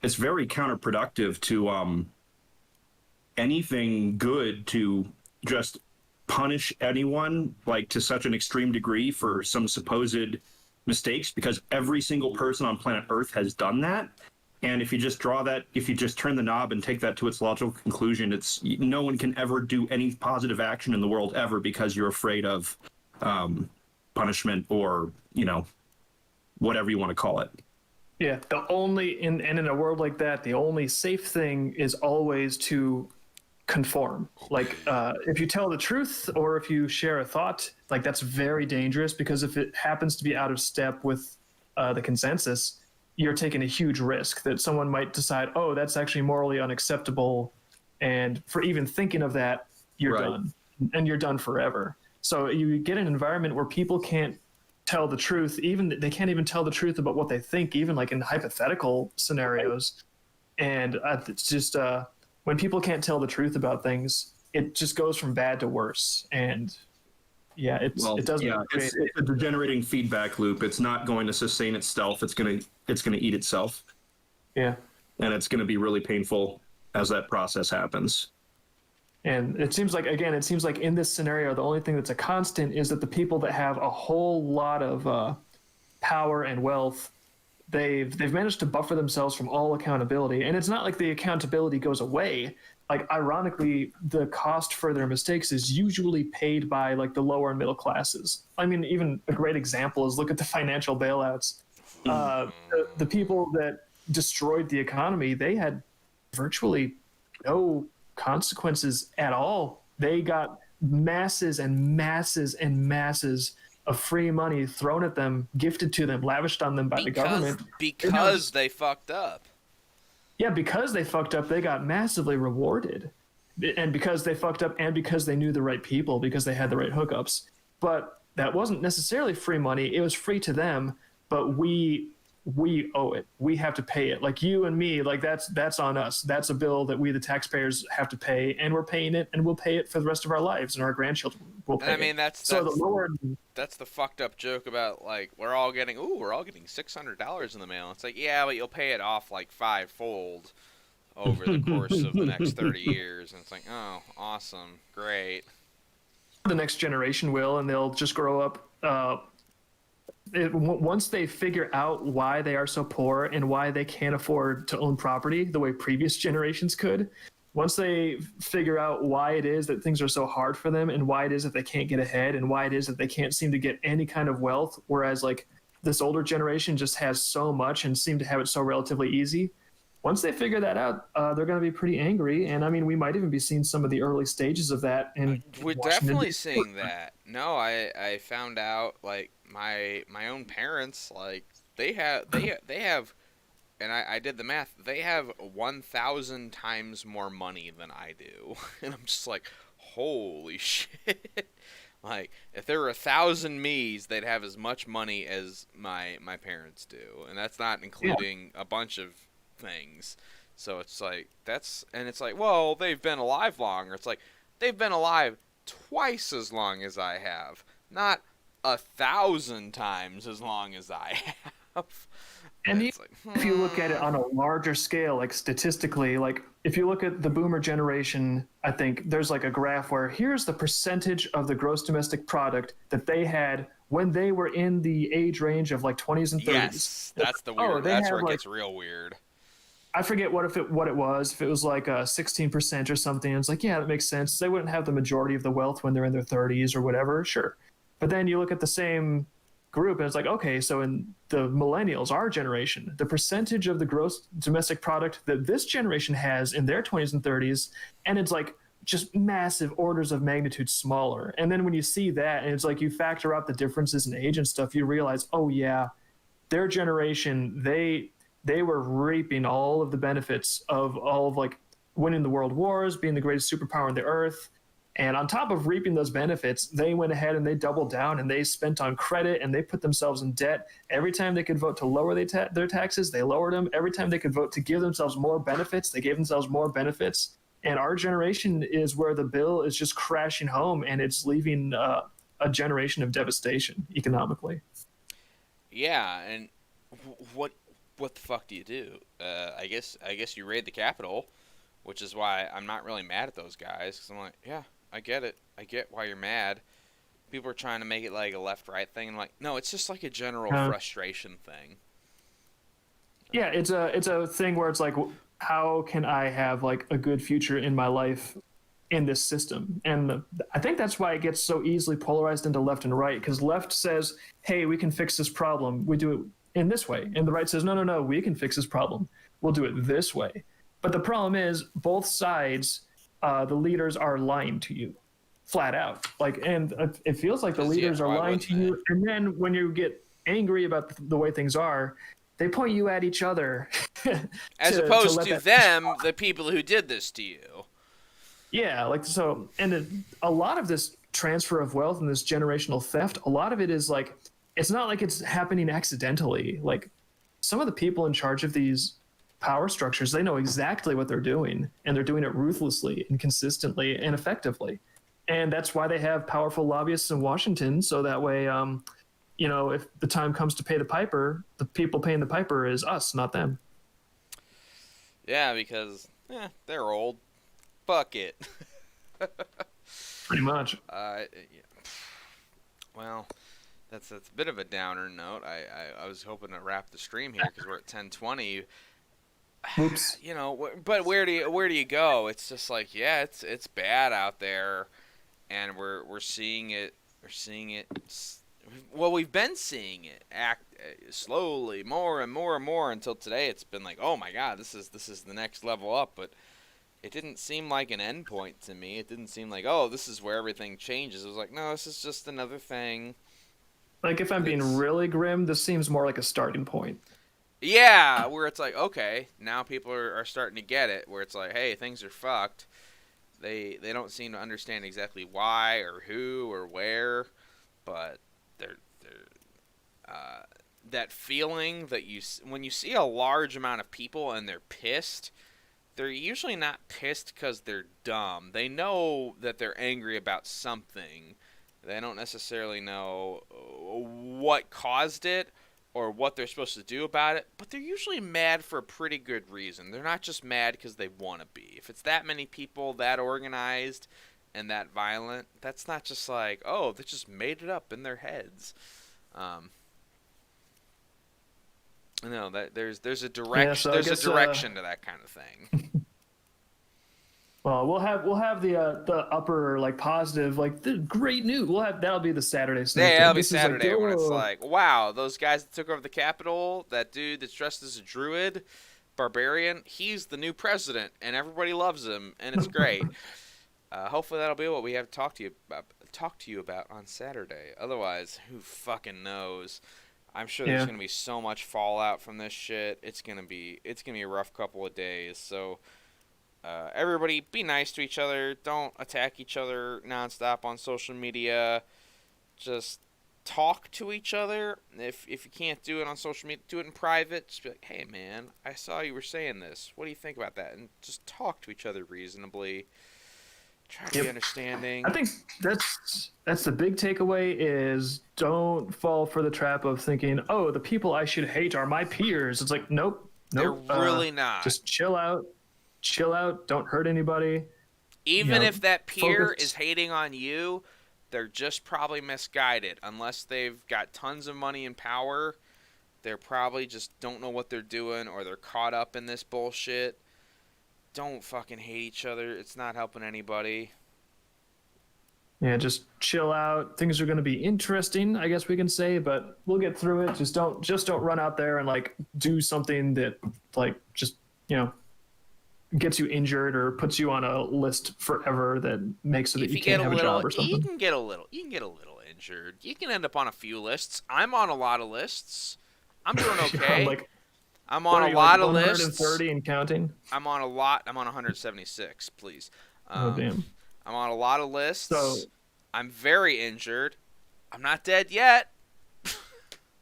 it's very counterproductive to anything good to just punish anyone like to such an extreme degree for some supposed mistakes, because every single person on planet Earth has done that. And if you just turn the knob and take that to its logical conclusion, it's no one can ever do any positive action in the world ever because you're afraid of punishment or whatever you want to call it. Yeah, in a world like that, the only safe thing is always to conform. Like, if you tell the truth or if you share a thought, like, that's very dangerous, because if it happens to be out of step with the consensus, you're taking a huge risk that someone might decide, oh, that's actually morally unacceptable, and for even thinking of that, you're done, and you're done forever. So you get an environment where people can't tell the truth, they can't even tell the truth about what they think, even like in hypothetical scenarios. And it's just when people can't tell the truth about things, it just goes from bad to worse. And it doesn't. Yeah, it's a degenerating feedback loop. It's not going to sustain itself. It's gonna eat itself. Yeah. And it's gonna be really painful as that process happens. And it seems like in this scenario, the only thing that's a constant is that the people that have a whole lot of power and wealth, they've managed to buffer themselves from all accountability. And it's not like the accountability goes away. Like, ironically, the cost for their mistakes is usually paid by like the lower and middle classes. I mean, even a great example is look at the financial bailouts. The people that destroyed the economy, they had virtually no consequences at all. They got masses and masses and masses of free money thrown at them, gifted to them, lavished on them by the government. Because they fucked up. Yeah, because they fucked up, they got massively rewarded. and because they fucked up and because they knew the right people, because they had the right hookups. But that wasn't necessarily free money. It was free to them, but we owe it. We have to pay it. Like you and me, like that's on us. That's a bill that we, the taxpayers, have to pay, and we're paying it, and we'll pay it for the rest of our lives, and our grandchildren will pay. I mean, that's the Lord. That's the fucked up joke about like we're all getting $600 in the mail. It's like, yeah, but you'll pay it off like fivefold over the course of the next 30 years, and it's like, oh, awesome, great. The next generation will, and they'll just grow up. Once they figure out why they are so poor and why they can't afford to own property the way previous generations could, once they figure out why it is that things are so hard for them and why it is that they can't get ahead and why it is that they can't seem to get any kind of wealth, whereas like this older generation just has so much and seem to have it so relatively easy. Once they figure that out, they're going to be pretty angry. And I mean, we might even be seeing some of the early stages of that. And we're definitely seeing that. No, I found out like my own parents, like they have, and I did the math. They have 1,000 times more money than I do, and I'm just like, holy shit! Like if there were 1,000 me's, they'd have as much money as my parents do, and that's not including a bunch of things. So it's like it's like, well, they've been alive longer. It's like they've been alive twice as long as I have, not 1,000 times as long as I have. And if you look at it on a larger scale, like statistically, like if you look at the boomer generation, I think there's like a graph where here's the percentage of the gross domestic product that they had when they were in the age range of like 20s and 30s. Yes, that's the weird. That's where it gets real weird. I forget what it was. If it was like 16% or something, it's like, yeah, that makes sense. They wouldn't have the majority of the wealth when they're in their 30s or whatever. Sure. But then you look at the same group and it's like, okay, so in the millennials, our generation, the percentage of the gross domestic product that this generation has in their 20s and 30s, and it's like just massive orders of magnitude smaller. And then when you see that and it's like you factor out the differences in age and stuff, you realize, oh yeah, their generation, they were reaping all of the benefits of all of like winning the world wars, being the greatest superpower on the earth. And on top of reaping those benefits, they went ahead and they doubled down and they spent on credit and they put themselves in debt. Every time they could vote to lower their taxes, they lowered them. Every time they could vote to give themselves more benefits, they gave themselves more benefits. And our generation is where the bill is just crashing home and it's leaving a generation of devastation economically. Yeah, and what the fuck do you do? I guess you raid the Capitol, which is why I'm not really mad at those guys. Because I'm like, yeah, I get it. I get why you're mad. People are trying to make it like a left-right thing. And I'm like, no, it's just like a general frustration thing. Yeah, it's a thing where it's like, how can I have like a good future in my life in this system? And I think that's why it gets so easily polarized into left and right. Because left says, hey, we can fix this problem. We do it in this way. And the right says, no, we can fix this problem. We'll do it this way. But the problem is both sides, the leaders are lying to you flat out. Like, and it feels like the leaders are lying to you. And then when you get angry about the way things are, they point you at each other. As opposed to them, the people who did this to you. Yeah, like so. And a lot of this transfer of wealth and this generational theft, a lot of it is like, it's not like it's happening accidentally. Like some of the people in charge of these power structures, they know exactly what they're doing, and they're doing it ruthlessly and consistently and effectively. And that's why they have powerful lobbyists in Washington, so that way, if the time comes to pay the piper, the people paying the piper is us, not them. Yeah, because they're old. Fuck it. Pretty much. Yeah. Well, that's a bit of a downer note. I was hoping to wrap the stream here because we're at 10:20. Oops. But where do you go? It's just like, yeah, it's bad out there, and we're seeing it. We're seeing it. Well, we've been seeing it act slowly, more and more and more until today. It's been like, oh my God, this is the next level up. But it didn't seem like an end point to me. It didn't seem like, oh, this is where everything changes. It was like, no, this is just another thing. Like if I'm being really grim, this seems more like a starting point. Yeah, where it's like, okay, now people are starting to get it, where it's like, hey, things are fucked. They don't seem to understand exactly why or who or where, but they're that feeling that when you see a large amount of people and they're pissed, they're usually not pissed because they're dumb. They know that they're angry about something. They don't necessarily know what caused it or what they're supposed to do about it, but they're usually mad for a pretty good reason. They're not just mad because they want to be. If it's that many people, that organized, and that violent, that's not just like, oh, they just made it up in their heads. No, there's a direction. Yeah, so there's a direction to that kind of thing. Well, we'll have the upper like positive like the great news. That'll be the Saturday. Yeah, that'll be This is Saturday when it's oh. like, wow, those guys that took over the Capitol, that dude that's dressed as a druid, barbarian, he's the new president, and everybody loves him, and it's great. Hopefully that'll be what we have to talk to you about on Saturday. Otherwise, who fucking knows? I'm sure there's gonna be so much fallout from this shit. It's gonna be a rough couple of days. So everybody, be nice to each other. Don't attack each other nonstop on social media. Just talk to each other. If you can't do it on social media, do it in private. Just be like, hey man, I saw you were saying this. What do you think about that? And just talk to each other reasonably. Try to be understanding. I think that's the big takeaway is don't fall for the trap of thinking, oh, the people I should hate are my peers. It's like, nope. They're really not. Just chill out. Don't hurt anybody. Even if that peer focus. is hating on you, they're just probably misguided. Unless they've got tons of money and power, they're probably just don't know what they're doing, or they're caught up in this bullshit. Don't fucking hate each other. It's not helping anybody. Yeah, just chill out. Things are going to be interesting, I guess we can say, but we'll get through it. Just don't run out there and like do something that like just, gets you injured or puts you on a list forever that makes it that you can't have a job or something. You can get a little injured. You can end up on a few lists. I'm on a lot of lists. I'm doing okay. I'm on a lot of lists. 130 and counting. I'm on a lot. I'm on 176, please. Oh, damn. I'm on a lot of lists. So, I'm very injured. I'm not dead yet.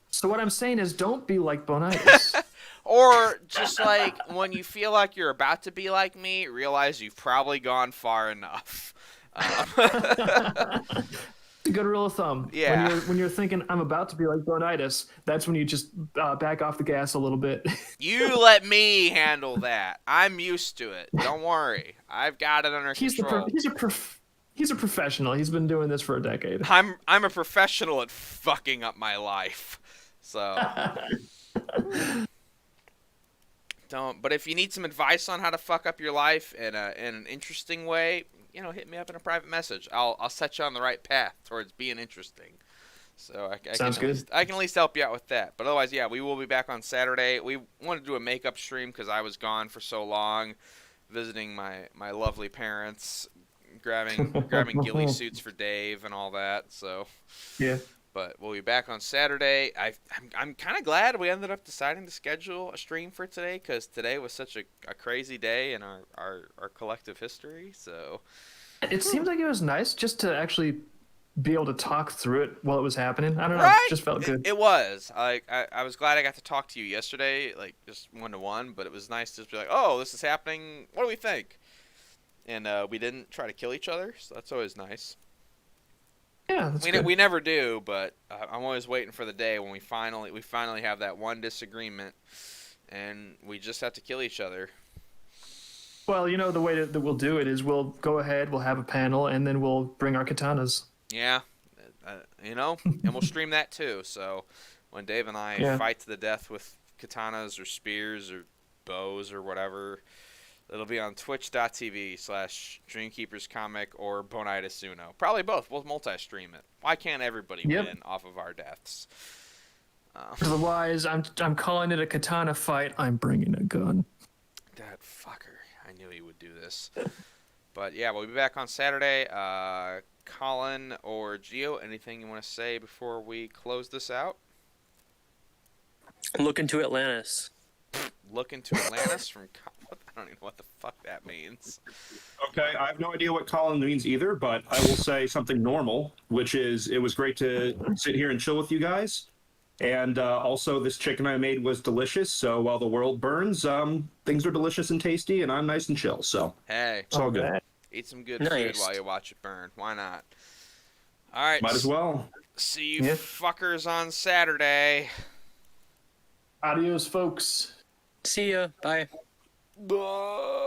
So what I'm saying is don't be like Bonitis. Or just like when you feel like you're about to be like me, realize you've probably gone far enough. It's a good rule of thumb. Yeah. When you're thinking I'm about to be like Bonitis, that's when you just back off the gas a little bit. You let me handle that. I'm used to it. Don't worry. I've got it under control. He's a professional. He's been doing this for a decade. I'm a professional at fucking up my life. So don't. But if you need some advice on how to fuck up your life in an interesting way, hit me up in a private message. I'll set you on the right path towards being interesting. So Sounds good. I can at least help you out with that. But otherwise, yeah, we will be back on Saturday. We wanted to do a makeup stream because I was gone for so long, visiting my lovely parents, grabbing ghillie suits for Dave and all that. So yeah. But we'll be back on Saturday. I'm kind of glad we ended up deciding to schedule a stream for today because today was such a crazy day in our collective history. So it seemed like it was nice just to actually be able to talk through it while it was happening. I don't know. Right? It just felt good. It was. I was glad I got to talk to you yesterday, like just one-to-one, but it was nice to just be like, oh, this is happening. What do we think? And we didn't try to kill each other, so that's always nice. Yeah, that's good. We never do, but I'm always waiting for the day when we finally have that one disagreement, and we just have to kill each other. Well, the way that we'll do it is we'll go ahead, we'll have a panel, and then we'll bring our katanas. Yeah, and we'll stream that too. So when Dave and I fight to the death with katanas or spears or bows or whatever, it'll be on twitch.tv/DreamKeepersComic or Bonitis Uno. Probably both. We'll multi-stream it. Why can't everybody win off of our deaths? Otherwise, I'm calling it a katana fight. I'm bringing a gun. That fucker. I knew he would do this. But yeah, we'll be back on Saturday. Colin or Gio, anything you want to say before we close this out? Look into Atlantis. Look into Atlantis from... What the don't even know what the fuck that means. Okay, I have no idea what Colin means either, but I will say something normal, which is it was great to sit here and chill with you guys. And also, this chicken I made was delicious. So while the world burns, things are delicious and tasty, and I'm nice and chill. So Hey, it's all good. Alright. eat some good Nice. food while you watch it burn. Why not? All right. Might as well. See you Yeah. fuckers on Saturday. Adios, folks. See ya. Bye. Bye.